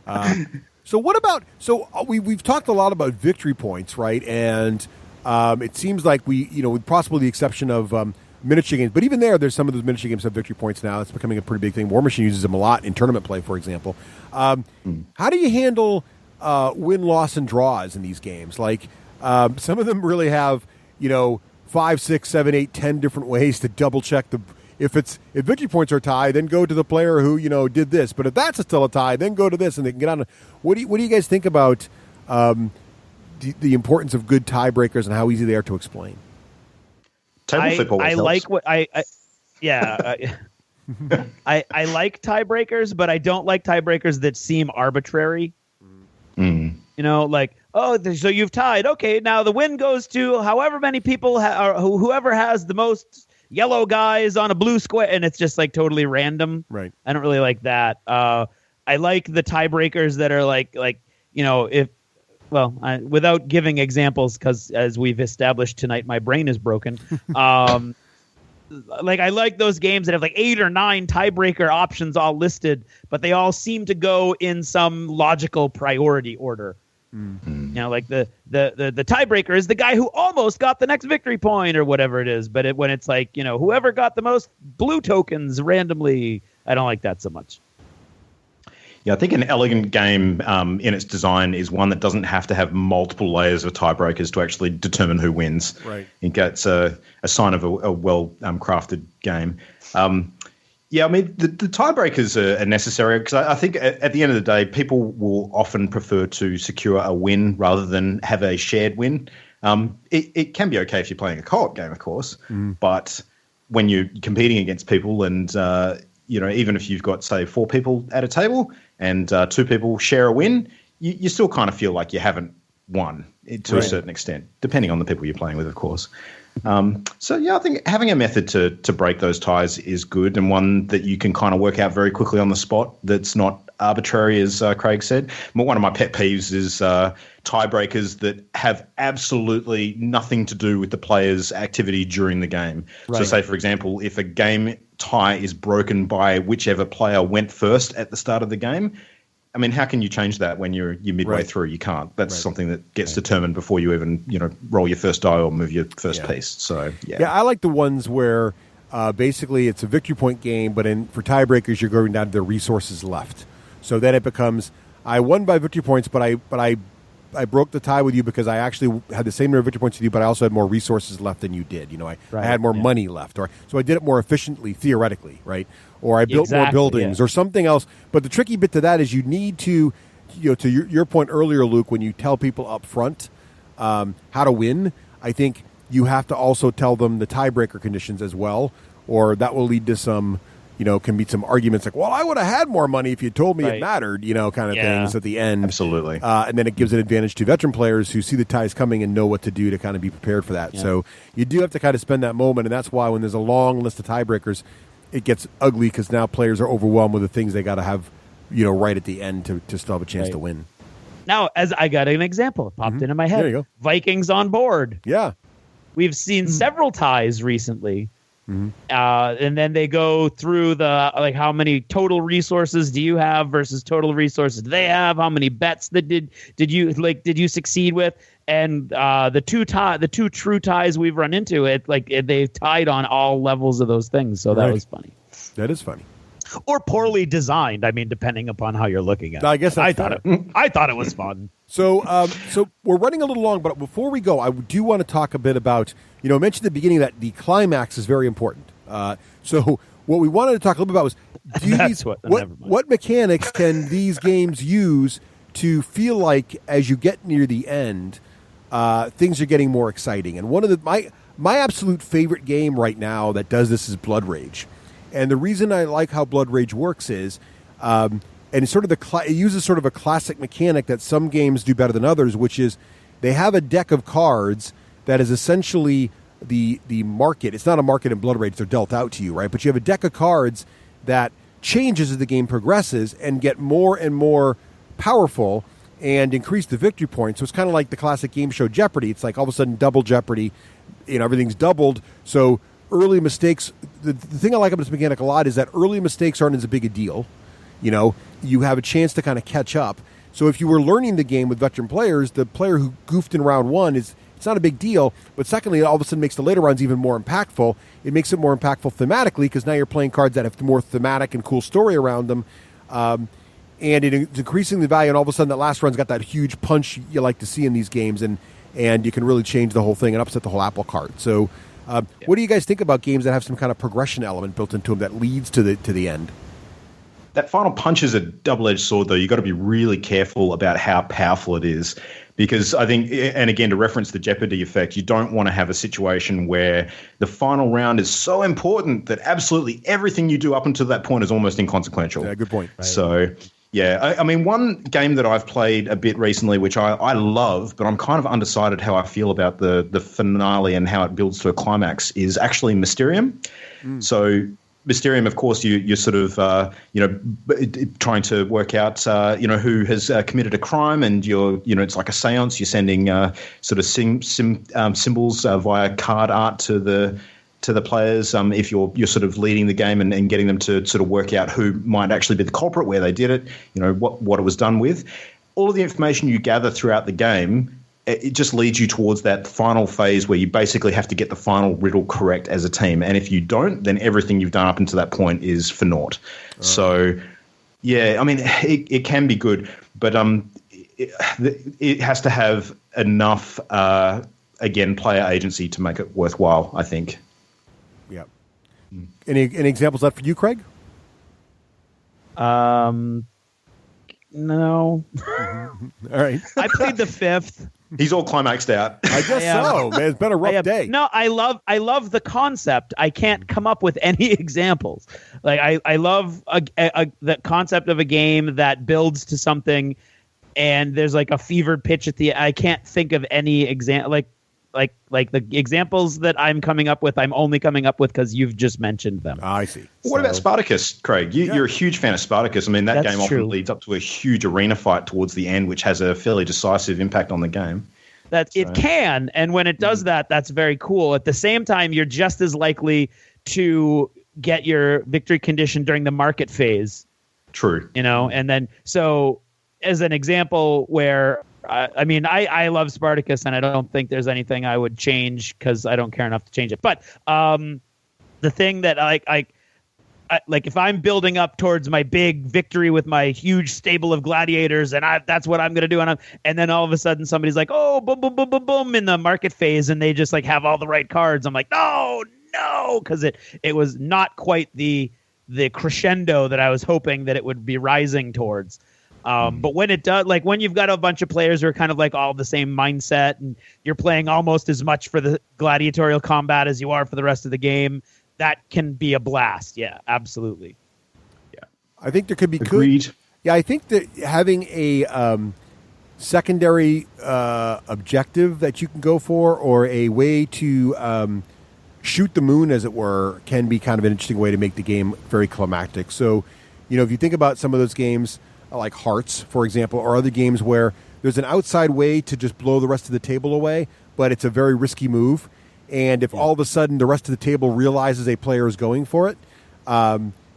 C: going. So what about? So we've talked a lot about victory points, right? And it seems like with possibly the exception of miniature games, but even there's some of those miniature games have victory points now. It's becoming a pretty big thing. War Machine uses them a lot in tournament play, for example. How do you handle win, loss, and draws in these games? Like some of them really have 5, 6, 7, 8, 10 different ways to double check if victory points are tied, then go to the player who did this. But if that's still a tie, then go to this, and they can get on. What do you guys think about the importance of good tiebreakers and how easy they are to explain?
B: I like what I like tiebreakers, but I don't like tiebreakers that seem arbitrary. Like, so you've tied. Okay, now the win goes to however many people or whoever has the most yellow guys on a blue square, and it's just like totally random.
C: Right.
B: I don't really like that. I like the tiebreakers that are without giving examples, because as we've established tonight, my brain is broken. I like those games that have like 8 or 9 tiebreaker options all listed, but they all seem to go in some logical priority order. Mm-hmm. Like the tiebreaker is the guy who almost got the next victory point or whatever it is. But when it's like, whoever got the most blue tokens randomly, I don't like that so much.
D: Yeah, I think an elegant game in its design is one that doesn't have to have multiple layers of tiebreakers to actually determine who wins.
C: Right.
D: I think that's a sign of a well crafted game. The tiebreakers are necessary because I think at the end of the day, people will often prefer to secure a win rather than have a shared win. It can be okay if you're playing a co-op game, of course, but when you're competing against people and even if you've got, say, 4 people at a table and 2 people share a win, you still kind of feel like you haven't won to a certain extent, depending on the people you're playing with, of course. I think having a method to break those ties is good, and one that you can kind of work out very quickly on the spot that's not arbitrary, as Craig said. One of my pet peeves is tiebreakers that have absolutely nothing to do with the player's activity during the game. Right. So say, for example, if a game tie is broken by whichever player went first at the start of the game, I mean, how can you change that when you're midway through? You can't. That's something that gets determined before you even, roll your first die or move your first piece. So,
C: yeah, I like the ones where basically it's a victory point game, but for tiebreakers, you're going down to the resources left. So then it becomes, I won by victory points, but I broke the tie with you because I actually had the same number of victory points with you, but I also had more resources left than you did. I had more money left, so I did it more efficiently, theoretically, right? Or I built more buildings or something else. But the tricky bit to that is you need to, to your point earlier, Luke, when you tell people up front how to win, I think you have to also tell them the tiebreaker conditions as well, or that will lead to some, can be some arguments like, well, I would have had more money if you told me it mattered, kind of things at the end.
D: Absolutely.
C: And then it gives an advantage to veteran players who see the ties coming and know what to do to kind of be prepared for that. Yeah. So you do have to kind of spend that moment, and that's why when there's a long list of tiebreakers, it gets ugly because now players are overwhelmed with the things they got to have, right at the end to still have a chance to win.
B: Now, as I got an example, it popped into my head.
C: There you go.
B: Vikings on board.
C: Yeah.
B: We've seen several ties recently. And then they go through the how many total resources do you have versus total resources do they have? How many bets that did you succeed with? And the two true ties we've run into they've tied on all levels of those things. So that was funny.
C: That is funny.
B: Or poorly designed. I mean, depending upon how you're looking at it.
C: I guess
B: I thought it was fun.
C: So we're running a little long, but before we go, I do want to talk a bit about, I mentioned at the beginning that the climax is very important. So what we wanted to talk a little bit about was what mechanics can these games use to feel like as you get near the end, things are getting more exciting. And one of my absolute favorite game right now that does this is Blood Rage. And the reason I like how Blood Rage works is, and it's sort of it uses sort of a classic mechanic that some games do better than others, which is they have a deck of cards that is essentially the market. It's not a market in Blood Rage; they're dealt out to you, right? But you have a deck of cards that changes as the game progresses and get more and more powerful and increase the victory points. So it's kind of like the classic game show Jeopardy. It's like all of a sudden double Jeopardy, everything's doubled. So early mistakes, the thing I like about this mechanic a lot is that early mistakes aren't as big a deal. You have a chance to kind of catch up. So if you were learning the game with veteran players, the player who goofed in round one it's not a big deal. But secondly, it all of a sudden makes the later rounds even more impactful. It makes it more impactful thematically because now you're playing cards that have more thematic and cool story around them. And it's increasing the value, and all of a sudden that last run's got that huge punch you like to see in these games, and you can really change the whole thing and upset the whole apple cart. So what do you guys think about games that have some kind of progression element built into them that leads to the end?
D: That final punch is a double-edged sword, though. You've got to be really careful about how powerful it is. Because I think, and again, to reference the Jeopardy effect, you don't want to have a situation where the final round is so important that absolutely everything you do up until that point is almost inconsequential.
C: Yeah, good point. Right.
D: So, yeah, I mean, one game that I've played a bit recently, which I love, but I'm kind of undecided how I feel about the finale and how it builds to a climax, is actually Mysterium. So Mysterium, of course, you're sort of, trying to work out, who has committed a crime, and it's like a seance. You're sending sort of symbols via card art to the players. If you're sort of leading the game and getting them to sort of work out who might actually be the culprit, where they did it, what it was done with. All of the information you gather throughout the game, it just leads you towards that final phase where you basically have to get the final riddle correct as a team. And if you don't, then everything you've done up until that point is for naught. So, yeah, I mean, it can be good, but it has to have enough, again, player agency to make it worthwhile, I think.
C: Yeah. Any examples of that for you, Craig?
B: No.
C: All right.
B: I played the fifth.
D: He's all climaxed out.
C: I guess so, man. It's been a rough day.
B: No, I love the concept. I can't come up with any examples. Like I love the concept of a game that builds to something, and there's like a fevered pitch at the. I can't think of any example. Like the examples that I'm coming up with, I'm only coming up with because you've just mentioned them.
C: I see.
D: What about Spartacus, Craig? You're a huge fan of Spartacus. I mean, that game often leads up to a huge arena fight towards the end, which has a fairly decisive impact on the game.
B: It can, and when it does that, that's very cool. At the same time, you're just as likely to get your victory condition during the market phase.
D: True.
B: And then so as an example where I love Spartacus, and I don't think there's anything I would change because I don't care enough to change it. But the thing that I if I'm building up towards my big victory with my huge stable of gladiators, and that's what I'm going to do, and then all of a sudden somebody's like, oh, boom, boom, boom, boom, boom in the market phase, and they just like have all the right cards. I'm like, no, because it was not quite the crescendo that I was hoping that it would be rising towards. But when it does, like when you've got a bunch of players who are kind of like all the same mindset, and you're playing almost as much for the gladiatorial combat as you are for the rest of the game, that can be a blast. Yeah, absolutely.
C: Yeah, I think there could be
D: Agreed.
C: Yeah, I think that having a secondary objective that you can go for, or a way to shoot the moon, as it were, can be kind of an interesting way to make the game very climactic. So, if you think about some of those games like Hearts, for example, or other games where there's an outside way to just blow the rest of the table away, but it's a very risky move. And if all of a sudden the rest of the table realizes a player is going for it,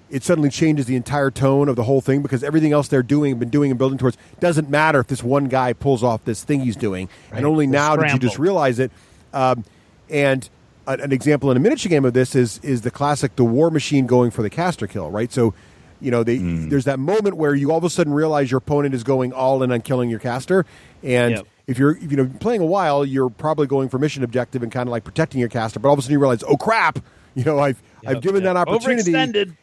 C: it suddenly changes the entire tone of the whole thing, because everything else they're been doing and building towards doesn't matter if this one guy pulls off this thing he's doing. Right. And only now did you just realize it. And an example in a miniature game of this is the classic, the war machine going for the caster kill, right? So, there's that moment where you all of a sudden realize your opponent is going all in on killing your caster. And if you're playing a while, you're probably going for mission objective and kind of like protecting your caster. But all of a sudden you realize, oh, crap, I've given that opportunity.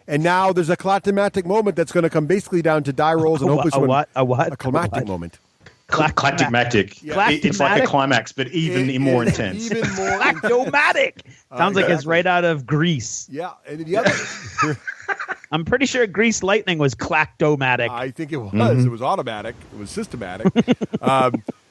C: And now there's a climactic moment that's going to come basically down to die rolls and hopefully
B: a
C: climactic moment.
D: Climactic. It's like a climax, but even more intense.
C: Even more
B: Climactic. Sounds like it's right out of Grease.
C: Yeah, and the other.
B: I'm pretty sure Grease Lightning was clactomatic.
C: I think it was. Mm-hmm. It was automatic. It was systematic.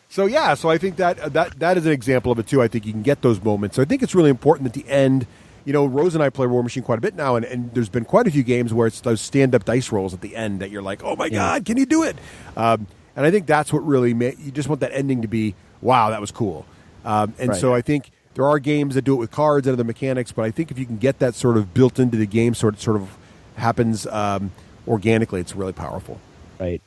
C: So I think that is an example of it too. I think you can get those moments. So I think it's really important at the end. Rose and I play War Machine quite a bit now, and there's been quite a few games where it's those stand-up dice rolls at the end that you're like, oh my God, can you do it? And I think that's what really you just want that ending to be, wow, that was cool. So I think there are games that do it with cards and other mechanics, but I think if you can get that sort of built into the game, sort of happens organically, it's really powerful.
B: Right.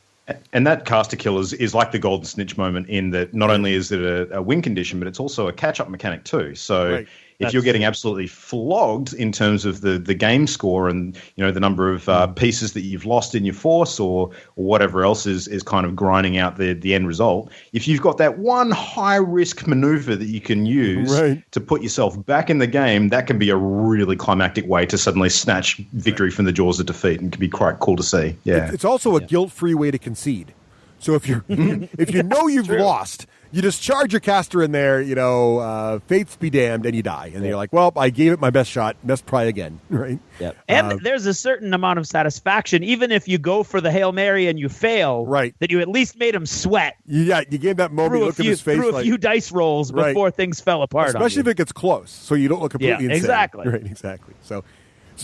D: And that caster kill is like the golden snitch moment in that not only is it a win condition, but it's also a catch-up mechanic too. So if you're getting absolutely flogged in terms of the game score and the number of pieces that you've lost in your force or whatever else is kind of grinding out the end result, if you've got that one high-risk maneuver that you can use to put yourself back in the game, that can be a really climactic way to suddenly snatch victory from the jaws of defeat, and can be quite cool to see. Yeah,
C: it's also a guilt-free way to concede. So if you've lost, you just charge your caster in there, fates be damned, and you die. And you're like, well, I gave it my best shot. Let's try again, right?
B: Yep. And there's a certain amount of satisfaction, even if you go for the Hail Mary and you fail, that you at least made him sweat.
C: Yeah, you gave that moment, look at his face.
B: Through a few dice rolls before things fell apart.
C: Especially if it gets close, so you don't look completely insane.
B: Exactly.
C: Right, exactly. So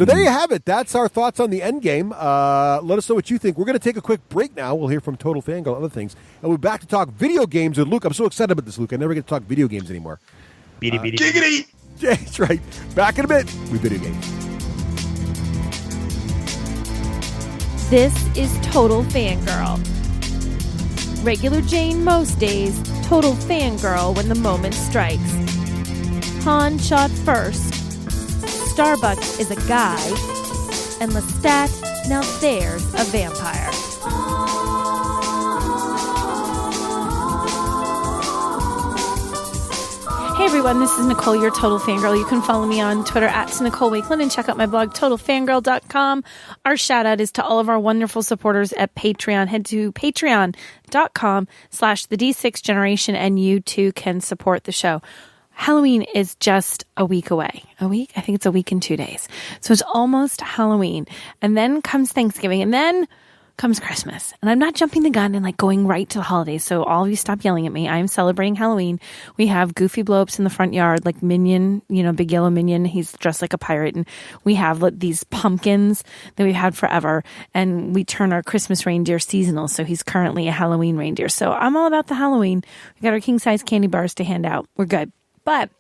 C: there you have it. That's our thoughts on the Endgame. Let us know what you think. We're going to take a quick break now. We'll hear from Total Fangirl and other things. And we're back to talk video games with Luke. I'm so excited about this, Luke. I never get to talk video games anymore.
D: Giggity!
C: Yeah, that's right. Back in a bit with video games.
E: This is Total Fangirl. Regular Jane most days, Total Fangirl when the moment strikes. Han shot first. Starbuck is a guy, and Lestat, now there's a vampire. Hey everyone, this is Nicole, your Total Fangirl. You can follow me on Twitter at Nicole Wakeland and check out my blog, TotalFangirl.com. Our shout out is to all of our wonderful supporters at Patreon. Head to patreon.com/the D6 Generation and you too can support the show. Halloween is just a week away. A week? I think it's a week and 2 days. So it's almost Halloween. And then comes Thanksgiving. And then comes Christmas. And I'm not jumping the gun and like going right to the holidays. So all of you stop yelling at me. I'm celebrating Halloween. We have goofy blow-ups in the front yard, like Minion, big yellow Minion. He's dressed like a pirate. And we have these pumpkins that we've had forever. And we turn our Christmas reindeer seasonal. So he's currently a Halloween reindeer. So I'm all about the Halloween. We got our king-size candy bars to hand out. We're good. But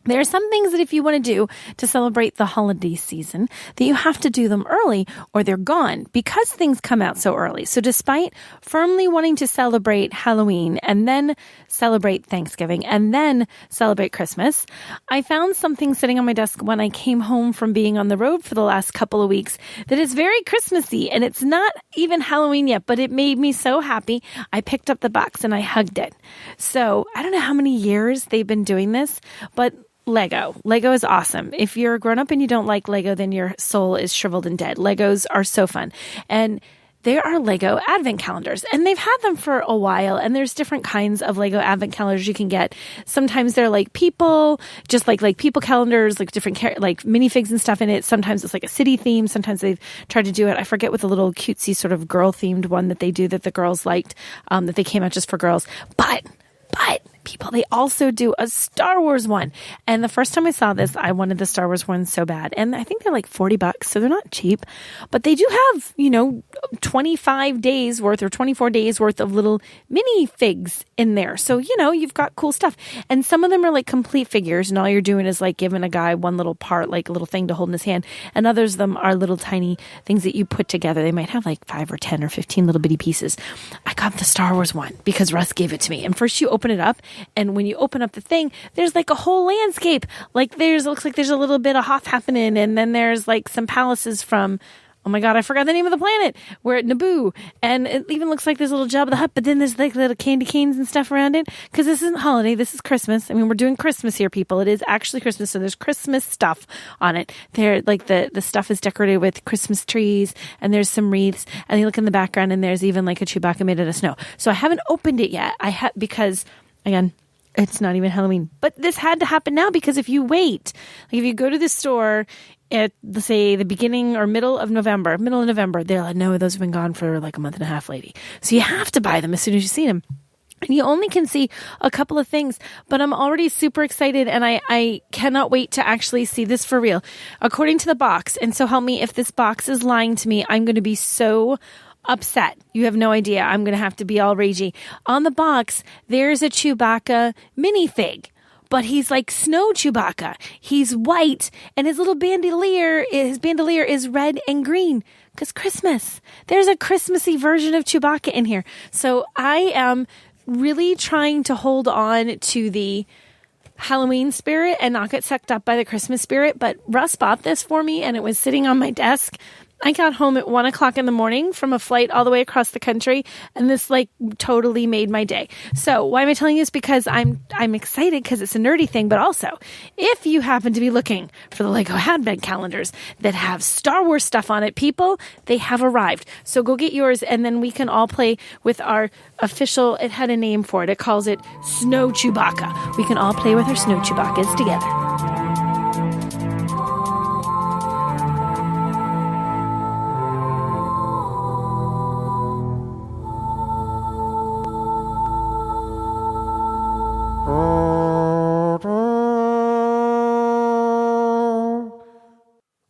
E: there are some things that if you want to do to celebrate the holiday season, that you have to do them early or they're gone because things come out so early. So despite firmly wanting to celebrate Halloween and then celebrate Thanksgiving and then celebrate Christmas, I found something sitting on my desk when I came home from being on the road for the last couple of weeks that is very Christmassy, and it's not even Halloween yet, but it made me so happy. I picked up the box and I hugged it. So I don't know how many years they've been doing this, but Lego. Lego is awesome. If you're a grown-up and you don't like Lego, then your soul is shriveled and dead. Legos are so fun. And there are Lego advent calendars, and they've had them for a while, and there's different kinds of Lego advent calendars you can get. Sometimes they're like people, just like people calendars, like different like minifigs and stuff in it. Sometimes it's like a city theme. Sometimes they've tried to do it. I forget what the little cutesy sort of girl-themed one that they do that the girls liked, that they came out just for girls. But people, they also do a Star Wars one. And the first time I saw this, I wanted the Star Wars one so bad. And I think they're like $40, so they're not cheap. But they do have, 25 days worth or 24 days worth of little mini figs in there. So, you've got cool stuff. And some of them are like complete figures, and all you're doing is like giving a guy one little part, like a little thing to hold in his hand. And others of them are little tiny things that you put together. They might have like 5 or 10 or 15 little bitty pieces. I got the Star Wars one because Russ gave it to me. And first you open it up, and when you open up the thing, there's like a whole landscape. Like looks like there's a little bit of Hoth happening, and then there's like some palaces from, oh my God, I forgot the name of the planet. We're at Naboo. And it even looks like there's a little Jabba the Hutt, but then there's like little candy canes and stuff around it. Because this isn't holiday, this is Christmas. I mean, we're doing Christmas here, people. It is actually Christmas, so there's Christmas stuff on it. There, like the stuff is decorated with Christmas trees, and there's some wreaths, and you look in the background, and there's even like a Chewbacca made out of snow. So I haven't opened it yet. Because, again, it's not even Halloween. But this had to happen now, because if you wait, like if you go to the store at, say, the beginning or middle of November, they're like, no, those have been gone for like a month and a half, lady. So you have to buy them as soon as you see them. And you only can see a couple of things, but I'm already super excited, and I cannot wait to actually see this for real. According to the box, and so help me if this box is lying to me, I'm going to be so upset. You have no idea. I'm going to have to be all ragey. On the box, there's a Chewbacca minifig. But he's like snow Chewbacca. He's white, and his little bandolier is red and green. Because Christmas. There's a Christmassy version of Chewbacca in here. So I am really trying to hold on to the Halloween spirit and not get sucked up by the Christmas spirit. But Russ bought this for me, and it was sitting on my desk. I got home at 1:00 in the morning from a flight all the way across the country, and this like totally made my day. So why am I telling you this? Because I'm excited because it's a nerdy thing, but also if you happen to be looking for the Lego Advent calendars that have Star Wars stuff on it, people, they have arrived. So go get yours, and then we can all play with our official, it had a name for it. It calls it Snow Chewbacca. We can all play with our Snow Chewbaccas together.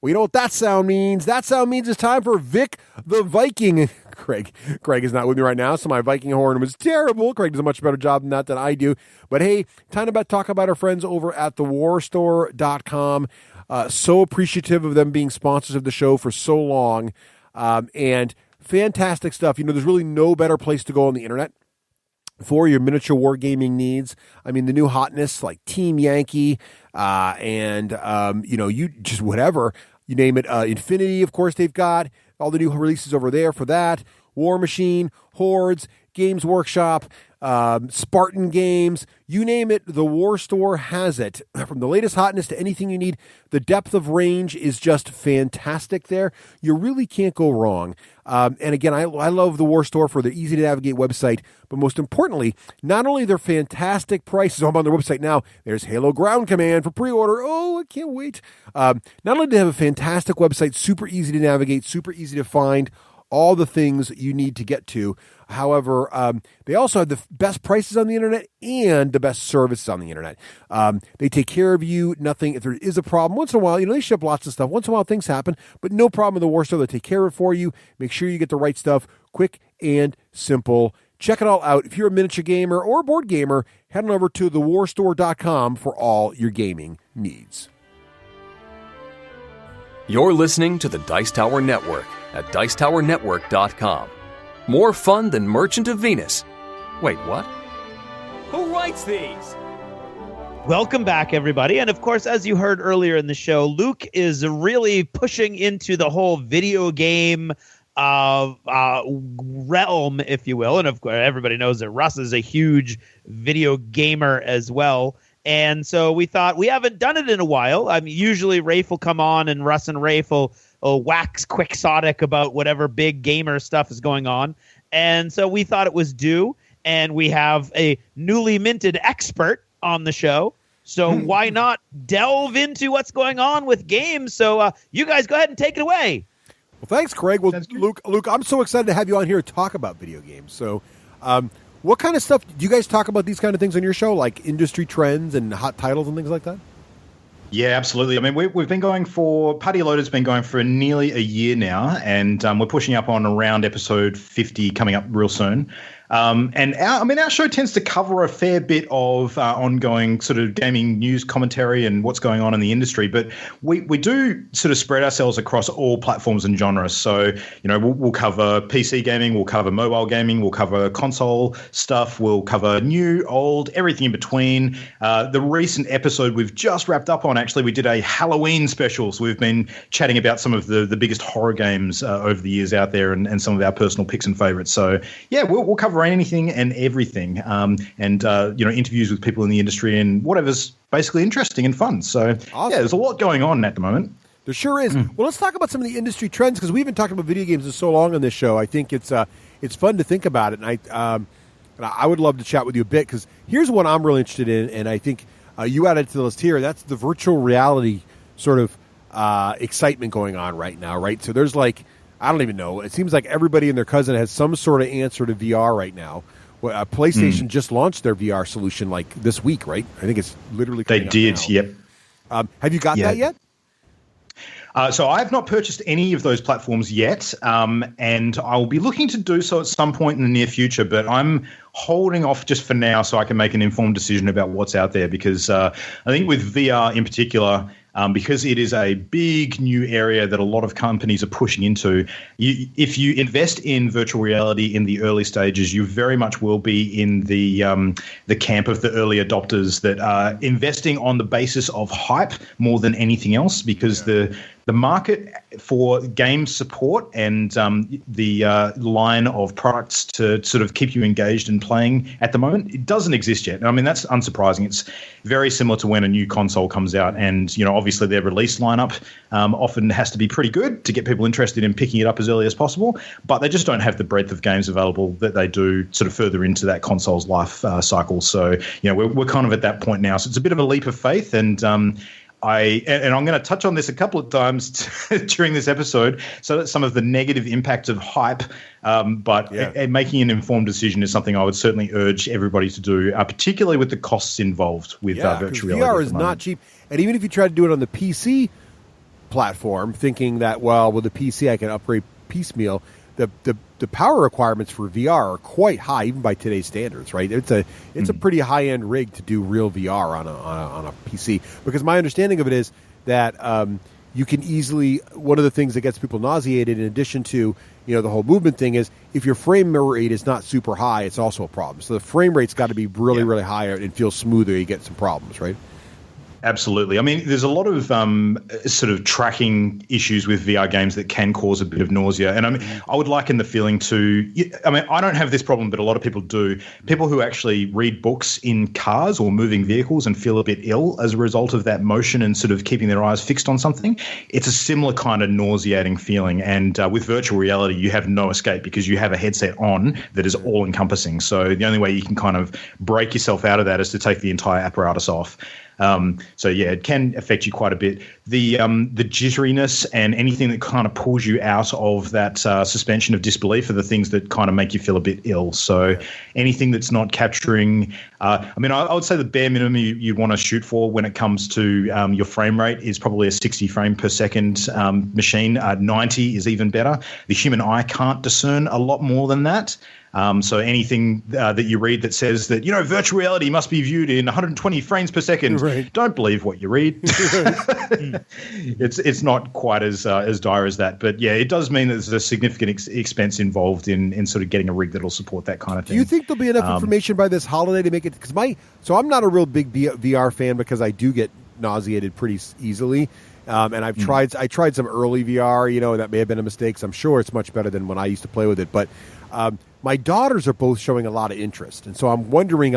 C: Well, you know what that sound means? That sound means it's time for Vic the Viking. Craig is not with me right now, so my Viking horn was terrible. Craig does a much better job than that than I do. But hey, time to talk about our friends over at thewarstore.com. So appreciative of them being sponsors of the show for so long. And fantastic stuff. There's really no better place to go on the internet for your miniature wargaming needs. I mean, the new hotness like Team Yankee and you just whatever. You name it. Infinity, of course, they've got all the new releases over there for that. War Machine, Hordes, Games Workshop, Spartan Games, you name it, the War Store has it. From the latest hotness to anything you need, the depth of range is just fantastic there. You really can't go wrong. And again, I love the War Store for their easy-to-navigate website, but most importantly, not only their fantastic prices, I'm on their website now, there's Halo Ground Command for pre-order. Oh, I can't wait. Not only do they have a fantastic website, super easy to navigate, super easy to find, all the things you need to get to. However, they also have the best prices on the internet and the best services on the internet. They take care of you. Nothing, if there is a problem, once in a while, they ship lots of stuff. Once in a while, things happen, but no problem in the War Store. They take care of it for you. Make sure you get the right stuff, quick and simple. Check it all out. If you're a miniature gamer or a board gamer, head on over to thewarstore.com for all your gaming needs.
I: You're listening to the Dice Tower Network at Dicetowernetwork.com. More fun than Merchant of Venus. Wait, what? Who writes these?
B: Welcome back, everybody. And of course, as you heard earlier in the show, Luke is really pushing into the whole video game realm, if you will. And of course, everybody knows that Russ is a huge video gamer as well. And so we thought, we haven't done it in a while. I mean, usually Rafe will come on and Russ and Rafe will wax quixotic about whatever big gamer stuff is going on. And so we thought it was due. And we have a newly minted expert on the show. So why not delve into what's going on with games? So you guys go ahead and take it away.
C: Well, thanks, Craig. Well, Luke, I'm so excited to have you on here to talk about video games. So What kind of stuff do you guys talk about? These kind of things on your show, like industry trends and hot titles and things like that?
D: Yeah, absolutely. I mean, we've been going for Party Loaded's been going for nearly a year now, and we're pushing up on around episode 50 coming up real soon. And our show tends to cover a fair bit of ongoing sort of gaming news commentary and what's going on in the industry, but we do sort of spread ourselves across all platforms and genres. So, we'll cover PC gaming, we'll cover mobile gaming, we'll cover console stuff, we'll cover new, old, everything in between. The recent episode we've just wrapped up on, actually, we did a Halloween special. So we've been chatting about some of the biggest horror games over the years out there and some of our personal picks and favorites. So, yeah, we'll cover anything and everything, interviews with people in the industry and whatever's basically interesting and fun. So,
C: awesome.
D: Yeah, there's a lot going on at the moment.
C: There sure is. Well, let's talk about some of the industry trends because we've been talking about video games for so long on this show. I think it's fun to think about it, and I would love to chat with you a bit because here's what I'm really interested in, and I think you added to the list here. That's the virtual reality sort of excitement going on right now, right? So there's I don't even know. It seems like everybody and their cousin has some sort of answer to VR right now. Well, PlayStation just launched their VR solution this week, right? I think it's literally coming out now.
D: Yep.
C: Have you got that yet?
D: So I've not purchased any of those platforms yet, and I'll be looking to do so at some point in the near future, but I'm holding off just for now so I can make an informed decision about what's out there because I think with VR in particular, because it is a big new area that a lot of companies are pushing into, if you invest in virtual reality in the early stages, you very much will be in the camp of the early adopters that are investing on the basis of hype more than anything else because the market for game support and the line of products to sort of keep you engaged and playing at the moment, it doesn't exist yet. I mean, that's unsurprising. It's very similar to when a new console comes out and, obviously their release lineup often has to be pretty good to get people interested in picking it up as early as possible, but they just don't have the breadth of games available that they do sort of further into that console's life cycle. So, we're kind of at that point now. So it's a bit of a leap of faith and I'm going to touch on this a couple of times during this episode, so that some of the negative impacts of hype, but making an informed decision is something I would certainly urge everybody to do, particularly with the costs involved with virtual reality.
C: VR is not cheap, and even if you try to do it on the PC platform, thinking that with the PC I can upgrade piecemeal, the power requirements for VR are quite high, even by today's standards, right? It's a pretty high end rig to do real VR on a PC. Because my understanding of it is that you can easily, one of the things that gets people nauseated, in addition to the whole movement thing, is if your frame rate is not super high, it's also a problem. So the frame rate's got to be really, really high and feel smoother. You get some problems, right?
D: Absolutely. I mean, there's a lot of sort of tracking issues with VR games that can cause a bit of nausea. And I would liken the feeling to, I don't have this problem, but a lot of people do. People who actually read books in cars or moving vehicles and feel a bit ill as a result of that motion and sort of keeping their eyes fixed on something. It's a similar kind of nauseating feeling. And with virtual reality, you have no escape because you have a headset on that is all encompassing. So the only way you can kind of break yourself out of that is to take the entire apparatus off. It can affect you quite a bit. The jitteriness and anything that kind of pulls you out of that suspension of disbelief are the things that kind of make you feel a bit ill. So anything that's not capturing, I would say the bare minimum you want to shoot for when it comes to your frame rate is probably a 60 frame per second machine. 90 is even better. The human eye can't discern a lot more than that. So anything that you read that says that, virtual reality must be viewed in 120 frames per second, don't believe what you read. It's not quite as dire as that. But, yeah, it does mean that there's a significant expense involved in sort of getting a rig that'll support that kind of thing.
C: Do you think there'll be enough information by this holiday to make it? Because so I'm not a real big VR fan because I do get nauseated pretty easily. And I tried some early VR, that may have been a mistake. So I'm sure it's much better than when I used to play with it. But my daughters are both showing a lot of interest. And so I'm wondering,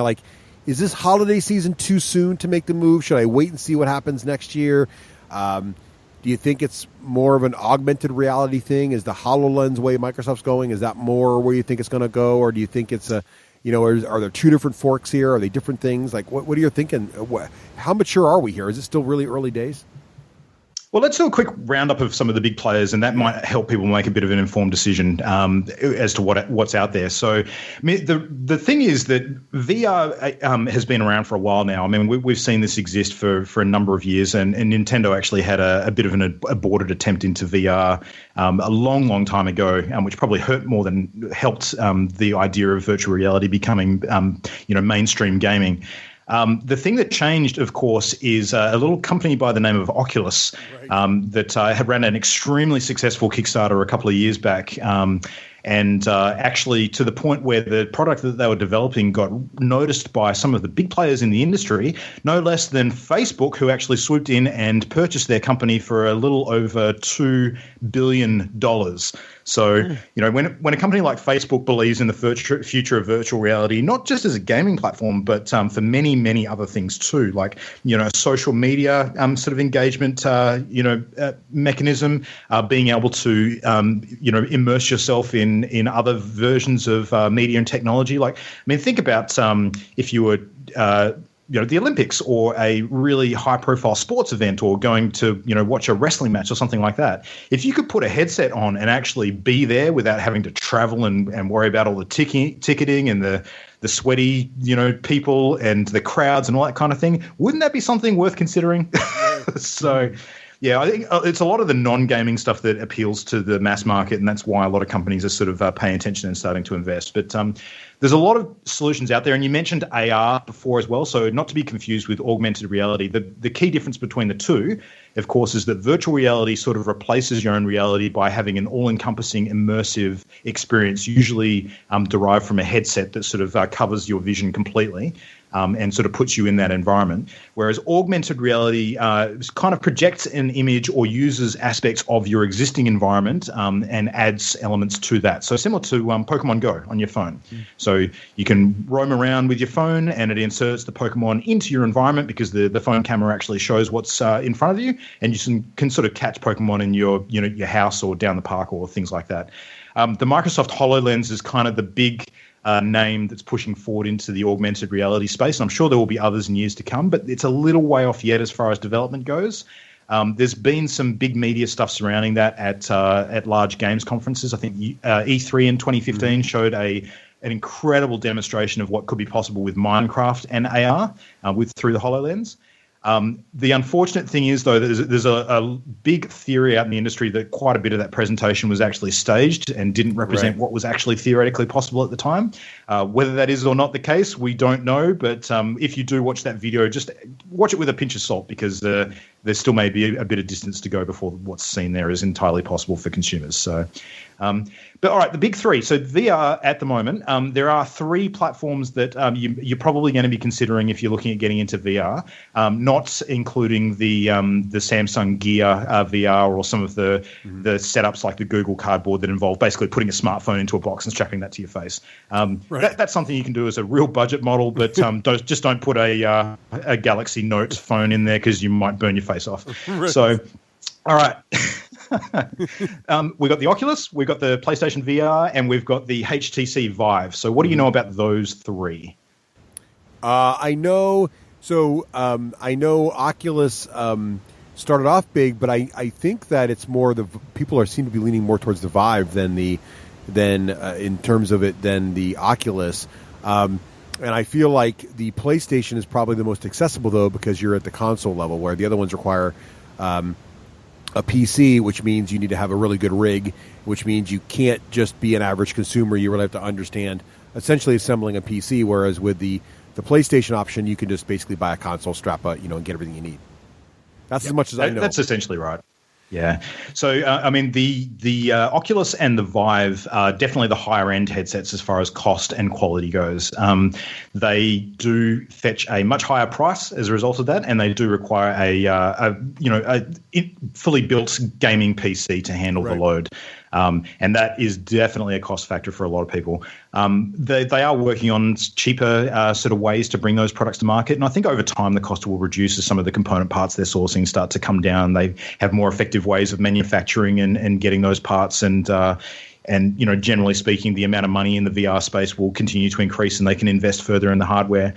C: is this holiday season too soon to make the move? Should I wait and see what happens next year? Do you think it's more of an augmented reality thing? Is the HoloLens way Microsoft's going? Is that more where you think it's going to go? Or do you think it's are there two different forks here? Are they different things? What are you thinking? How mature are we here? Is it still really early days?
D: Well, let's do a quick roundup of some of the big players, and that might help people make a bit of an informed decision as to what's out there. So, I mean, the thing is that VR has been around for a while now. I mean, we've seen this exist for a number of years, and Nintendo actually had a bit of an aborted attempt into VR a long time ago, which probably hurt more than helped the idea of virtual reality becoming mainstream gaming. The thing that changed, of course, is a little company by the name of Oculus that had ran an extremely successful Kickstarter a couple of years back. And actually to the point where the product that they were developing got noticed by some of the big players in the industry, no less than Facebook, who actually swooped in and purchased their company for a little over $2 billion. So, when a company like Facebook believes in the future of virtual reality, not just as a gaming platform, but for many, many other things too, like, social media sort of engagement, mechanism, being able to, immerse yourself in other versions of media and technology. Like, I mean, think about if you were the Olympics or a really high-profile sports event, or going to watch a wrestling match or something like that. If you could put a headset on and actually be there without having to travel and worry about all the ticketing and the sweaty people and the crowds and all that kind of thing, wouldn't that be something worth considering? So. Yeah, I think it's a lot of the non-gaming stuff that appeals to the mass market, and that's why a lot of companies are sort of paying attention and starting to invest. But there's a lot of solutions out there, and you mentioned AR before as well, so not to be confused with augmented reality. The key difference between the two, of course, is that virtual reality sort of replaces your own reality by having an all-encompassing immersive experience, usually derived from a headset that sort of covers your vision completely. And sort of puts you in that environment. Whereas augmented reality kind of projects an image or uses aspects of your existing environment and adds elements to that. So similar to Pokemon Go on your phone. So you can roam around with your phone and it inserts the Pokemon into your environment because the phone camera actually shows what's in front of you, and you can sort of catch Pokemon in your house or down the park or things like that. The Microsoft HoloLens is kind of the big name that's pushing forward into the augmented reality space. And I'm sure there will be others in years to come, but it's a little way off yet as far as development goes. There's been some big media stuff surrounding that at large games conferences. I think E3 in 2015 showed an incredible demonstration of what could be possible with Minecraft and AR through the HoloLens. The unfortunate thing is, though, there's a big theory out in the industry that quite a bit of that presentation was actually staged and didn't represent what was actually theoretically possible at the time. Whether that is or not the case, we don't know. But if you do watch that video, just watch it with a pinch of salt, because there still may be a bit of distance to go before what's seen there is entirely possible for consumers. So, but all right, the big three. So VR at the moment, there are three platforms that you're probably going to be considering if you're looking at getting into VR, not including the Samsung Gear VR or some of the setups like the Google Cardboard that involve basically putting a smartphone into a box and strapping that to your face. That's something you can do as a real budget model, but don't put a Galaxy Note phone in there because you might burn your face off. So, all right. We've got the Oculus, we've got the PlayStation VR, and we've got the HTC Vive. So what do you know about those three?
C: I know Oculus started off big, but I think that it's more people seem to be leaning more towards the Vive than in terms of it than the Oculus. And I feel like the PlayStation is probably the most accessible, though, because you're at the console level, where the other ones require a PC, which means you need to have a really good rig, which means you can't just be an average consumer. You really have to understand essentially assembling a PC, whereas with the PlayStation option, you can just basically buy a console, strap and get everything you need. That's as much as I know.
D: That's essentially right. Yeah. So, I mean, the Oculus and the Vive are definitely the higher end headsets as far as cost and quality goes. They do fetch a much higher price as a result of that, and they do require a fully built gaming PC to handle the load. And that is definitely a cost factor for a lot of people. They are working on cheaper sort of ways to bring those products to market. And I think over time, the cost will reduce as some of the component parts they're sourcing start to come down. They have more effective ways of manufacturing and getting those parts. And generally speaking, the amount of money in the VR space will continue to increase, and they can invest further in the hardware.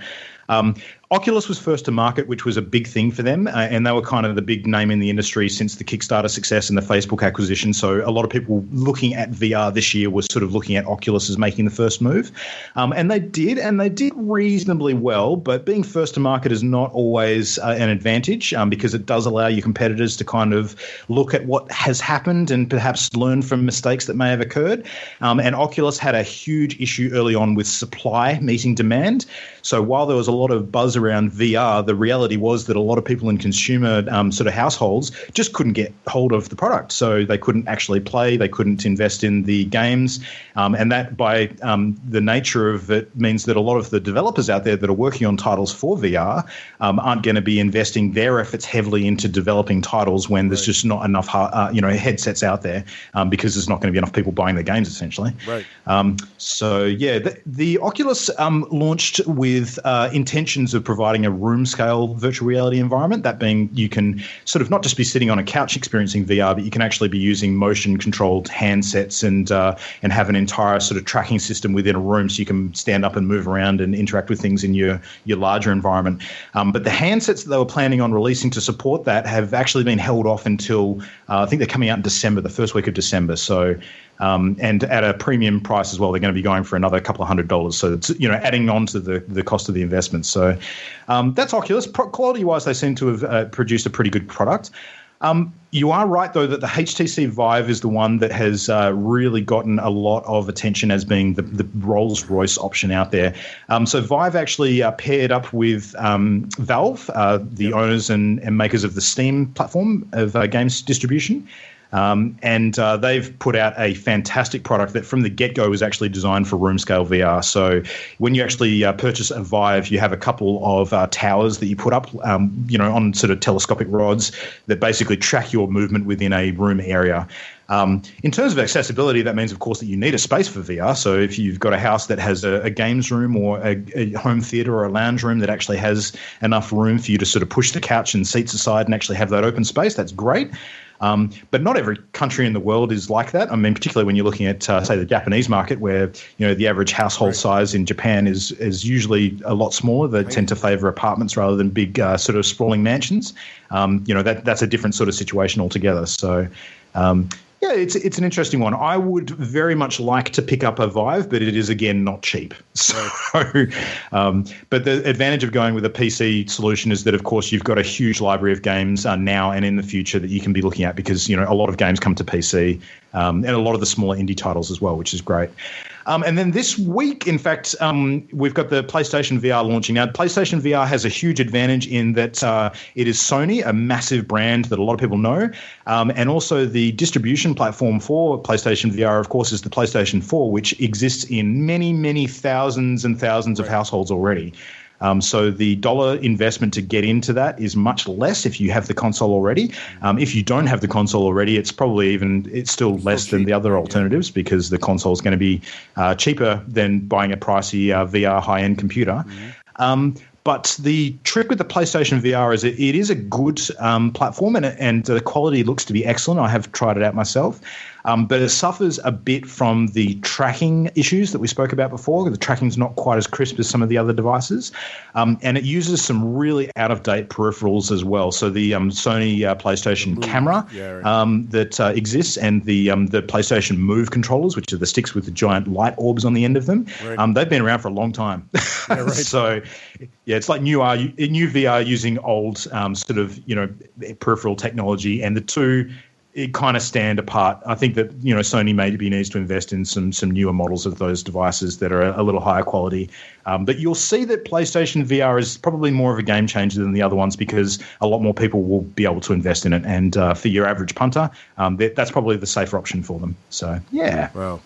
D: Oculus was first to market, which was a big thing for them, and they were kind of the big name in the industry since the Kickstarter success and the Facebook acquisition. So a lot of people looking at VR this year was sort of looking at Oculus as making the first move. And they did reasonably well, but being first to market is not always an advantage because it does allow your competitors to kind of look at what has happened and perhaps learn from mistakes that may have occurred. And Oculus had a huge issue early on with supply meeting demand. So while there was a lot of buzz around VR, the reality was that a lot of people in consumer sort of households just couldn't get hold of the product. So they couldn't actually play, they couldn't invest in the games. And that by the nature of it means that a lot of the developers out there that are working on titles for VR aren't going to be investing their efforts heavily into developing titles when there's just not enough headsets out there because there's not going to be enough people buying the games essentially.
C: Right.
D: The Oculus launched with intentions of providing a room scale virtual reality environment. That being, you can sort of not just be sitting on a couch experiencing VR, but you can actually be using motion controlled handsets and have an entire sort of tracking system within a room, so you can stand up and move around and interact with things in your larger environment. But the handsets that they were planning on releasing to support that have actually been held off until I think they're coming out in December, the first week of December. So. And at a premium price as well, they're going to be going for another couple of $100. So it's adding on to the cost of the investment. So that's Oculus. Quality-wise, they seem to have produced a pretty good product. You are right, though, that the HTC Vive is the one that has really gotten a lot of attention as being the Rolls-Royce option out there. So Vive actually paired up with Valve, the owners and makers of the Steam platform of games distribution. And they've put out a fantastic product that from the get-go was actually designed for room-scale VR. So when you actually purchase a Vive, you have a couple of towers that you put up, on sort of telescopic rods that basically track your movement within a room area. In terms of accessibility, that means, of course, that you need a space for VR. So if you've got a house that has a games room or a home theater or a lounge room that actually has enough room for you to sort of push the couch and seats aside and actually have that open space, that's great. But not every country in the world is like that. I mean, particularly when you're looking at, say, the Japanese market, where the average household size in Japan is usually a lot smaller. They tend to favour apartments rather than big sort of sprawling mansions. That's a different sort of situation altogether. So. Yeah, it's an interesting one. I would very much like to pick up a Vive, but it is, again, not cheap. So, but the advantage of going with a PC solution is that, of course, you've got a huge library of games now and in the future that you can be looking at because, a lot of games come to PC and a lot of the smaller indie titles as well, which is great. And then this week, in fact, we've got the PlayStation VR launching. Now, PlayStation VR has a huge advantage in that it is Sony, a massive brand that a lot of people know, and also the distribution platform for PlayStation VR, of course, is the PlayStation 4, which exists in many, many thousands and thousands of households already. So the dollar investment to get into that is much less if you have the console already. If you don't have the console already, it's still less than the other alternatives because the console is going to be cheaper than buying a pricey VR high-end computer. But the trick with the PlayStation VR is it is a good platform and the quality looks to be excellent. I have tried it out myself. But it suffers a bit from the tracking issues that we spoke about before. The tracking's not quite as crisp as some of the other devices. And it uses some really out-of-date peripherals as well. So the Sony PlayStation camera that exists and the PlayStation Move controllers, which are the sticks with the giant light orbs on the end of them, they've been around for a long time. So, yeah, it's like new VR using old peripheral technology, and the two it kind of stand apart. I think that Sony maybe needs to invest in some newer models of those devices that are a little higher quality. But you'll see that PlayStation VR is probably more of a game changer than the other ones because a lot more people will be able to invest in it. And for your average punter, that's probably the safer option for them. So yeah.
C: Wow.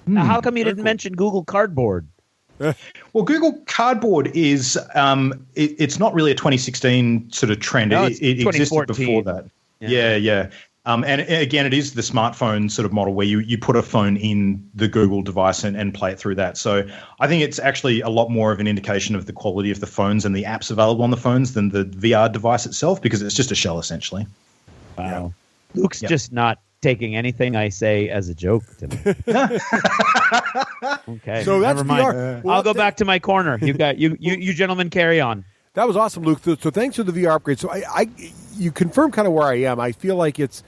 B: Now, how come you didn't mention Google Cardboard?
D: Well, Google Cardboard is it's not really a 2016 sort of trend.
B: No,
D: it existed before that. Yeah. And again, it is the smartphone sort of model where you put a phone in the Google device and play it through that. So I think it's actually a lot more of an indication of the quality of the phones and the apps available on the phones than the VR device itself because it's just a shell essentially.
B: Wow. Luke's just not taking anything I say as a joke tonight. Okay,
C: So that's
B: never mind.
C: VR. Well,
B: I'll go back to my corner. You gentlemen carry on.
C: That was awesome, Luke. So thanks for the VR upgrade. So you confirm kind of where I am. I feel like if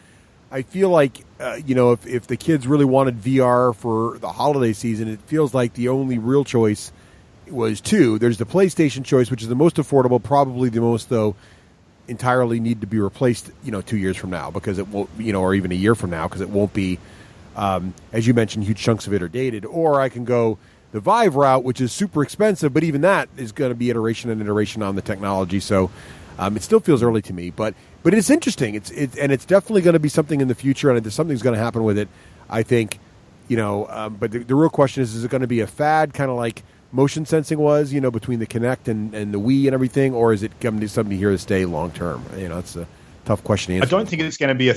C: the kids really wanted VR for the holiday season, it feels like the only real choice was two. There's the PlayStation choice, which is the most affordable, probably the most, though, entirely need to be replaced, 2 years from now, because it won't, or even a year from now, because it won't be, as you mentioned, huge chunks of it are dated. Or I can go the Vive route, which is super expensive, but even that is going to be iteration and iteration on the technology. So it still feels early to me, but it's interesting. It's definitely going to be something in the future, and something's going to happen with it, I think. But the real question is it going to be a fad, kind of like motion sensing was, between the Kinect and the Wii and everything, or is it going to be something here to stay long term? It's a tough question to answer.
D: I don't think it's going to be a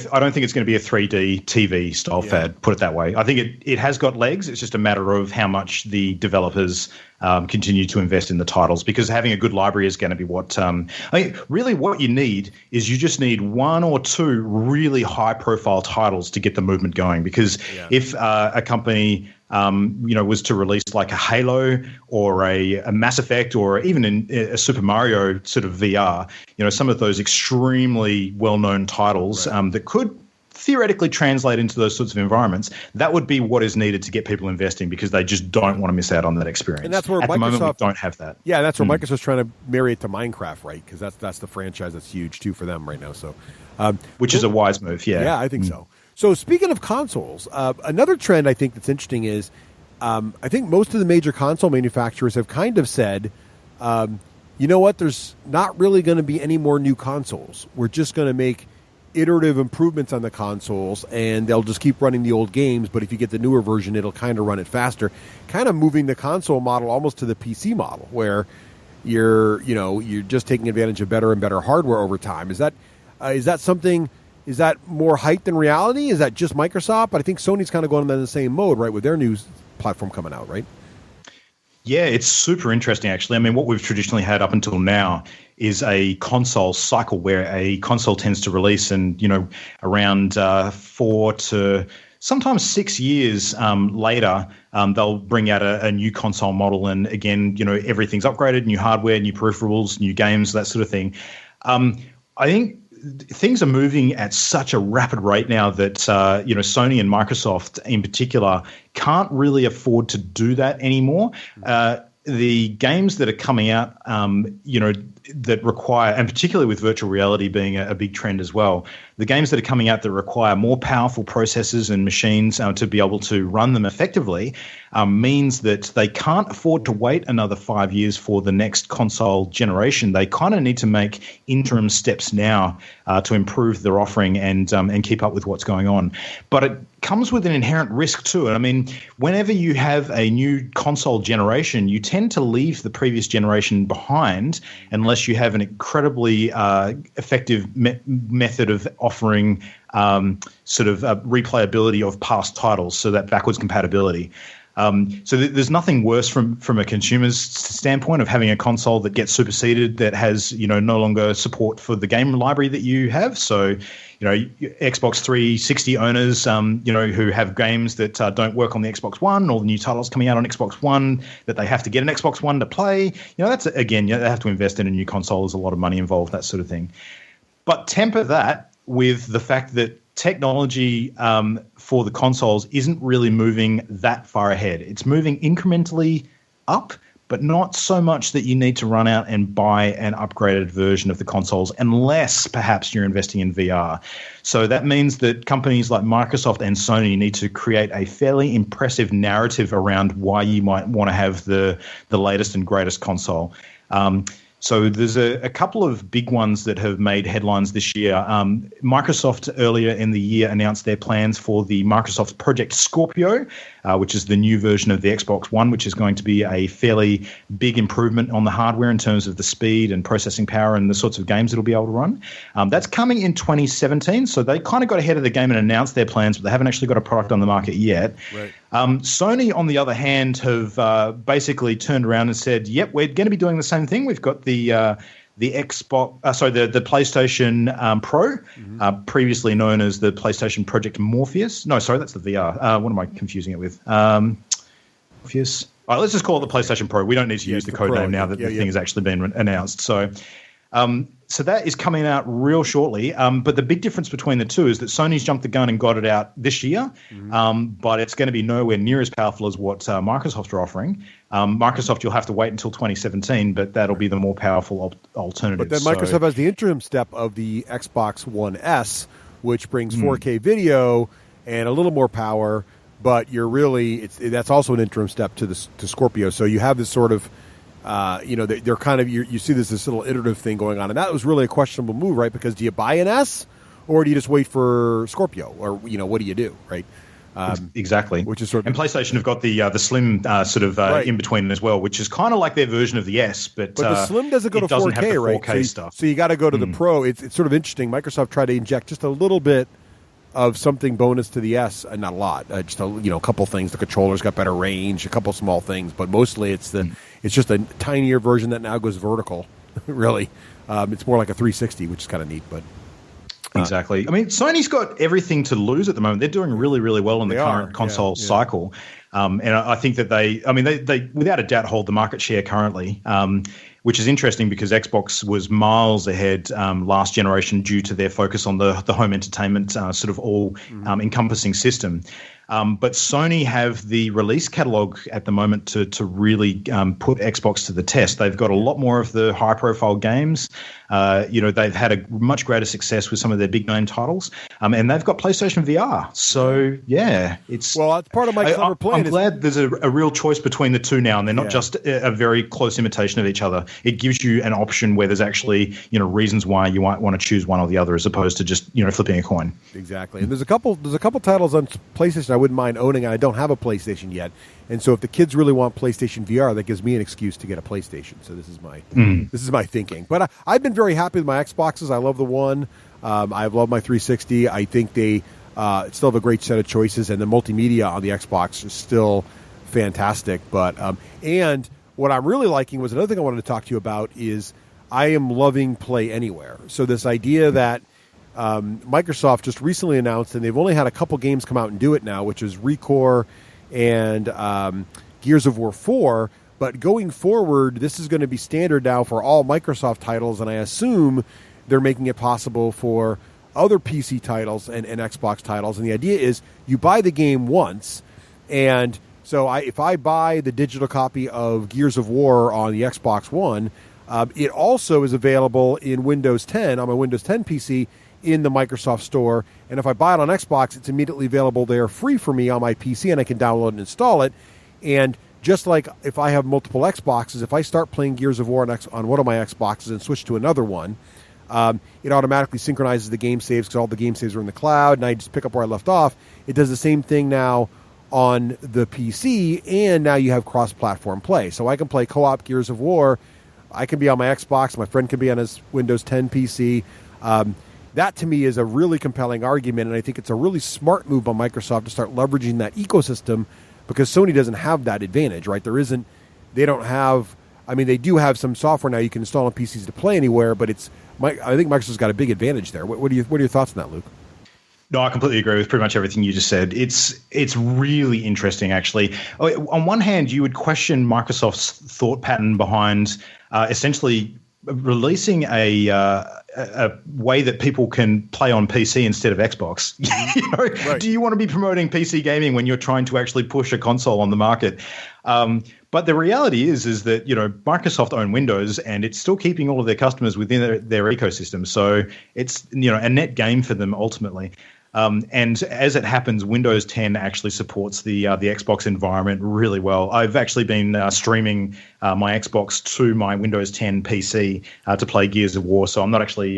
D: 3D TV style fad. Put it that way. I think it has got legs. It's just a matter of how much the developers continue to invest in the titles, because having a good library is going to be what. Really, what you need is you just need one or two really high profile titles to get the movement going. Because if a company was to release like a Halo or a Mass Effect or even a Super Mario sort of VR, some of those extremely well-known titles that could theoretically translate into those sorts of environments, that would be what is needed to get people investing, because they just don't want to miss out on that experience.
C: And that's where
D: At
C: Microsoft,
D: the moment, we don't have that.
C: Yeah, that's where Microsoft's trying to marry it to Minecraft, right? Because that's the franchise that's huge too for them right now. So,
D: which is a wise move.
C: Yeah, I think so. So speaking of consoles, another trend I think that's interesting is I think most of the major console manufacturers have kind of said, you know what, there's not really going to be any more new consoles. We're just going to make iterative improvements on the consoles, and they'll just keep running the old games, but if you get the newer version, it'll kind of run it faster, kind of moving the console model almost to the PC model, where you're just taking advantage of better and better hardware over time. Is that something? Is that more hype than reality? Is that just Microsoft? But I think Sony's kind of going in the same mode, right, with their new platform coming out, right?
D: Yeah, it's super interesting, actually. I mean, what we've traditionally had up until now is a console cycle where a console tends to release and, around 4 to sometimes 6 years later, they'll bring out a new console model. And again, everything's upgraded, new hardware, new peripherals, new games, that sort of thing. I think things are moving at such a rapid rate now that Sony and Microsoft in particular can't really afford to do that anymore. The games that are coming out, that require, and particularly with virtual reality being a big trend as well, the games that are coming out that require more powerful processors and machines to be able to run them effectively means that they can't afford to wait another 5 years for the next console generation. They kind of need to make interim steps now to improve their offering and keep up with what's going on. But it comes with an inherent risk too. And I mean, whenever you have a new console generation, you tend to leave the previous generation behind unless you have an incredibly effective method of offering replayability of past titles, so that backwards compatibility. So there's nothing worse from a consumer's standpoint of having a console that gets superseded, that has no longer support for the game library that you have. So Xbox 360 owners who have games that don't work on the Xbox One, or the new titles coming out on Xbox One that they have to get an Xbox One to play. That's again, they have to invest in a new console. There's a lot of money involved, that sort of thing. But temper that with the fact that technology for the consoles isn't really moving that far ahead. It's moving incrementally up, but not so much that you need to run out and buy an upgraded version of the consoles, unless perhaps you're investing in VR. So that means that companies like Microsoft and Sony need to create a fairly impressive narrative around why you might want to have the latest and greatest console. So there's a couple of big ones that have made headlines this year. Microsoft earlier in the year announced their plans for the Microsoft Project Scorpio, which is the new version of the Xbox One, which is going to be a fairly big improvement on the hardware in terms of the speed and processing power and the sorts of games it'll be able to run. That's coming in 2017, so they kind of got ahead of the game and announced their plans, but they haven't actually got a product on the market yet.
C: Right.
D: Sony, on the other hand, have basically turned around and said, yep, we're going to be doing the same thing. We've got the the Xbox, the PlayStation Pro, previously known as the PlayStation Project Morpheus. No, sorry, that's the VR. What am I confusing it with? Morpheus. All right, let's just call it the PlayStation Pro. We don't need to use the code name now that the thing has actually been announced. So, so that is coming out real shortly. But the big difference between the two is that Sony's jumped the gun and got it out this year, but it's going to be nowhere near as powerful as what Microsoft are offering. Microsoft, you'll have to wait until 2017, but that'll be the more powerful alternative.
C: But then Microsoft has the interim step of the Xbox One S, which brings 4K video and a little more power. But you're really that's also an interim step to Scorpio. So you have this sort of, they're kind of you see this little iterative thing going on, and that was really a questionable move, right? Because do you buy an S, or do you just wait for Scorpio, or what do you do, right?
D: Exactly.
C: Which is sort of,
D: and PlayStation have got the slim in between as well, which is kind of like their version of the S, but
C: the slim doesn't go to 4K, right?
D: 4K stuff.
C: So you got to go to the Pro. It's sort of interesting. Microsoft tried to inject just a little bit of something bonus to the S, not a lot, just a couple things. The controller's got better range, a couple small things, but mostly it's just a tinier version that now goes vertical. Really, it's more like a 360, which is kind of neat. But
D: exactly, I mean, Sony's got everything to lose at the moment. They're doing really, really well in the current console cycle, and I think that they without a doubt hold the market share currently. Which is interesting because Xbox was miles ahead last generation due to their focus on the home entertainment sort of all encompassing system. But Sony have the release catalog at the moment to really put Xbox to the test. They've got a lot more of the high-profile games. They've had a much greater success with some of their big-name titles, and they've got PlayStation VR. So it's
C: that's part of my clever plan.
D: I'm glad there's a real choice between the two now, and they're not just a very close imitation of each other. It gives you an option where there's actually reasons why you might want to choose one or the other, as opposed to just flipping a coin.
C: Exactly. And there's a couple titles on PlayStation I wouldn't mind owning. I don't have a PlayStation yet, and so if the kids really want PlayStation VR, that gives me an excuse to get a PlayStation. So this is my thinking. But I've been very happy with my Xboxes. I love the One. I love my 360. I think they still have a great set of choices, and the multimedia on the Xbox is still fantastic. But and what I'm really liking was another thing I wanted to talk to you about is I am loving Play Anywhere. So this idea that Microsoft just recently announced, and they've only had a couple games come out and do it now, which is ReCore and Gears of War 4. But going forward, this is going to be standard now for all Microsoft titles, and I assume they're making it possible for other PC titles and Xbox titles. And the idea is you buy the game once, and so if I buy the digital copy of Gears of War on the Xbox One, it also is available in Windows 10 on my Windows 10 PC in the Microsoft Store. And if I buy it on Xbox, it's immediately available there free for me on my PC, and I can download and install it. And just like if I have multiple Xboxes, if I start playing Gears of War on one of my Xboxes and switch to another one, it automatically synchronizes the game saves because all the game saves are in the cloud, and I just pick up where I left off. It does the same thing now on the PC, and now you have cross-platform play. So I can play co-op Gears of War. I can be on my Xbox. My friend can be on his Windows 10 PC. That, to me, is a really compelling argument, and I think it's a really smart move by Microsoft to start leveraging that ecosystem because Sony doesn't have that advantage, right? They don't have, they do have some software now you can install on PCs to play anywhere, but I think Microsoft's got a big advantage there. What are your thoughts on that, Luke?
D: No, I completely agree with pretty much everything you just said. It's really interesting, actually. On one hand, you would question Microsoft's thought pattern behind essentially releasing a way that people can play on PC instead of Xbox. Right. Do you want to be promoting PC gaming when you're trying to actually push a console on the market? But the reality is that Microsoft own Windows, and it's still keeping all of their customers within their ecosystem. So it's a net gain for them ultimately. And as it happens, Windows 10 actually supports the Xbox environment really well. I've actually been streaming my Xbox to my Windows 10 PC to play Gears of War, so I'm not actually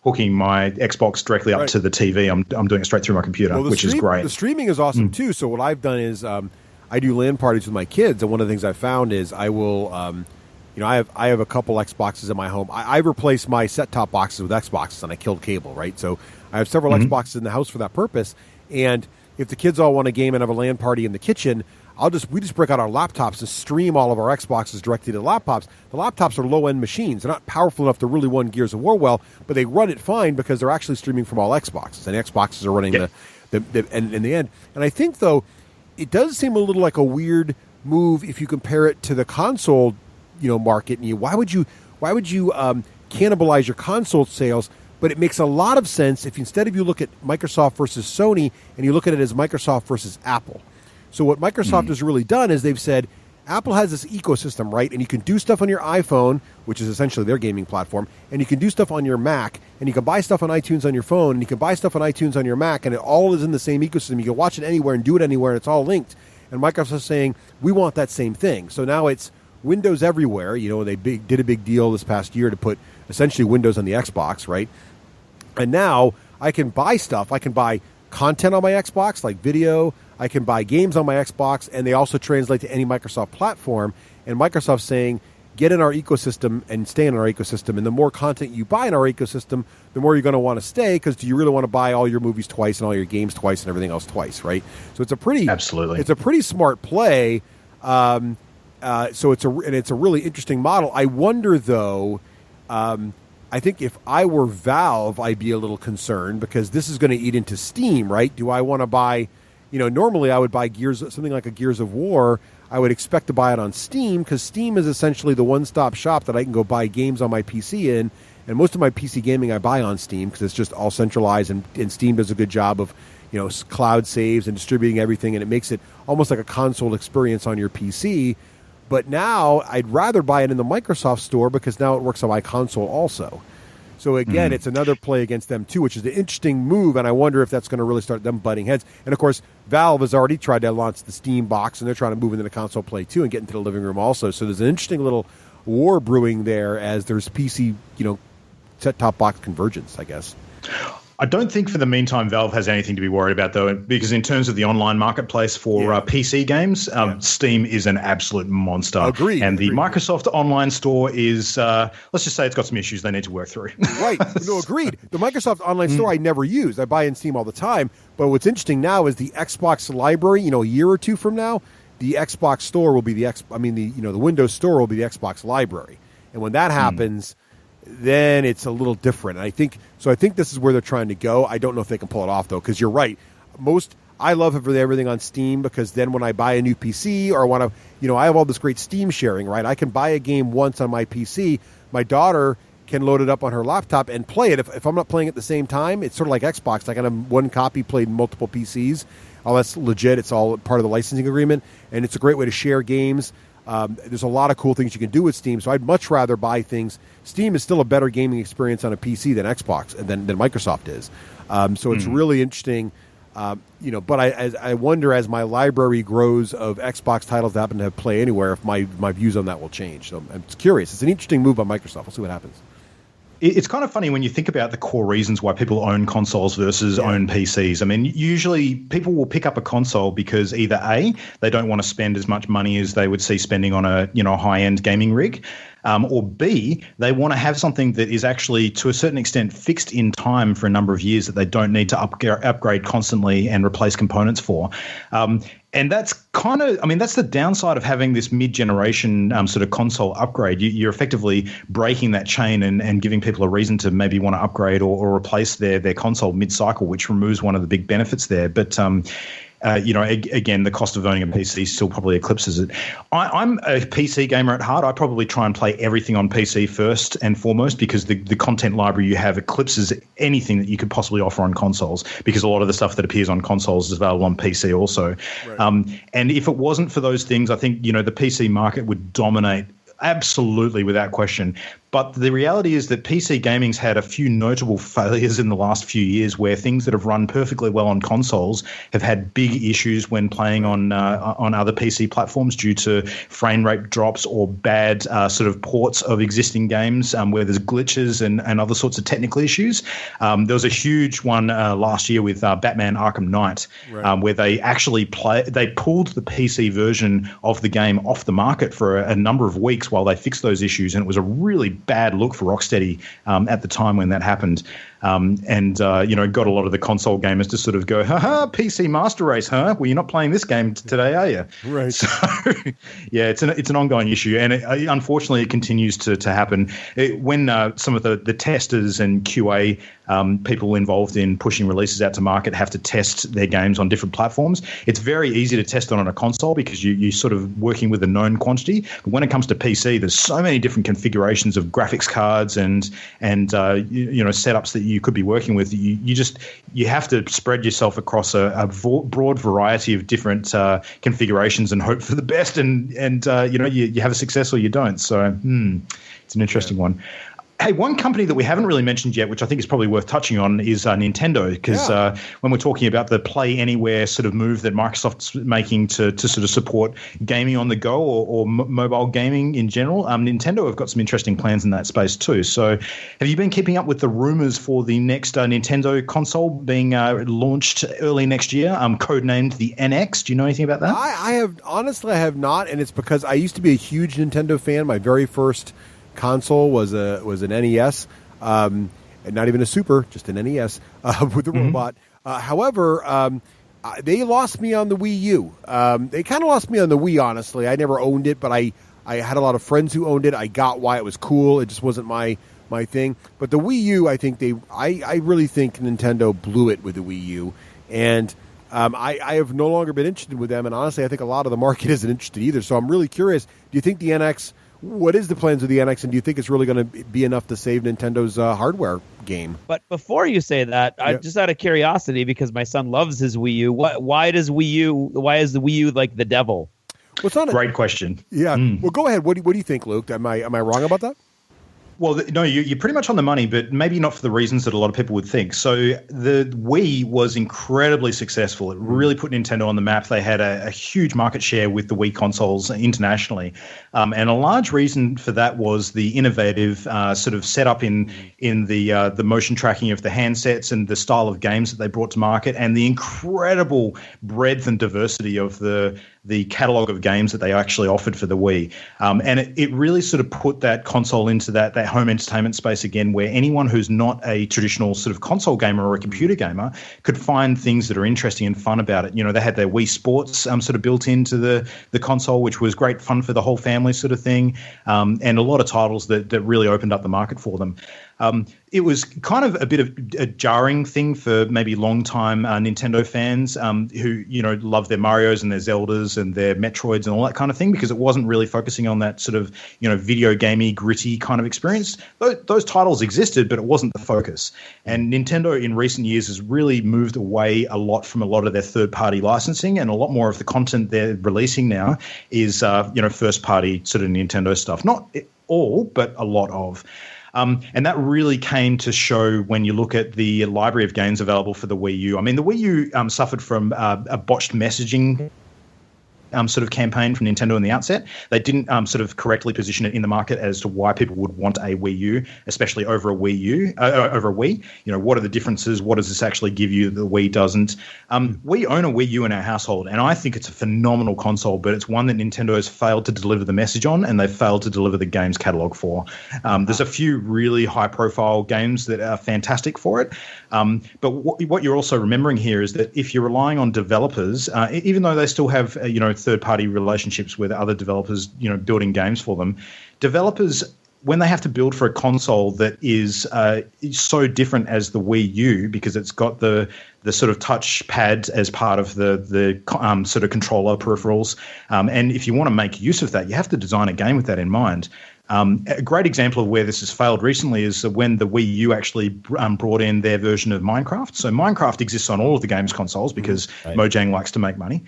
D: hooking my Xbox directly up to the TV. I'm doing it straight through my computer, which is great.
C: The streaming is awesome too. So what I've done is I do LAN parties with my kids, and one of the things I've found is I will. I have a couple Xboxes in my home. I replaced my set-top boxes with Xboxes, and I killed cable, right? So I have several Xboxes in the house for that purpose. And if the kids all want a game and have a LAN party in the kitchen, we just break out our laptops and stream all of our Xboxes directly to the laptops. The laptops are low-end machines. They're not powerful enough to really run Gears of War well, but they run it fine because they're actually streaming from all Xboxes, and Xboxes are running in the end. And I think, though, it does seem a little like a weird move if you compare it to the console, market. And why would you cannibalize your console sales? But it makes a lot of sense if instead of you look at Microsoft versus Sony and you look at it as Microsoft versus Apple. So what Microsoft has really done is they've said, Apple has this ecosystem, right? And you can do stuff on your iPhone, which is essentially their gaming platform, and you can do stuff on your Mac, and you can buy stuff on iTunes on your phone, and you can buy stuff on iTunes on your Mac, and it all is in the same ecosystem. You can watch it anywhere and do it anywhere, and it's all linked. And Microsoft is saying, we want that same thing. So now it's Windows everywhere. They did a big deal this past year to put essentially Windows on the Xbox, right? And now I can buy stuff. I can buy content on my Xbox, like video. I can buy games on my Xbox, and they also translate to any Microsoft platform. And Microsoft's saying, get in our ecosystem and stay in our ecosystem. And the more content you buy in our ecosystem, the more you're going to want to stay, because do you really want to buy all your movies twice and all your games twice and everything else twice, right? So it's a pretty smart play. So it's a really interesting model. I wonder, though. I think if I were Valve, I'd be a little concerned because this is going to eat into Steam, right? Do I want to buy? Normally I would buy something like a Gears of War. I would expect to buy it on Steam because Steam is essentially the one-stop shop that I can go buy games on my PC in. And most of my PC gaming I buy on Steam because it's just all centralized, and Steam does a good job of, cloud saves and distributing everything, and it makes it almost like a console experience on your PC. But now I'd rather buy it in the Microsoft store because now it works on my console also. So again, it's another play against them too, which is an interesting move, and I wonder if that's going to really start them butting heads. And of course, Valve has already tried to launch the Steam box, and they're trying to move into the console play too and get into the living room also. So there's an interesting little war brewing there as there's PC, set-top box convergence, I guess.
D: I don't think for the meantime Valve has anything to be worried about, though, because in terms of the online marketplace for PC games, Steam is an absolute monster.
C: Agreed.
D: And the Microsoft online store is, let's just say it's got some issues they need to work through.
C: Right. No, agreed. The Microsoft online store I never use. I buy in Steam all the time. But what's interesting now is the Xbox library, a year or two from now, the Xbox store will be the Windows store will be the Xbox library. And when that happens, then it's a little different. I think this is where they're trying to go. I don't know if they can pull it off, though, because you're right. I love everything on Steam because then when I buy a new PC or want to, I have all this great Steam sharing, right? I can buy a game once on my PC. My daughter can load it up on her laptop and play it. If I'm not playing at the same time, it's sort of like Xbox. I can have one copy played in multiple PCs. Oh, that's legit. It's all part of the licensing agreement, and it's a great way to share games. There's a lot of cool things you can do with Steam, so I'd much rather buy things. Steam is still a better gaming experience on a PC than Xbox than Microsoft is. So it's really interesting. But I wonder as my library grows of Xbox titles that happen to play anywhere, if my views on that will change. So I'm curious. It's an interesting move by Microsoft. We'll see what happens.
D: It's kind of funny when you think about the core reasons why people own consoles versus own PCs. I mean, usually people will pick up a console because either A, they don't want to spend as much money as they would see spending on a high-end gaming rig, or B, they want to have something that is actually to a certain extent fixed in time for a number of years that they don't need to upgrade constantly and replace components for. And that's that's the downside of having this mid-generation sort of console upgrade. You're effectively breaking that chain and giving people a reason to maybe want to upgrade or replace their console mid-cycle, which removes one of the big benefits there. But again, the cost of owning a PC still probably eclipses it. I'm a PC gamer at heart. I probably try and play everything on PC first and foremost because the content library you have eclipses anything that you could possibly offer on consoles, because a lot of the stuff that appears on consoles is available on PC also. Right. And if it wasn't for those things, I think, the PC market would dominate absolutely without question. But the reality is that PC gaming's had a few notable failures in the last few years where things that have run perfectly well on consoles have had big issues when playing on other PC platforms due to frame rate drops or bad sort of ports of existing games where there's glitches and other sorts of technical issues. There was a huge one last year with Batman Arkham Knight, where they actually pulled the PC version of the game off the market for a number of weeks while they fixed those issues, and it was a really bad look for Rocksteady at the time when that happened. and got a lot of the console gamers to sort of go, ha, PC Master Race, huh? Well, you're not playing this game today, are you?
C: Right.
D: So, yeah, it's an ongoing issue, and unfortunately, it continues to happen. When some of the testers and QA people involved in pushing releases out to market have to test their games on different platforms, it's very easy to test on a console because you're sort of working with a known quantity. But when it comes to PC, there's so many different configurations of graphics cards and setups that you could be working with. You have to spread yourself across a broad variety of different configurations and hope for the best. And you have a success or you don't. So it's an interesting one. Hey, one company that we haven't really mentioned yet, which I think is probably worth touching on, is Nintendo, because when we're talking about the Play Anywhere sort of move that Microsoft's making to sort of support gaming on the go or mobile gaming in general, Nintendo have got some interesting plans in that space too. So have you been keeping up with the rumors for the next Nintendo console being launched early next year, codenamed the NX? Do you know anything about that?
C: I have not, and it's because I used to be a huge Nintendo fan. My very first console was an NES, and not even a Super, just an NES with the robot. However, they lost me on the Wii U. They kind of lost me on the Wii, honestly. I never owned it, but I had a lot of friends who owned it. I got why it was cool. It just wasn't my thing. But the Wii U, I think I really think Nintendo blew it with the Wii U, and I have no longer been interested with them. And honestly, I think a lot of the market isn't interested either. So I'm really curious. Do you think the NX? What is the plans of the NX, and do you think it's really going to be enough to save Nintendo's hardware game?
B: But before you say that, just out of curiosity, because my son loves his Wii U, why is the Wii U like the devil?
C: Well, it's not
D: Great question.
C: Yeah. Well, go ahead. What do you think, Luke? Am I wrong about that?
D: Well, no, you're pretty much on the money, but maybe not for the reasons that a lot of people would think. So the Wii was incredibly successful. It really put Nintendo on the map. They had a huge market share with the Wii consoles internationally. And a large reason for that was the innovative sort of setup in the motion tracking of the handsets and the style of games that they brought to market, and the incredible breadth and diversity of the catalog of games that they actually offered for the Wii. And it really sort of put that console into that home entertainment space again, where anyone who's not a traditional sort of console gamer or a computer gamer could find things that are interesting and fun about it. You know, they had their Wii Sports sort of built into the console, which was great fun for the whole family sort of thing, and a lot of titles that really opened up the market for them. It was kind of a bit of a jarring thing for maybe long-time Nintendo fans who, love their Marios and their Zeldas and their Metroids and all that kind of thing, because it wasn't really focusing on that sort of, video gamey, gritty kind of experience. Those titles existed, but it wasn't the focus. And Nintendo in recent years has really moved away a lot from a lot of their third-party licensing, and a lot more of the content they're releasing now is, first-party sort of Nintendo stuff. Not all, but a lot of. And that really came to show when you look at the library of games available for the Wii U. I mean, the Wii U suffered from a botched messaging sort of campaign from Nintendo in the outset. They didn't sort of correctly position it in the market as to why people would want a Wii U, especially over a Wii. What are the differences? What does this actually give you that the Wii doesn't? We own a Wii U in our household, and I think it's a phenomenal console, but it's one that Nintendo has failed to deliver the message on, and they've failed to deliver the games catalog for. There's a few really high-profile games that are fantastic for it, but what you're also remembering here is that if you're relying on developers, even though they still have third-party relationships with other developers, building games for them, developers, when they have to build for a console that is so different as the Wii U, because it's got the sort of touch pad as part of the sort of controller peripherals, and if you want to make use of that, you have to design a game with that in mind. A great example of where this has failed recently is when the Wii U actually brought in their version of Minecraft. So Minecraft exists on all of the games consoles because Mojang likes to make money,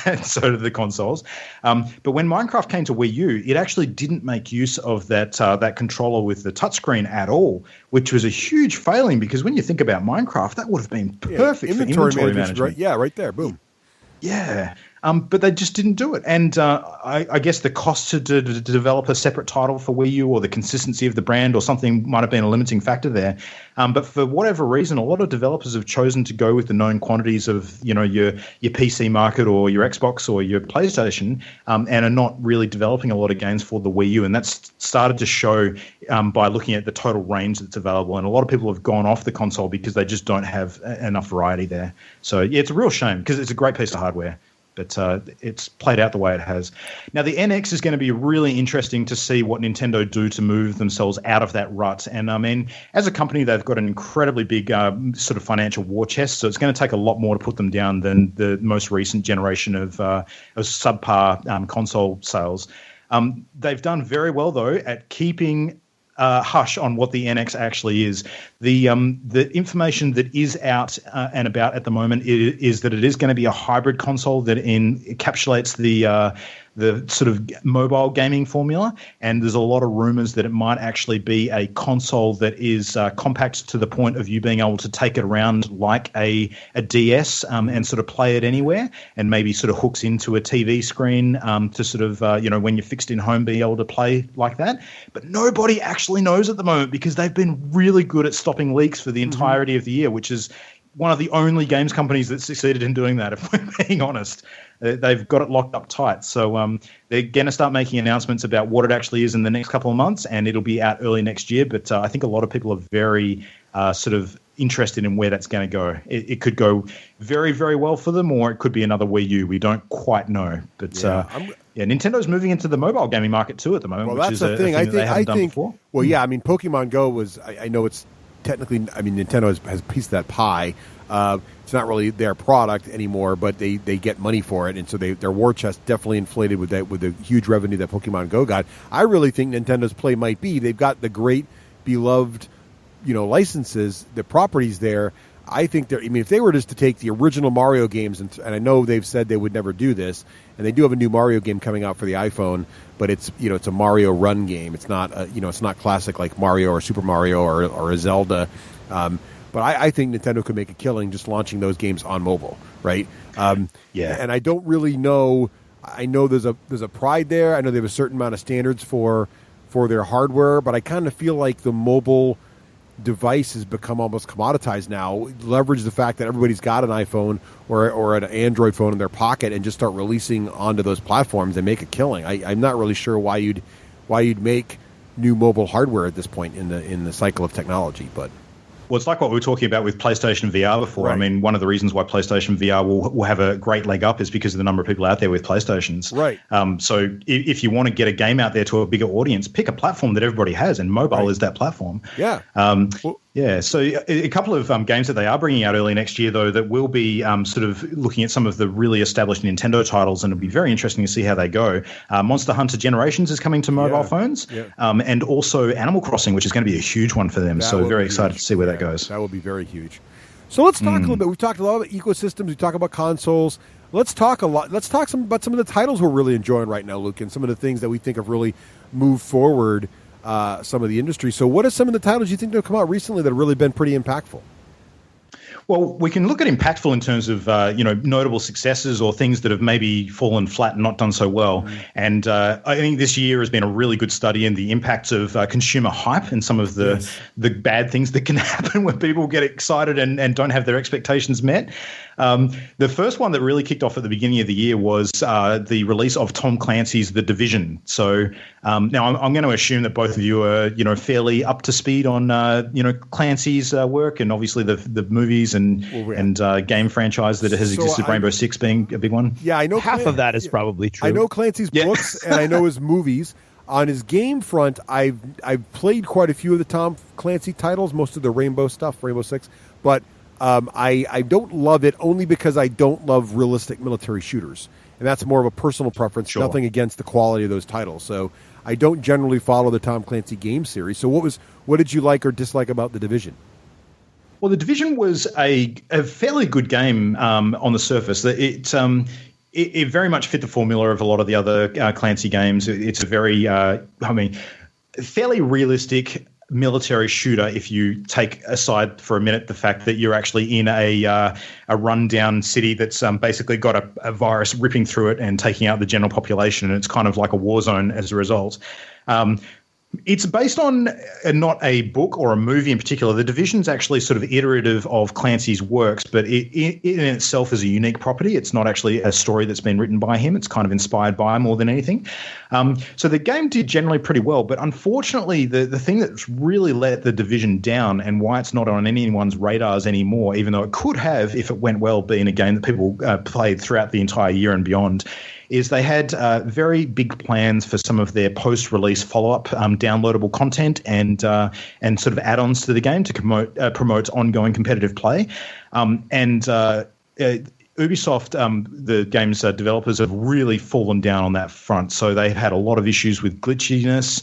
D: and so do the consoles. But when Minecraft came to Wii U, it actually didn't make use of that controller with the touchscreen at all, which was a huge failing, because when you think about Minecraft, that would have been perfect for inventory management.
C: Right there, boom.
D: Yeah. but they just didn't do it. And I guess the cost to develop a separate title for Wii U, or the consistency of the brand or something, might have been a limiting factor there. But for whatever reason, a lot of developers have chosen to go with the known quantities of your PC market or your Xbox or your PlayStation, and are not really developing a lot of games for the Wii U. And that's started to show by looking at the total range that's available. And a lot of people have gone off the console because they just don't have enough variety there. So yeah, it's a real shame because it's a great piece of hardware. But it's played out the way it has. Now, the NX is going to be really interesting to see what Nintendo do to move themselves out of that rut. And, I mean, as a company, they've got an incredibly big sort of financial war chest, so it's going to take a lot more to put them down than the most recent generation of subpar console sales. They've done very well, though, at keeping hush on what the NX actually is. The information that is out and about at the moment is that it is going to be a hybrid console that encapsulates the sort of mobile gaming formula, and there's a lot of rumors that it might actually be a console that is compact to the point of you being able to take it around like a DS and sort of play it anywhere, and maybe sort of hooks into a TV screen to sort of, when you're fixed in home, be able to play like that. But nobody actually knows at the moment because they've been really good at stopping leaks for the entirety of the year, which is one of the only games companies that succeeded in doing that, if we're being honest. They've got it locked up tight. So they're going to start making announcements about what it actually is in the next couple of months, and it'll be out early next year. But I think a lot of people are very sort of interested in where that's going to go. It could go very, very well for them, or it could be another Wii U. We don't quite know. But Nintendo's moving into the mobile gaming market too at the moment, which is a thing that they haven't done before.
C: Well, yeah, I mean, Pokemon Go was, I know it's technically, I mean, Nintendo has a piece of that pie. It's not really their product anymore, but they get money for it, and so their war chest definitely inflated with the huge revenue that Pokemon Go got. I really think Nintendo's play might be they've got the great beloved, licenses, the properties there. I think if they were just to take the original Mario games, and I know they've said they would never do this, and they do have a new Mario game coming out for the iPhone, but it's it's a Mario Run game. It's not it's not classic like Mario or Super Mario or a Zelda. But I think Nintendo could make a killing just launching those games on mobile, right? And I don't really know. I know there's a pride there. I know they have a certain amount of standards for their hardware, but I kind of feel like the mobile device has become almost commoditized now. Leverage the fact that everybody's got an iPhone or an Android phone in their pocket and just start releasing onto those platforms and make a killing. I'm not really sure why you'd make new mobile hardware at this point in the cycle of technology, but.
D: Well, it's like what we were talking about with PlayStation VR before. Right. I mean, one of the reasons why PlayStation VR will have a great leg up is because of the number of people out there with PlayStations.
C: Right.
D: So if you want to get a game out there to a bigger audience, pick a platform that everybody has, and mobile is that platform.
C: Yeah.
D: So a couple of games that they are bringing out early next year, though, that will be sort of looking at some of the really established Nintendo titles, and it'll be very interesting to see how they go. Monster Hunter Generations is coming to mobile phones, and also Animal Crossing, which is going to be a huge one for them. So very excited to see where that goes.
C: That will be very huge. So let's talk a little bit. We've talked a lot about ecosystems. We talk about consoles. Let's talk about some of the titles we're really enjoying right now, Luke, and some of the things that we think have really moved forward some of the industry. So what are some of the titles you think that have come out recently that have really been pretty impactful?
D: Well, we can look at impactful in terms of, notable successes or things that have maybe fallen flat and not done so well. Mm. And I think this year has been a really good study in the impacts of consumer hype and some of the bad things that can happen when people get excited and don't have their expectations met. The first one that really kicked off at the beginning of the year was the release of Tom Clancy's The Division. So now I'm going to assume that both of you are, fairly up to speed on, Clancy's work, and obviously the movies and game franchise that has existed, Rainbow Six being a big one.
C: Yeah, I know
B: half of that is probably true.
C: I know Clancy's books and I know his movies. On his game front, I've played quite a few of the Tom Clancy titles, most of the Rainbow stuff, Rainbow Six, but I don't love it only because I don't love realistic military shooters. And that's more of a personal preference, nothing against the quality of those titles. So I don't generally follow the Tom Clancy game series. So what did you like or dislike about The Division?
D: Well, The Division was a fairly good game on the surface. It very much fit the formula of a lot of the other Clancy games. It's a very, fairly realistic military shooter if you take aside for a minute the fact that you're actually in a rundown city that's basically got a virus ripping through it and taking out the general population, and it's kind of like a war zone as a result. It's based on not a book or a movie in particular. The Division's actually sort of iterative of Clancy's works, but it in itself is a unique property. It's not actually a story that's been written by him. It's kind of inspired by more than anything. So the game did generally pretty well, but unfortunately the thing that's really let the Division down and why it's not on anyone's radars anymore, even though it could have if it went well being a game that people played throughout the entire year and beyond, is they had very big plans for some of their post-release follow-up downloadable content and sort of add-ons to the game to promote ongoing competitive play. Ubisoft, the game's developers, have really fallen down on that front. So they've had a lot of issues with glitchiness,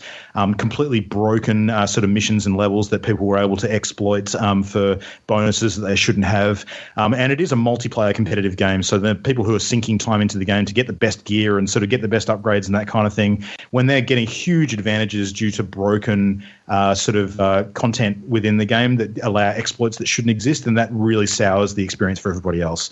D: completely broken sort of missions and levels that people were able to exploit for bonuses that they shouldn't have. And it is a multiplayer competitive game. So the people who are sinking time into the game to get the best gear and sort of get the best upgrades and that kind of thing, when they're getting huge advantages due to broken content within the game that allow exploits that shouldn't exist, then that really sours the experience for everybody else.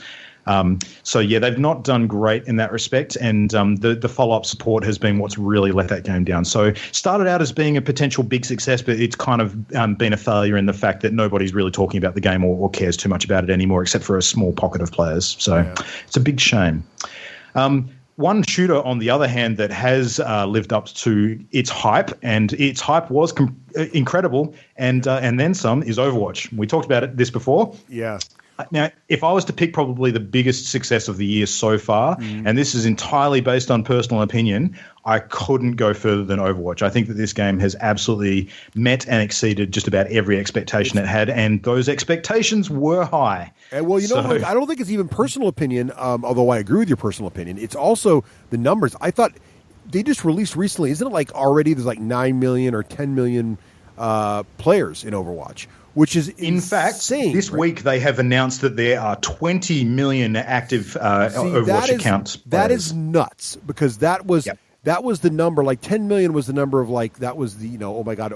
D: They've not done great in that respect, and the follow-up support has been what's really let that game down. So started out as being a potential big success, but it's kind of been a failure in the fact that nobody's really talking about the game or cares too much about it anymore, except for a small pocket of players. So It's a big shame. One shooter, on the other hand, that has lived up to its hype, and its hype was incredible, and then some, is Overwatch. We talked about this before.
C: Yeah.
D: Now, if I was to pick probably the biggest success of the year so far, and this is entirely based on personal opinion, I couldn't go further than Overwatch. I think that this game has absolutely met and exceeded just about every expectation it had, and those expectations were high.
C: And well, I don't think it's even personal opinion, although I agree with your personal opinion. It's also the numbers. I thought they just released recently, isn't it like already there's like 9 million or 10 million players in Overwatch? Which is
D: in fact, this week they have announced that there are 20 million active Overwatch accounts.
C: That is nuts, because that was the number. Like 10 million was the number of that was the oh my god,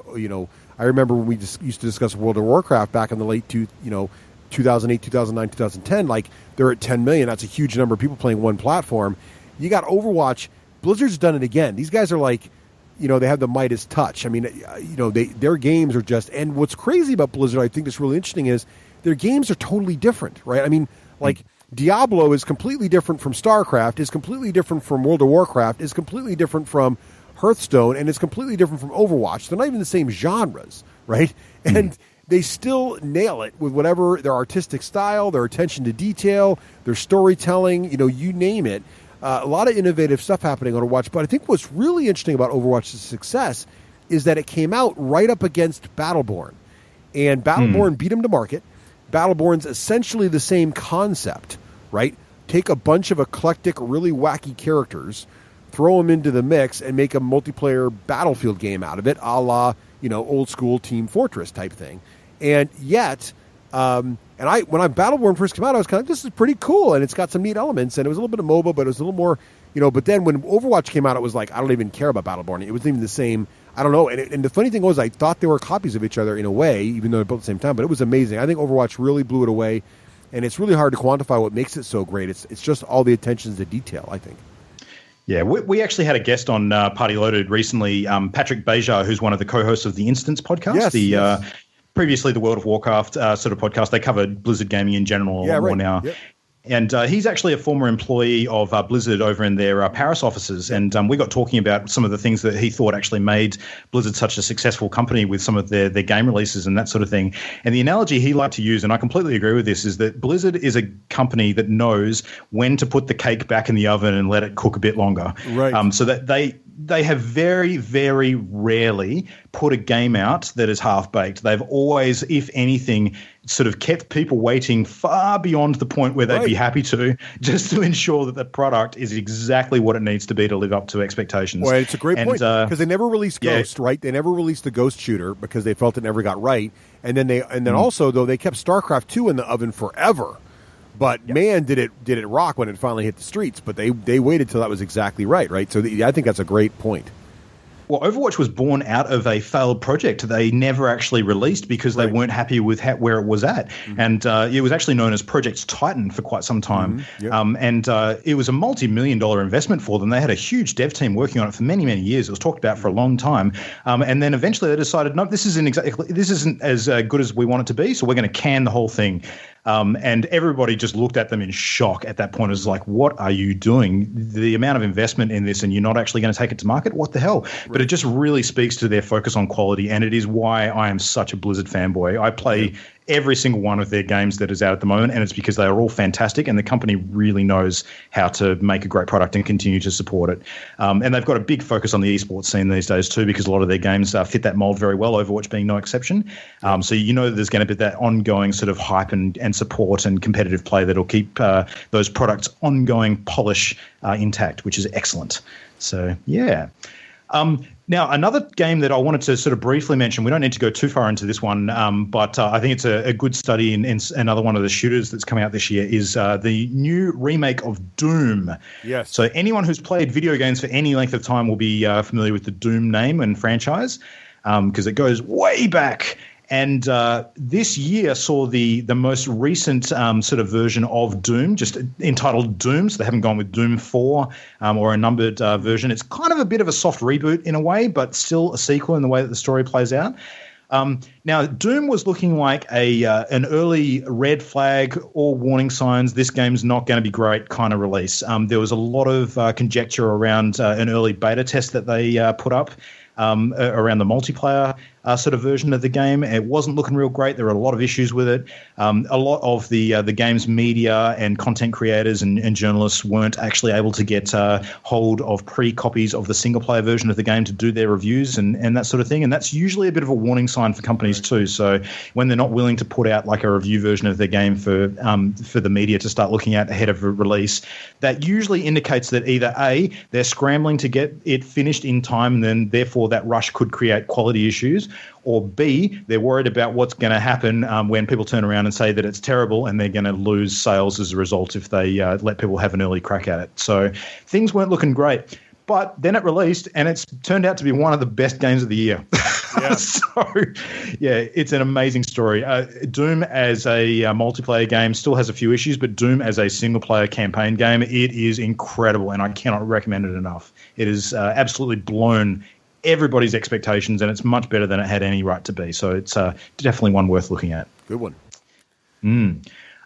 C: I remember when we used to discuss World of Warcraft back in the late 2008, 2009, 2010. Like they're at 10 million. That's a huge number of people playing one platform. You got Overwatch. Blizzard's done it again. These guys are like, they have the Midas touch. I mean, their games are just, and what's crazy about Blizzard, I think that's really interesting, is their games are totally different, right? I mean, like Diablo is completely different from StarCraft, is completely different from World of Warcraft, is completely different from Hearthstone, and it's completely different from Overwatch. They're not even the same genres, right? And they still nail it with whatever their artistic style, their attention to detail, their storytelling, you name it. A lot of innovative stuff happening on Overwatch, but I think what's really interesting about Overwatch's success is that it came out right up against Battleborn. And Battleborn beat them to market. Battleborn's essentially the same concept, right? Take a bunch of eclectic, really wacky characters, throw them into the mix, and make a multiplayer Battlefield game out of it, a la, old school Team Fortress type thing. And yet, when Battleborn first came out, I was kind of, this is pretty cool, and it's got some neat elements, and it was a little bit of MOBA, but it was a little more, but then when Overwatch came out, it was like, I don't even care about Battleborn. It wasn't even the same, I don't know, and the funny thing was, I thought they were copies of each other in a way, even though they're both at the same time, but it was amazing. I think Overwatch really blew it away, and it's really hard to quantify what makes it so great. It's just all the attention to detail, I think.
D: Yeah, we actually had a guest on Party Loaded recently, Patrick Bejar, who's one of the co-hosts of the Instance podcast, previously the World of Warcraft sort of podcast. They covered Blizzard gaming in general a lot more now. Yep. And he's actually a former employee of Blizzard over in their Paris offices. And we got talking about some of the things that he thought actually made Blizzard such a successful company with some of their game releases and that sort of thing. And the analogy he liked to use, and I completely agree with this, is that Blizzard is a company that knows when to put the cake back in the oven and let it cook a bit longer.
C: Right.
D: So that they have very, very rarely put a game out that is half-baked. They've always, if anything, sort of kept people waiting far beyond the point where they'd be happy to, just to ensure that the product is exactly what it needs to be to live up to expectations.
C: Well, it's a great point, because they never released Ghost, right? They never released the Ghost shooter because they felt it never got right. And then also, though, they kept StarCraft 2 in the oven forever. But man, did it rock when it finally hit the streets. But they waited till that was exactly right? So I think that's a great point.
D: Well, Overwatch was born out of a failed project they never actually released because they weren't happy with where it was at. And it was actually known as Project Titan for quite some time. And it was a multi-million-dollar investment for them. They had a huge dev team working on it for many, many years. It was talked about for a long time. And then eventually they decided, no, this isn't as good as we want it to be, so we're going to can the whole thing. And everybody just looked at them in shock at that point. It was like, what are you doing? The amount of investment in this and you're not actually going to take it to market? What the hell? But it just really speaks to their focus on quality, and it is why I am such a Blizzard fanboy. I play every single one of their games that is out at the moment, and it's because they are all fantastic, and the company really knows how to make a great product and continue to support it. And they've got a big focus on the esports scene these days too, because a lot of their games fit that mold very well, Overwatch being no exception. So you know there's going to be that ongoing sort of hype and support and competitive play that'll keep those products' ongoing polish intact, which is excellent. So, yeah. Now, another game that I wanted to sort of briefly mention, we don't need to go too far into this one, but I think it's a good study in another one of the shooters that's coming out this year is the new remake of Doom.
C: Yes.
D: So anyone who's played video games for any length of time will be familiar with the Doom name and franchise because it goes way back. And this year saw the most recent sort of version of Doom, just entitled Doom. So they haven't gone with Doom 4 or a numbered version. It's kind of a bit of a soft reboot in a way, but still a sequel in the way that the story plays out. Now, Doom was looking like an early red flag, all warning signs, this game's not going to be great kind of release. There was a lot of conjecture around an early beta test that they put up around the multiplayer sort of version of the game. It wasn't looking real great. There were a lot of issues with it. A lot of the game's media and content creators and journalists weren't actually able to get hold of pre-copies of the single-player version of the game to do their reviews and that sort of thing. And that's usually a bit of a warning sign for companies too. So when they're not willing to put out like a review version of their game for the media to start looking at ahead of a release, that usually indicates that either A, they're scrambling to get it finished in time, and then therefore that rush could create quality issues, or B, they're worried about what's going to happen when people turn around and say that it's terrible and they're going to lose sales as a result if they let people have an early crack at it. So things weren't looking great. But then it released, and it's turned out to be one of the best games of the year. Yeah. So, yeah, it's an amazing story. Doom as a multiplayer game still has a few issues, but Doom as a single-player campaign game, it is incredible, and I cannot recommend it enough. It is absolutely blown everybody's expectations, and it's much better than it had any right to be. So it's definitely one worth looking at.
C: Good one.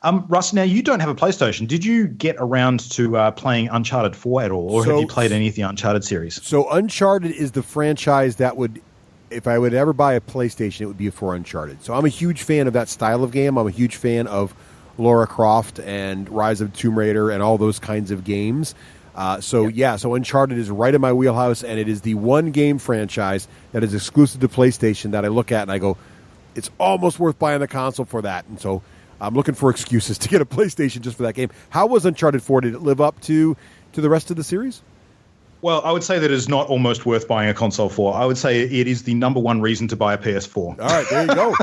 D: Russ, now you don't have a PlayStation. Did you get around to playing Uncharted 4 at all, or have you played any of the Uncharted series?
C: So Uncharted is the franchise that would, if I would ever buy a PlayStation, it would be for Uncharted. So I'm a huge fan of that style of game. I'm a huge fan of Lara Croft and Rise of Tomb Raider and all those kinds of games. So Uncharted is right in my wheelhouse, and it is the one game franchise that is exclusive to PlayStation that I look at and I go, it's almost worth buying the console for that. And so I'm looking for excuses to get a PlayStation just for that game. How was Uncharted 4? Did it live up to the rest of the series?
D: Well, I would say that it's not almost worth buying a console for. I would say it is the number one reason to buy a PS4.
C: All right, there you go.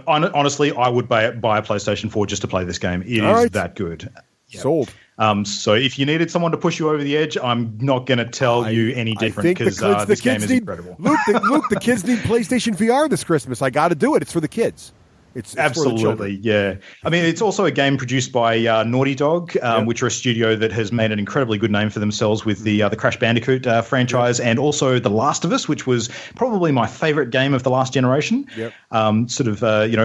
D: Honestly, I would buy a PlayStation 4 just to play this game. It is that good. Yep.
C: Sold.
D: So if you needed someone to push you over the edge, I'm not going to tell you any different because this game is incredible.
C: Luke, the kids need PlayStation VR this Christmas. I got to do it. It's for the kids. It's
D: absolutely, yeah. I mean, it's also a game produced by Naughty Dog, which are a studio that has made an incredibly good name for themselves with the Crash Bandicoot franchise, and also The Last of Us, which was probably my favorite game of the last generation.
C: Yep.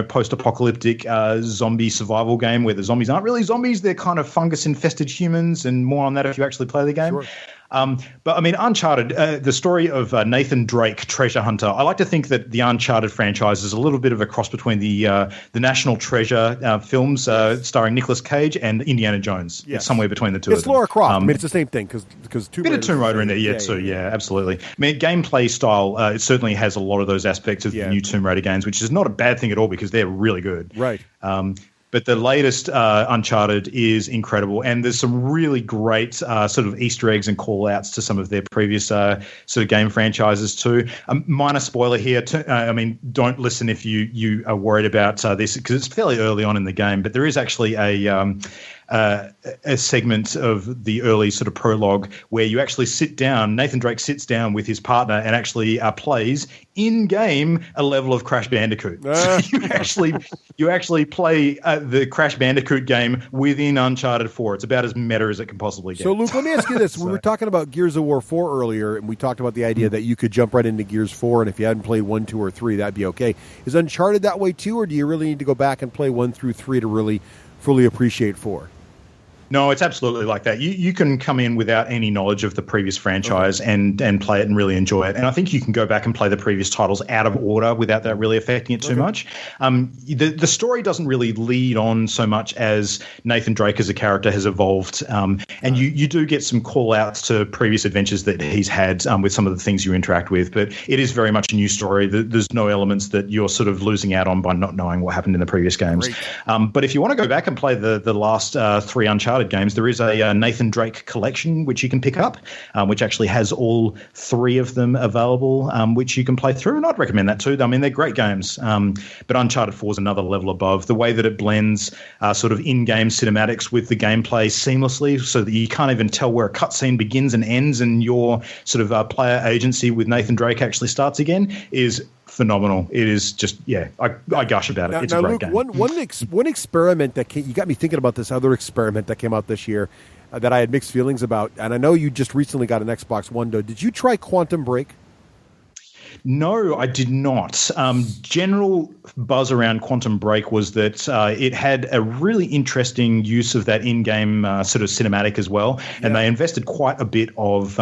D: Post-apocalyptic zombie survival game where the zombies aren't really zombies; they're kind of fungus-infested humans, and more on that if you actually play the game.
C: Sure.
D: But I mean, Uncharted, the story of Nathan Drake, treasure hunter. I like to think that the Uncharted franchise is a little bit of a cross between the National Treasure films starring Nicolas Cage and Indiana Jones.
C: Yes.
D: It's somewhere between the two of them.
C: It's Lara Croft. I mean, it's the same thing because
D: Tomb Raider. Bit of Tomb Raider in there, too. Yeah, absolutely. I mean, gameplay style, it certainly has a lot of those aspects of the new Tomb Raider games, which is not a bad thing at all because they're really good.
C: Right.
D: But the latest Uncharted is incredible, and there's some really great sort of Easter eggs and call-outs to some of their previous sort of game franchises too. Minor spoiler here. I mean, don't listen if you are worried about this because it's fairly early on in the game, but there is actually a a segment of the early sort of prologue where you actually sit down. Nathan Drake sits down with his partner and actually plays in game a level of Crash Bandicoot. So you actually play the Crash Bandicoot game within Uncharted 4. It's about as meta as it can possibly get.
C: So, Luke, let me ask you this: we were talking about Gears of War 4 earlier, and we talked about the idea that you could jump right into Gears 4, and if you hadn't played 1, 2, or 3, that'd be okay. Is Uncharted that way too, or do you really need to go back and play 1 through 3 to really fully appreciate 4?
D: No, it's absolutely like that. You can come in without any knowledge of the previous franchise and play it and really enjoy it. And I think you can go back and play the previous titles out of order without that really affecting it too much. The story doesn't really lead on so much as Nathan Drake as a character has evolved. And you do get some call-outs to previous adventures that he's had with some of the things you interact with. But it is very much a new story. There's no elements that you're sort of losing out on by not knowing what happened in the previous games. But if you want to go back and play the last 3 Uncharted games, there is a Nathan Drake collection which you can pick up, which actually has all 3 of them available, which you can play through, and I'd recommend that too. I mean, they're great games, but Uncharted 4 is another level above. The way that it blends sort of in-game cinematics with the gameplay seamlessly so that you can't even tell where a cutscene begins and ends, and your sort of player agency with Nathan Drake actually starts again is phenomenal. It is just, I gush about it. It's a great
C: Luke,
D: game.
C: One experiment that you got me thinking about this other experiment that came out this year that I had mixed feelings about, and I know you just recently got an Xbox One. Did you try Quantum Break?
D: No, I did not. General buzz around Quantum Break was that it had a really interesting use of that in-game sort of cinematic as well, and they invested quite a bit of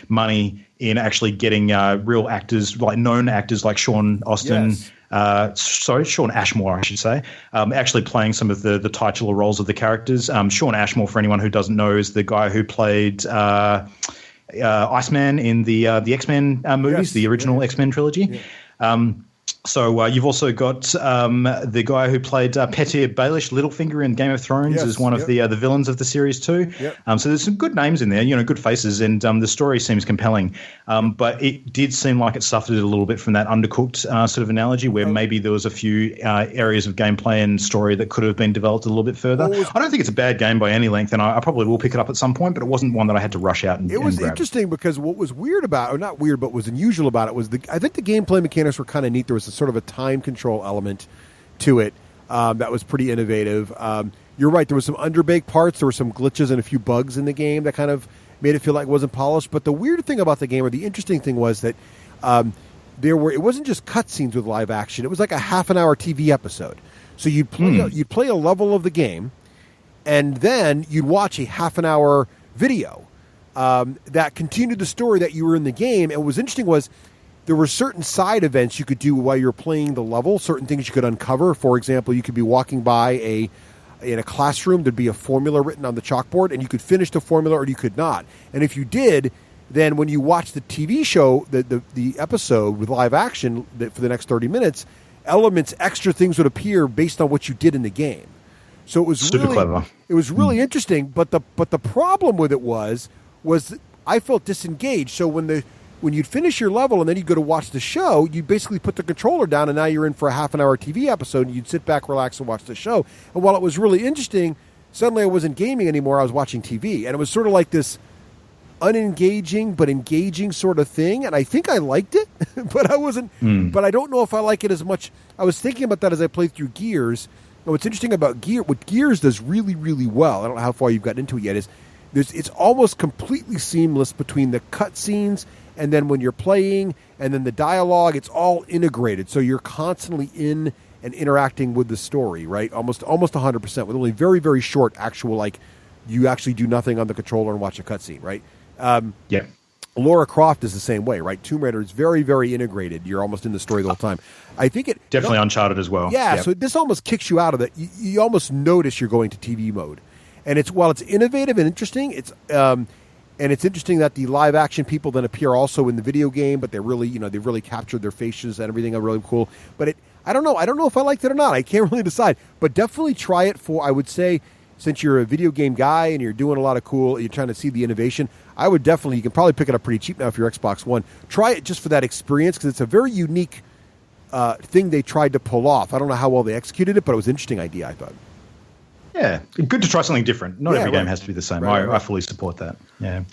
D: money in actually getting real actors, like known actors like Sean Austin. Sean Ashmore, I should say, actually playing some of the titular roles of the characters. Sean Ashmore, for anyone who doesn't know, is the guy who played Iceman in the X-Men movies, the original X-Men trilogy. So you've also got the guy who played Petyr Baelish Littlefinger in Game of Thrones as one of the villains of the series too. So there's some good names in there, good faces, and the story seems compelling. But it did seem like it suffered a little bit from that Undercooked sort of analogy, where maybe there was a few areas of gameplay and story that could have been developed a little bit further. I don't think it's a bad game by any length, and I probably will pick it up at some point, but it wasn't one that I had to rush out and grab.
C: It was interesting because what was weird about, or not weird, but was unusual about it was I think the gameplay mechanics were kind of neat. There was a sort of a time control element to it that was pretty innovative. You're right, there was some underbaked parts, there were some glitches and a few bugs in the game that kind of made it feel like it wasn't polished. But the weird thing about the game, or the interesting thing, was that it wasn't just cutscenes with live action. It was like a half an hour TV episode. So you'd play a level of the game, and then you'd watch a half an hour video that continued the story that you were in the game. And what was interesting was there were certain side events you could do while you're playing the level, certain things you could uncover. For example, you could be walking by in a classroom, there'd be a formula written on the chalkboard, and you could finish the formula or you could not. And if you did, then when you watch the TV show, the episode with live action for the next 30 minutes, extra things would appear based on what you did in the game. So it was
D: super clever.
C: It was really interesting, but the problem with it was I felt disengaged. So when you'd finish your level and then you'd go to watch the show, you'd basically put the controller down and now you're in for a half an hour TV episode and you'd sit back, relax, and watch the show. And while it was really interesting, suddenly I wasn't gaming anymore, I was watching TV. And it was sort of like this unengaging but engaging sort of thing. And I think I liked it, but I wasn't. But I don't know if I like it as much. I was thinking about that as I played through Gears. And what's interesting about what Gears does really, really well, I don't know how far you've gotten into it yet, is it's almost completely seamless between the cutscenes and then when you're playing, and then the dialogue, it's all integrated. So you're constantly in and interacting with the story, right? Almost 100%, with only very, very short actual, like, you actually do nothing on the controller and watch a cutscene, right? Lara Croft is the same way, right? Tomb Raider is very, very integrated. You're almost in the story the whole time. I think it...
D: Definitely Uncharted as well.
C: Yeah, so this almost kicks you out of it. You almost notice you're going to TV mode. And while it's innovative and interesting, and it's interesting that the live action people then appear also in the video game, but they've really captured their faces and everything are really cool. But I don't know if I liked it or not. I can't really decide. But definitely try it I would say, since you're a video game guy and you're doing a lot of you're trying to see the innovation, I would definitely, you can probably pick it up pretty cheap now if you're Xbox One. Try it just for that experience because it's a very unique thing they tried to pull off. I don't know how well they executed it, but it was an interesting idea, I thought.
D: Yeah, good to try something different. Not every game
C: right.
D: has to be the same.
C: Right.
D: I fully support that. Yeah.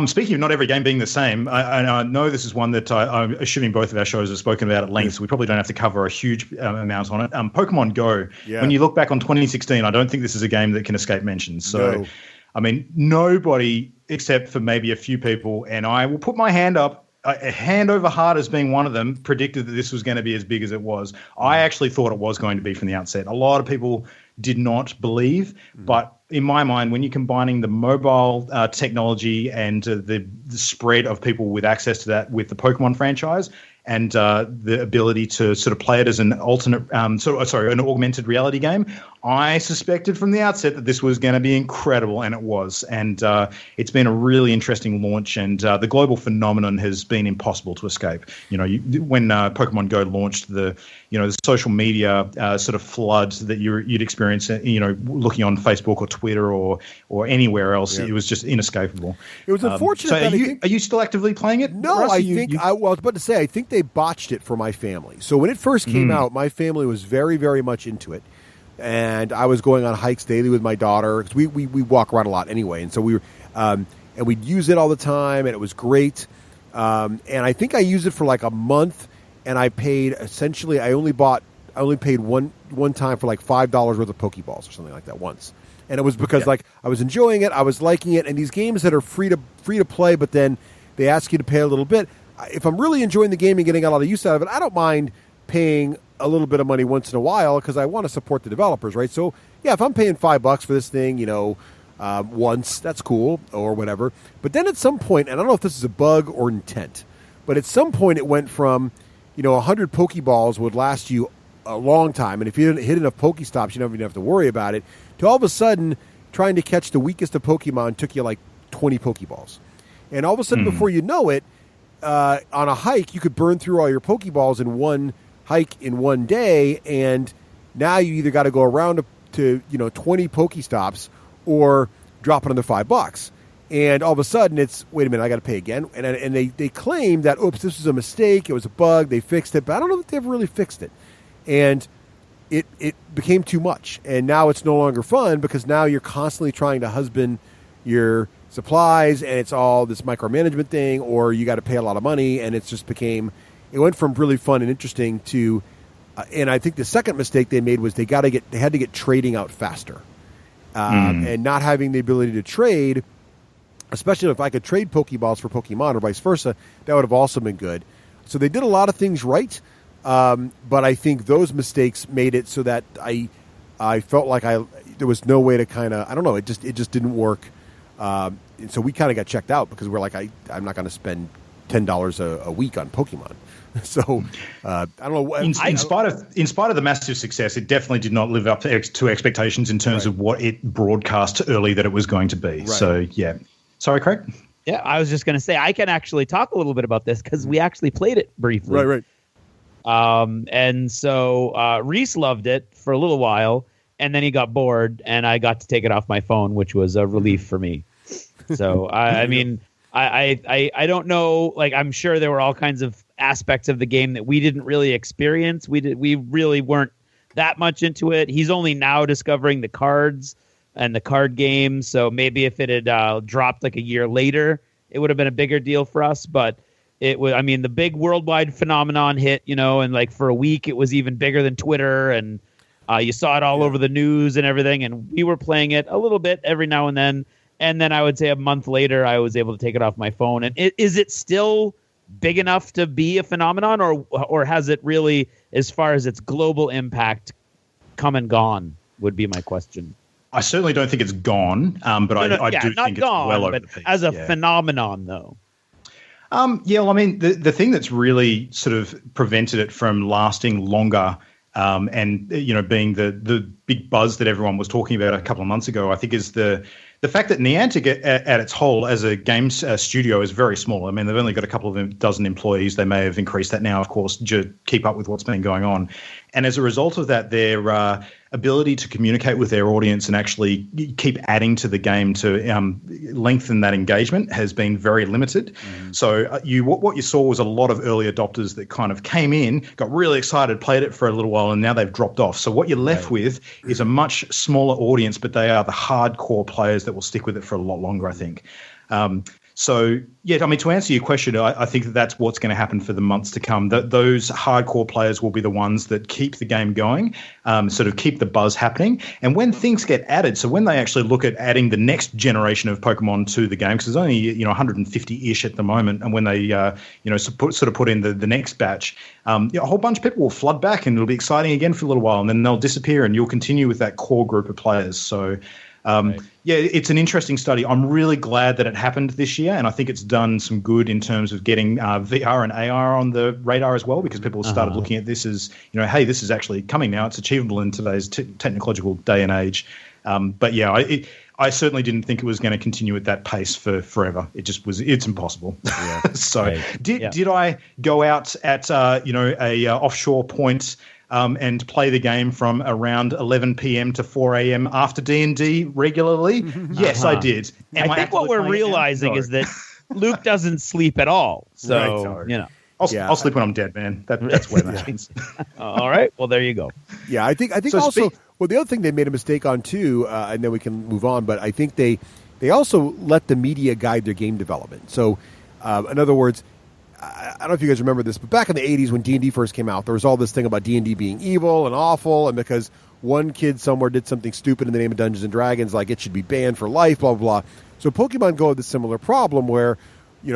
D: Speaking of not every game being the same, I know this is one that I'm assuming both of our shows have spoken about at length, so we probably don't have to cover a huge amount on it. Pokemon Go, when you look back on 2016, I don't think this is a game that can escape mention. So,
C: No.
D: I mean, nobody except for maybe a few people, and I will put my hand up, hand over heart as being one of them, predicted that this was going to be as big as it was. I actually thought it was going to be from the outset. A lot of people did not believe, but in my mind, when you're combining the mobile technology and the spread of people with access to that with the Pokemon franchise and the ability to sort of play it as an alternate, an augmented reality game, I suspected from the outset that this was going to be incredible, and it was. And it's been a really interesting launch, and the global phenomenon has been impossible to escape. You know, when Pokemon Go launched, the social media sort of flood that you'd experience, looking on Facebook or Twitter or anywhere else, it was just inescapable.
C: It was unfortunate.
D: So are you still actively playing it?
C: No,
D: Russ?
C: I was about to say, I think they botched it for my family. So when it first came out, my family was very, very much into it. And I was going on hikes daily with my daughter because we walk around a lot anyway. And so we were, and we'd use it all the time, and it was great. And I think I used it for like a month, and I paid essentially, I only paid one time for like $5 worth of Pokeballs or something like that once. And it was because like I was enjoying it, I was liking it, and these games that are free to play, but then they ask you to pay a little bit. If I'm really enjoying the game and getting a lot of use out of it, I don't mind paying a little bit of money once in a while because I want to support the developers, right? So yeah, if I'm paying $5 for this thing, once, that's cool or whatever. But then at some point, and I don't know if this is a bug or intent, but at some point it went from, 100 Pokeballs would last you a long time, and if you didn't hit enough Pokestops, you don't even have to worry about it, to all of a sudden trying to catch the weakest of Pokemon took you like 20 Pokeballs. And all of a sudden, before you know it, on a hike, you could burn through all your Pokeballs in one hike in one day, and now you either got to go around to 20 Pokestops or drop another $5. And all of a sudden, it's, wait a minute, I got to pay again. And they claim that, oops, this was a mistake, it was a bug, they fixed it, but I don't know that they've really fixed it. And it became too much, and now it's no longer fun because now you're constantly trying to husband your supplies, and it's all this micromanagement thing, or you got to pay a lot of money, and it went from really fun and interesting to, and I think the second mistake they made was they had to get trading out faster, and not having the ability to trade, especially if I could trade Pokeballs for Pokemon or vice versa, that would have also been good. So they did a lot of things right, but I think those mistakes made it so that I felt like there was no way to kind of, I don't know, it just didn't work. And so we kind of got checked out because we're like, I'm not going to spend $10 a week on Pokemon. So I don't know.
D: In spite of the massive success, it definitely did not live up to expectations in terms of what it broadcast early that it was going to be. Right. So yeah, sorry, Craig.
B: Yeah, I was just going to say I can actually talk a little bit about this because we actually played it briefly.
C: Right.
B: And so Reese loved it for a little while, and then he got bored, and I got to take it off my phone, which was a relief for me. So I mean, I don't know. Like, I'm sure there were all kinds of aspects of the game that we didn't really experience. We really weren't that much into it. He's only now discovering the cards and the card game. So maybe if it had dropped like a year later, it would have been a bigger deal for us. But it was, I mean, the big worldwide phenomenon hit, and like for a week it was even bigger than Twitter, and you saw it all over the news and everything. And we were playing it a little bit every now and then. And then I would say a month later, I was able to take it off my phone. And is it still big enough to be a phenomenon, or has it really, as far as its global impact, come and gone? Would be my question.
D: I certainly don't think it's gone, but I do think it's well over the peak.
B: As a phenomenon, though.
D: Well, I mean, the thing that's really sort of prevented it from lasting longer, and being the big buzz that everyone was talking about a couple of months ago, I think is the fact that Niantic at its whole as a games studio is very small. I mean, they've only got a couple of dozen employees. They may have increased that now, of course, to keep up with what's been going on. And as a result of that, their ability to communicate with their audience and actually keep adding to the game to lengthen that engagement has been very limited. So what you saw was a lot of early adopters that kind of came in, got really excited, played it for a little while, and now they've dropped off. So what you're left with is a much smaller audience, but they are the hardcore players that will stick with it for a lot longer, I think. So, yeah, I mean, to answer your question, I think that's what's going to happen for the months to come. Those hardcore players will be the ones that keep the game going, sort of keep the buzz happening. And when things get added, so when they actually look at adding the next generation of Pokemon to the game, because there's only 150-ish at the moment, and when they sort of put in the next batch, a whole bunch of people will flood back, and it'll be exciting again for a little while, and then they'll disappear, and you'll continue with that core group of players. So. Yeah, it's an interesting study. I'm really glad that it happened this year, and I think it's done some good in terms of getting VR and AR on the radar as well, because people started looking at this as, hey, this is actually coming now. It's achievable in today's technological day and age. But yeah, I certainly didn't think it was going to continue at that pace for forever. It's impossible. Yeah. So did I go out at a offshore point and play the game from around 11 p.m. to 4 a.m. after D&D regularly? Yes, I did.
B: I think what we're realizing is that Luke doesn't sleep at all. So,
D: I'll sleep when I'm dead, man. That's where that is.
B: All right. Well, there you go.
C: Yeah, I think so also, the other thing they made a mistake on too, and then we can move on, but I think they also let the media guide their game development. So, in other words, I don't know if you guys remember this, but back in the 80s when D&D first came out, there was all this thing about D&D being evil and awful, and because one kid somewhere did something stupid in the name of Dungeons & Dragons, like it should be banned for life, blah, blah, blah. So Pokemon Go had this similar problem where,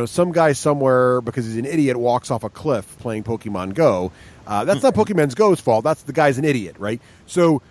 C: some guy somewhere, because he's an idiot, walks off a cliff playing Pokemon Go. That's not Pokemon Go's fault. That's the guy's an idiot, right? So,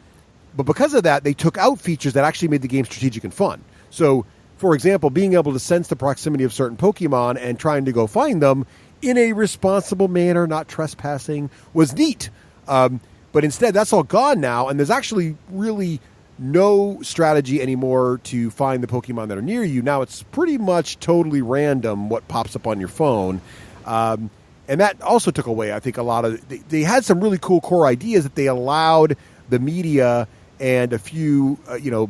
C: but because of that, they took out features that actually made the game strategic and fun. So, for example, being able to sense the proximity of certain Pokemon and trying to go find them in a responsible manner, not trespassing, was neat. But instead, that's all gone now, and there's actually really no strategy anymore to find the Pokemon that are near you. Now it's pretty much totally random what pops up on your phone. And that also took away, I think, a lot of... They had some really cool core ideas that they allowed the media and a few,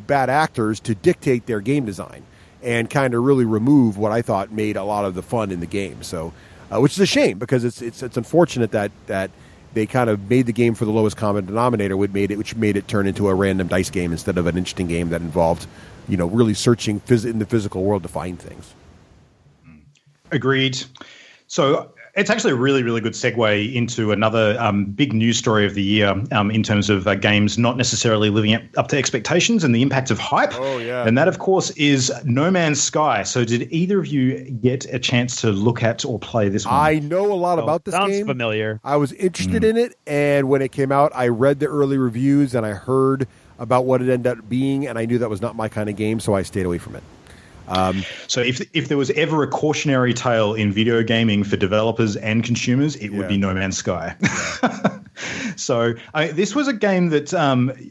C: bad actors to dictate their game design and kind of really remove what I thought made a lot of the fun in the game. So... which is a shame, because it's unfortunate that they kind of made the game for the lowest common denominator, which made it turn into a random dice game instead of an interesting game that involved, really searching in the physical world to find things.
D: Agreed. So it's actually a really, really good segue into another big news story of the year in terms of games not necessarily living up to expectations and the impact of hype.
C: Oh, yeah.
D: And that, of course, is No Man's Sky. So did either of you get a chance to look at or play this one?
C: I know a lot about this game.
B: Sounds familiar.
C: I was interested in it, and when it came out, I read the early reviews, and I heard about what it ended up being, and I knew that was not my kind of game, so I stayed away from it.
D: So if there was ever a cautionary tale in video gaming for developers and consumers, it would be No Man's Sky. Yeah. So this was a game that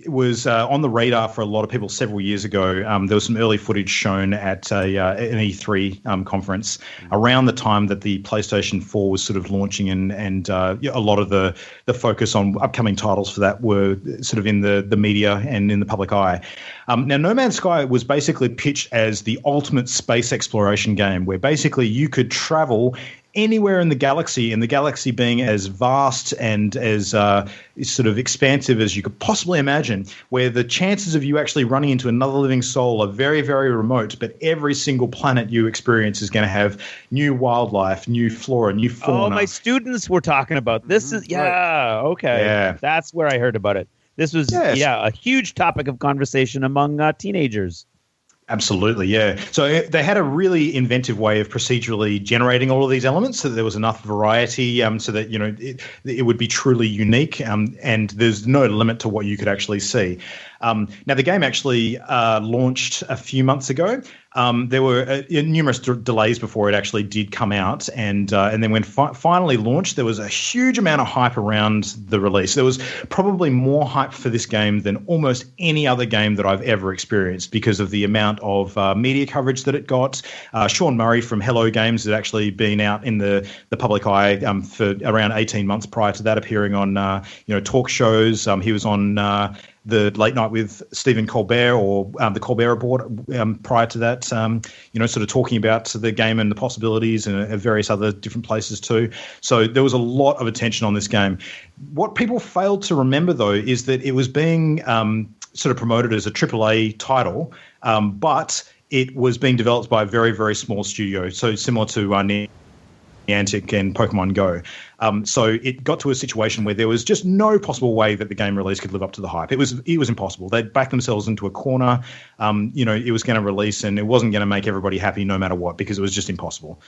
D: was on the radar for a lot of people several years ago. There was some early footage shown at an E3 conference around the time that the PlayStation 4 was sort of launching, and a lot of the focus on upcoming titles for that were sort of in the media and in the public eye. Now, No Man's Sky was basically pitched as the ultimate space exploration game, where basically you could travel anywhere in the galaxy being as vast and as sort of expansive as you could possibly imagine, where the chances of you actually running into another living soul are very, very remote, but every single planet you experience is going to have new wildlife, new flora, new fauna.
B: Oh, my students were talking about this. Okay.
D: Yeah.
B: That's where I heard about it. This was, a huge topic of conversation among teenagers.
D: Absolutely, yeah. So they had a really inventive way of procedurally generating all of these elements so that there was enough variety so that, it would be truly unique, and there's no limit to what you could actually see. Now, the game actually launched a few months ago. There were numerous delays before it actually did come out, and then when finally launched, there was a huge amount of hype around the release. There was probably more hype for this game than almost any other game that I've ever experienced because of the amount of media coverage that it got. Sean Murray from Hello Games had actually been out in the public eye for around 18 months prior to that, appearing on talk shows. He was on the Late Night with Stephen Colbert or the Colbert Report prior to that, sort of talking about the game and the possibilities and at various other different places too. So there was a lot of attention on this game. What people failed to remember, though, is that it was being sort of promoted as a AAA title, but it was being developed by a very, very small studio, so similar to Niantic and Pokemon Go. So it got to a situation where there was just no possible way that the game release could live up to the hype. It was impossible. They'd backed themselves into a corner. It was going to release and it wasn't going to make everybody happy no matter what, because it was just impossible.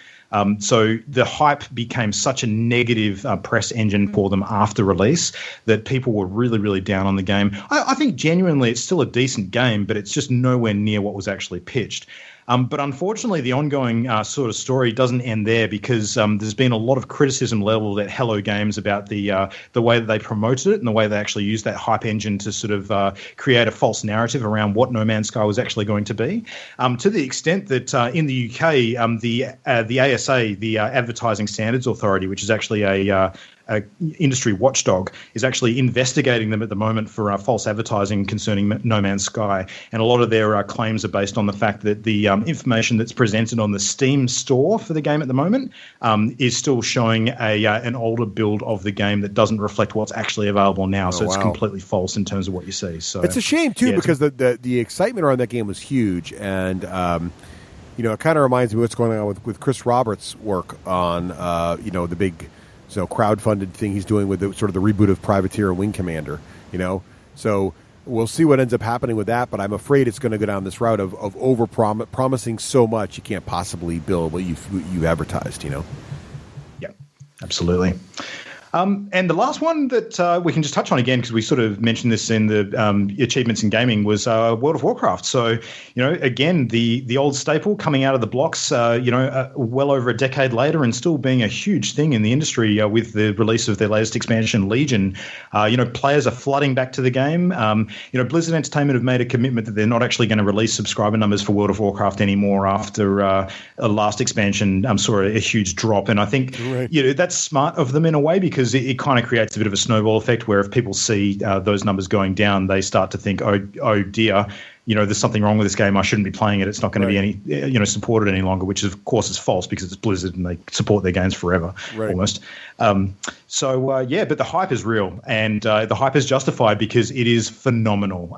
D: So the hype became such a negative press engine for them after release that people were really, really down on the game. I think genuinely it's still a decent game, but it's just nowhere near what was actually pitched. But unfortunately, the ongoing sort of story doesn't end there, because there's been a lot of criticism leveled at Hello Games about the way that they promoted it and the way they actually used that hype engine to sort of create a false narrative around what No Man's Sky was actually going to be, to the extent that in the UK, the ASA, the Advertising Standards Authority, which is actually a industry watchdog, is actually investigating them at the moment for false advertising concerning No Man's Sky. And a lot of their claims are based on the fact that the information that's presented on the Steam store for the game at the moment is still showing an older build of the game that doesn't reflect what's actually available now. So it's completely false in terms of what you see. So
C: it's a shame too, because the excitement around that game was huge, and it kind of reminds me of what's going on with Chris Roberts' work on the big crowdfunded thing he's doing with the reboot of Privateer and Wing Commander, So we'll see what ends up happening with that, but I'm afraid it's going to go down this route of promising so much you can't possibly build what you've advertised, Yeah,
D: absolutely. And the last one that we can just touch on again, because we sort of mentioned this in the achievements in gaming, was World of Warcraft. So, again, the old staple coming out of the blocks, well over a decade later, and still being a huge thing in the industry with the release of their latest expansion, Legion. Players are flooding back to the game. Blizzard Entertainment have made a commitment that they're not actually going to release subscriber numbers for World of Warcraft anymore after a last expansion saw a huge drop. And I think that's smart of them in a way, because it kind of creates a bit of a snowball effect where if people see those numbers going down, they start to think, oh dear, there's something wrong with this game. I shouldn't be playing it. It's not going to be any, supported any longer, which of course is false, because it's Blizzard and they support their games forever, almost. But the hype is real, and the hype is justified because it is phenomenal.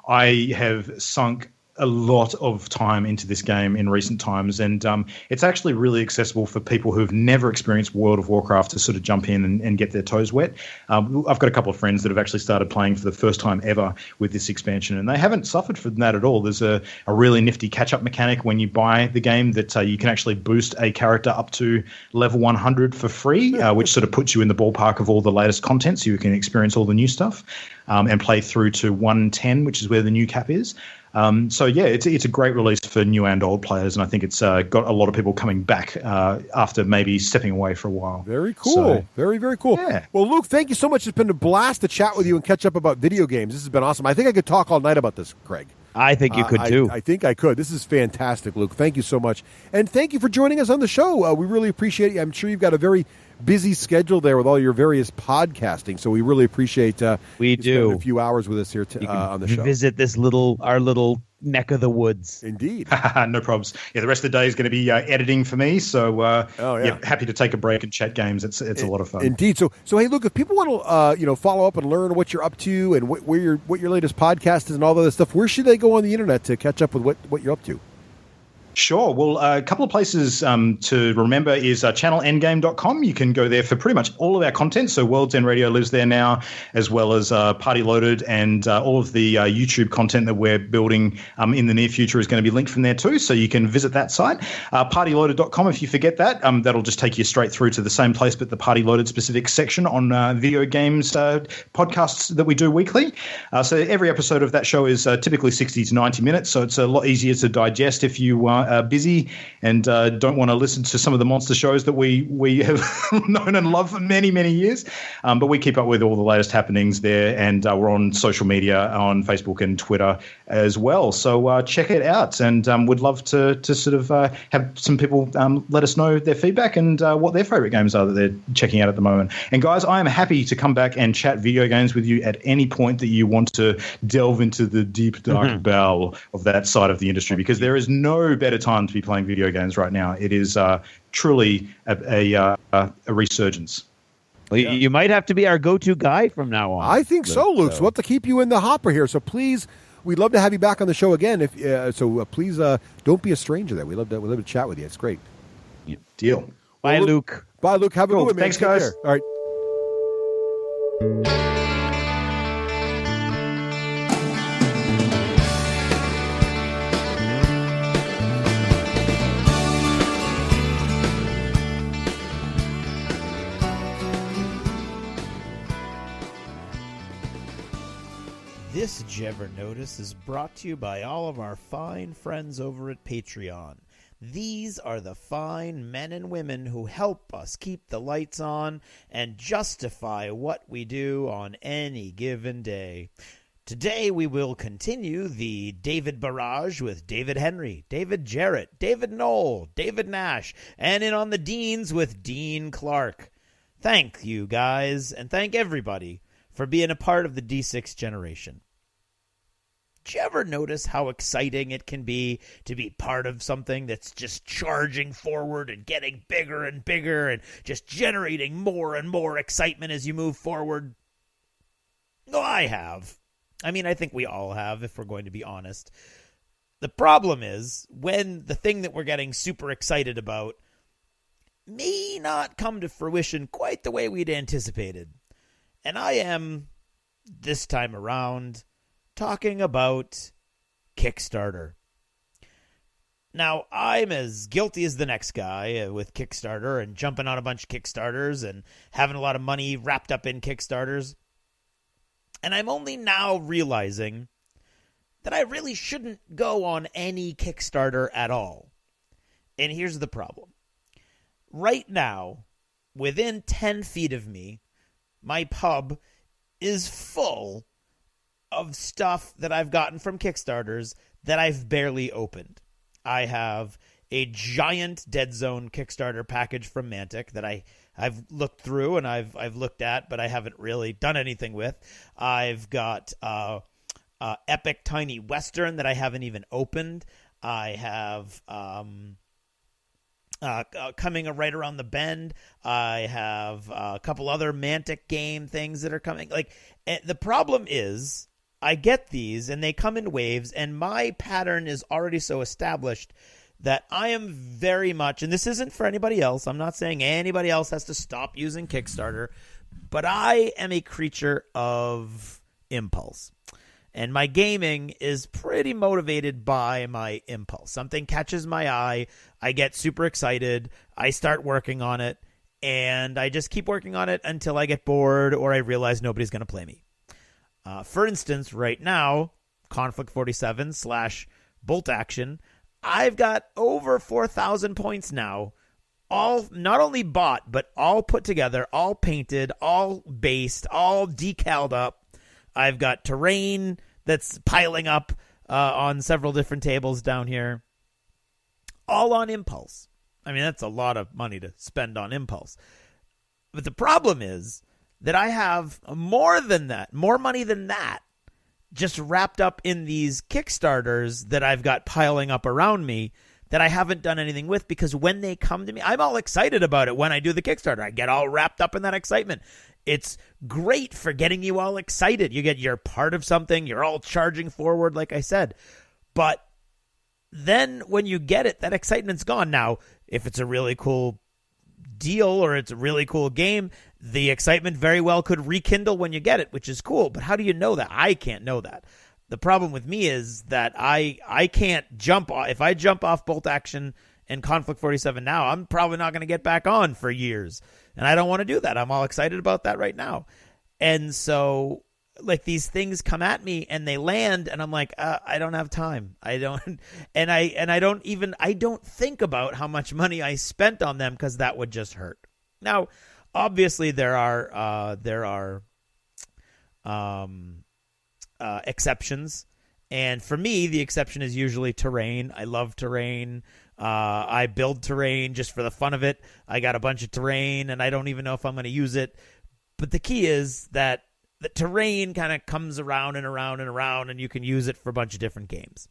D: I have sunk a lot of time into this game in recent times, and it's actually really accessible for people who've never experienced World of Warcraft to sort of jump in and get their toes wet. I've got a couple of friends that have actually started playing for the first time ever with this expansion, and they haven't suffered from that at all. There's a really nifty catch-up mechanic when you buy the game that you can actually boost a character up to level 100 for free, which sort of puts you in the ballpark of all the latest content, so you can experience all the new stuff and play through to 110, which is where the new cap is. It's a great release for new and old players, and I think it's got a lot of people coming back after maybe stepping away for a while.
C: Very cool. Very, very cool. Yeah. Well, Luke, thank you so much. It's been a blast to chat with you and catch up about video games. This has been awesome. I think I could talk all night about this, Craig.
B: I think you could too.
C: I think I could. This is fantastic, Luke. Thank you so much. And thank you for joining us on the show. We really appreciate it. I'm sure you've got a very busy schedule there with all your various podcasting, so we really appreciate
B: we do
C: a few hours with us here on the show.
B: Visit our little neck of the woods.
C: Indeed.
D: No problems. Yeah, the rest of the day is going to be editing for me, so happy to take a break and chat games. It's a lot of fun.
C: Indeed. So hey, look, if people want to follow up and learn what you're up to and what your latest podcast is and all that other stuff, where should they go on the internet to catch up with what you're up to?
D: Sure. Well, a couple of places to remember is channelendgame.com. You can go there for pretty much all of our content. So World's End Radio lives there now, as well as Party Loaded, and all of the YouTube content that we're building in the near future is going to be linked from there too. So you can visit that site. Partyloaded.com, if you forget that, that'll just take you straight through to the same place, but the Party Loaded specific section on video games podcasts that we do weekly. So every episode of that show is typically 60 to 90 minutes. So it's a lot easier to digest if you are busy and don't want to listen to some of the monster shows that we have known and loved for many, many years. But we keep up with all the latest happenings there, and we're on social media on Facebook and Twitter as well. So check it out, and would love to sort of have some people let us know their feedback and what their favorite games are that they're checking out at the moment. And guys, I am happy to come back and chat video games with you at any point that you want to delve into the deep, dark bowel of that side of the industry, because there is no better time to be playing video games right now. It is truly a resurgence.
B: Well, you might have to be our go-to guy from now on.
C: I think so, Luke. So we'll have to keep you in the hopper here. So please, we'd love to have you back on the show again. Please don't be a stranger there. We love to chat with you. It's great.
D: Deal.
B: Bye, Luke.
C: Bye, Luke. Have a good one, man.
D: Thanks, guys.
C: Care. All right.
B: This Jever Notice is brought to you by all of our fine friends over at Patreon. These are the fine men and women who help us keep the lights on and justify what we do on any given day. Today we will continue the David barrage with David Henry, David Jarrett, David Knoll, David Nash, and in on the Deans with Dean Clark. Thank you guys, and thank everybody for being a part of the D6 generation. Did you ever notice how exciting it can be to be part of something that's just charging forward and getting bigger and bigger and just generating more and more excitement as you move forward? No, I have. I mean, I think we all have, if we're going to be honest. The problem is when the thing that we're getting super excited about may not come to fruition quite the way we'd anticipated. And I am, this time around, talking about Kickstarter. Now, I'm as guilty as the next guy with Kickstarter and jumping on a bunch of Kickstarters and having a lot of money wrapped up in Kickstarters. And I'm only now realizing that I really shouldn't go on any Kickstarter at all. And here's the problem. Right now, within 10 feet of me, my pub is full of stuff that I've gotten from Kickstarters that I've barely opened. I have a giant Dead Zone Kickstarter package from Mantic that I've looked through and I've looked at, but I haven't really done anything with. I've got Epic Tiny Western that I haven't even opened. I have coming right around the bend. I have a couple other Mantic game things that are coming. Like, the problem is I get these and they come in waves, and my pattern is already so established that I am very much, and this isn't for anybody else, I'm not saying anybody else has to stop using Kickstarter, but I am a creature of impulse. And my gaming is pretty motivated by my impulse. Something catches my eye, I get super excited, I start working on it, and I just keep working on it until I get bored or I realize nobody's going to play me. For instance, right now, Conflict 47 / Bolt Action, I've got over 4,000 points now, all not only bought, but all put together, all painted, all based, all decaled up. I've got terrain that's piling up on several different tables down here, all on impulse. I mean, that's a lot of money to spend on impulse. But the problem is that I have more than that, more money than that, just wrapped up in these Kickstarters that I've got piling up around me that I haven't done anything with, because when they come to me, I'm all excited about it when I do the Kickstarter. I get all wrapped up in that excitement. It's great for getting you all excited. You're part of something. You're all charging forward, like I said. But then when you get it, that excitement's gone. Now, if it's a really cool deal or it's a really cool game, the excitement very well could rekindle when you get it, which is cool. But how do you know that? I can't know that. The problem with me is that I can't jump off. If I jump off Bolt Action and Conflict 47 now, I'm probably not going to get back on for years. And I don't want to do that. I'm all excited about that right now. And so like these things come at me and they land and I'm like, I don't have time. I don't, and I don't think about how much money I spent on them because that would just hurt. Now, obviously there are exceptions. And for me, the exception is usually terrain. I love terrain. I build terrain just for the fun of it. I got a bunch of terrain, and I don't even know if I'm going to use it. But the key is that the terrain kind of comes around and around and around, and you can use it for a bunch of different games.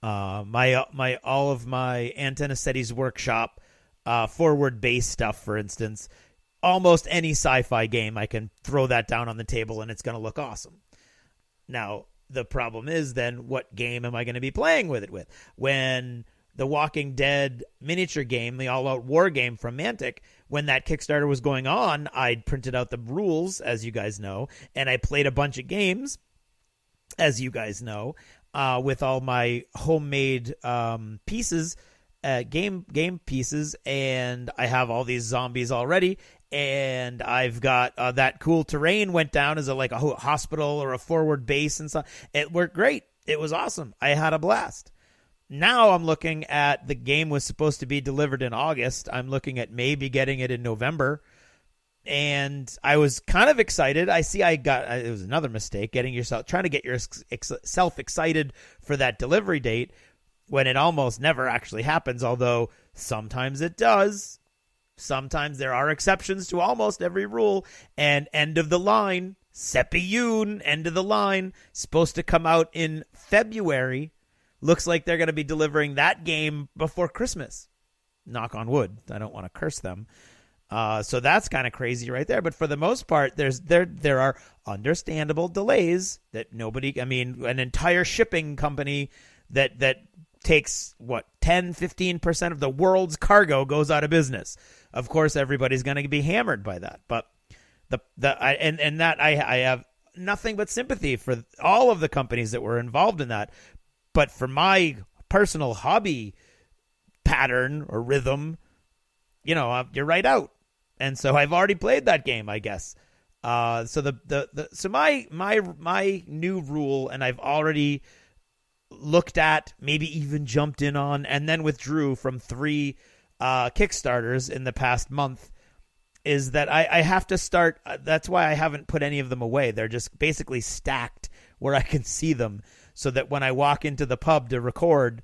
B: All of my Antenna Setti's Workshop forward-based stuff, for instance, almost any sci-fi game, I can throw that down on the table, and it's going to look awesome. Now, the problem is then what game am I going to be playing with it with? When the Walking Dead miniature game, the all-out war game from Mantic, when that Kickstarter was going on, I'd printed out the rules, as you guys know, and I played a bunch of games, as you guys know, with all my homemade pieces, game pieces, and I have all these zombies already. And I've got that cool terrain went down as a hospital or a forward base and stuff. It worked great. It was awesome. I had a blast. Now I'm looking at the game was supposed to be delivered in August. I'm looking at maybe getting it in November. And I was kind of excited. It was another mistake, trying to get yourself excited for that delivery date when it almost never actually happens, although sometimes it does. Sometimes there are exceptions to almost every rule. And end of the line, Seppi-Yoon, end of the line, supposed to come out in February. Looks like they're going to be delivering that game before Christmas. Knock on wood. I don't want to curse them. So that's kind of crazy right there. But for the most part, there are understandable delays that an entire shipping company that takes 10-15% of the world's cargo goes out of business. Of course, everybody's going to be hammered by that. But I have nothing but sympathy for all of the companies that were involved in that. But for my personal hobby pattern or rhythm, you're right out. And so I've already played that game, I guess. So my new rule, and I've already looked at, maybe even jumped in on, and then withdrew from 3 Kickstarters in the past month, is that I have to start. That's why I haven't put any of them away. They're just basically stacked where I can see them, so that when I walk into the pub to record,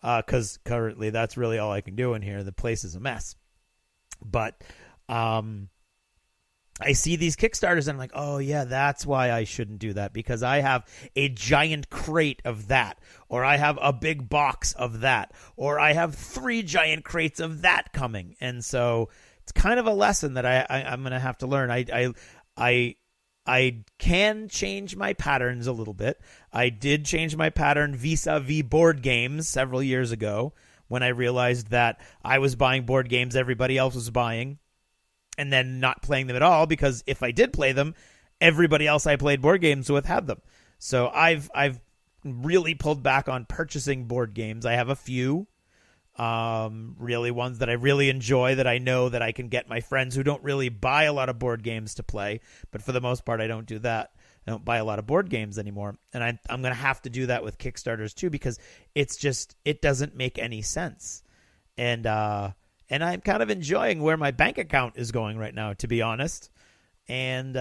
B: because currently that's really all I can do in here. The place is a mess. But I see these Kickstarters and I'm like, oh yeah, that's why I shouldn't do that, because I have a giant crate of that, or I have a big box of that, or I have 3 giant crates of that coming. And so it's kind of a lesson that I'm going to have to learn. I can change my patterns a little bit. I did change my pattern vis-a-vis board games several years ago when I realized that I was buying board games everybody else was buying, and then not playing them at all, because if I did play them, everybody else I played board games with had them. So I've really pulled back on purchasing board games. I have a few, really ones that I really enjoy, that I know that I can get my friends who don't really buy a lot of board games to play. But for the most part, I don't do that. I don't buy a lot of board games anymore. And I'm going to have to do that with Kickstarters too, because it doesn't make any sense. And I'm kind of enjoying where my bank account is going right now, to be honest. And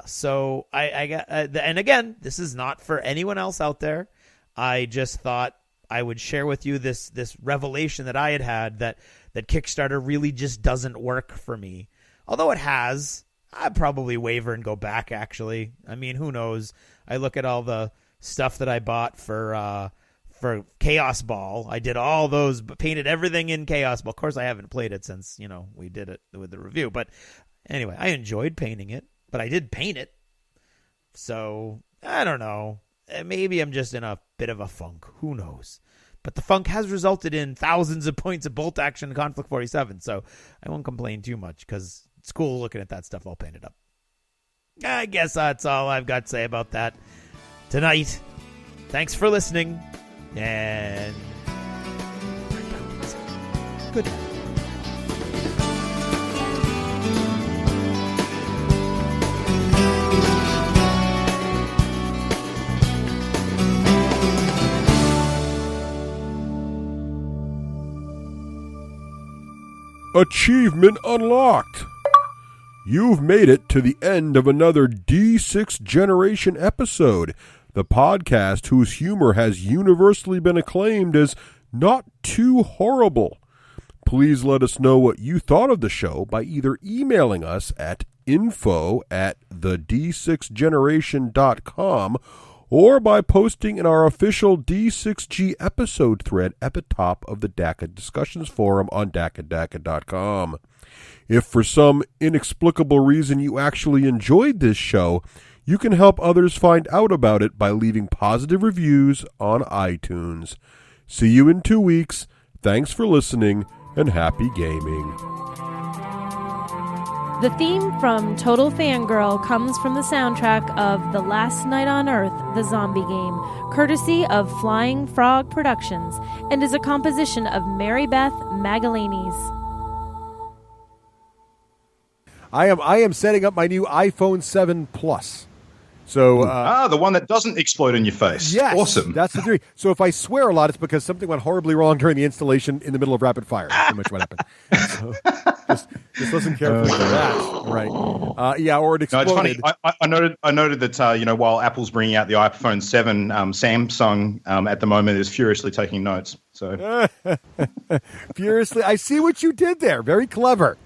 B: so I got, and again, this is not for anyone else out there. I just thought I would share with you this revelation that I had that Kickstarter really just doesn't work for me. Although it has, I'd probably waver and go back, actually. I mean, who knows? I look at all the stuff that I bought for Chaos Ball. I did all those, painted everything in Chaos Ball. Of course, I haven't played it since, we did it with the review. But anyway, I enjoyed painting it, but I did paint it. So, I don't know. Maybe I'm just in a bit of a funk. Who knows? But the funk has resulted in thousands of points of bolt action in Conflict 47, so I won't complain too much, because it's cool looking at that stuff all painted up. I guess that's all I've got to say about that tonight. Thanks for listening, and good night.
A: Achievement unlocked. You've made it to the end of another D6 Generation episode, the podcast whose humor has universally been acclaimed as not too horrible. Please let us know what you thought of the show by either emailing us at info@the d6generation.com or by posting in our official D6G episode thread at the top of the DACA discussions forum on DACA.com. If for some inexplicable reason you actually enjoyed this show, you can help others find out about it by leaving positive reviews on iTunes. See you in 2 weeks. Thanks for listening, and happy gaming.
E: The theme from Total Fangirl comes from the soundtrack of The Last Night on Earth, the zombie game, courtesy of Flying Frog Productions, and is a composition of Mary Beth Magalanes.
C: I am setting up my new iPhone 7 Plus. So
D: the one that doesn't explode in your face.
C: Yes,
D: Awesome.
C: That's the theory. So if I swear a lot, it's because something went horribly wrong during the installation in the middle of rapid fire. That's pretty much what happened. So just listen carefully to that. Right. Or it exploded.
D: No, it's funny. I noted that while Apple's bringing out the iPhone 7, Samsung at the moment is furiously taking notes. So
C: furiously, I see what you did there. Very clever.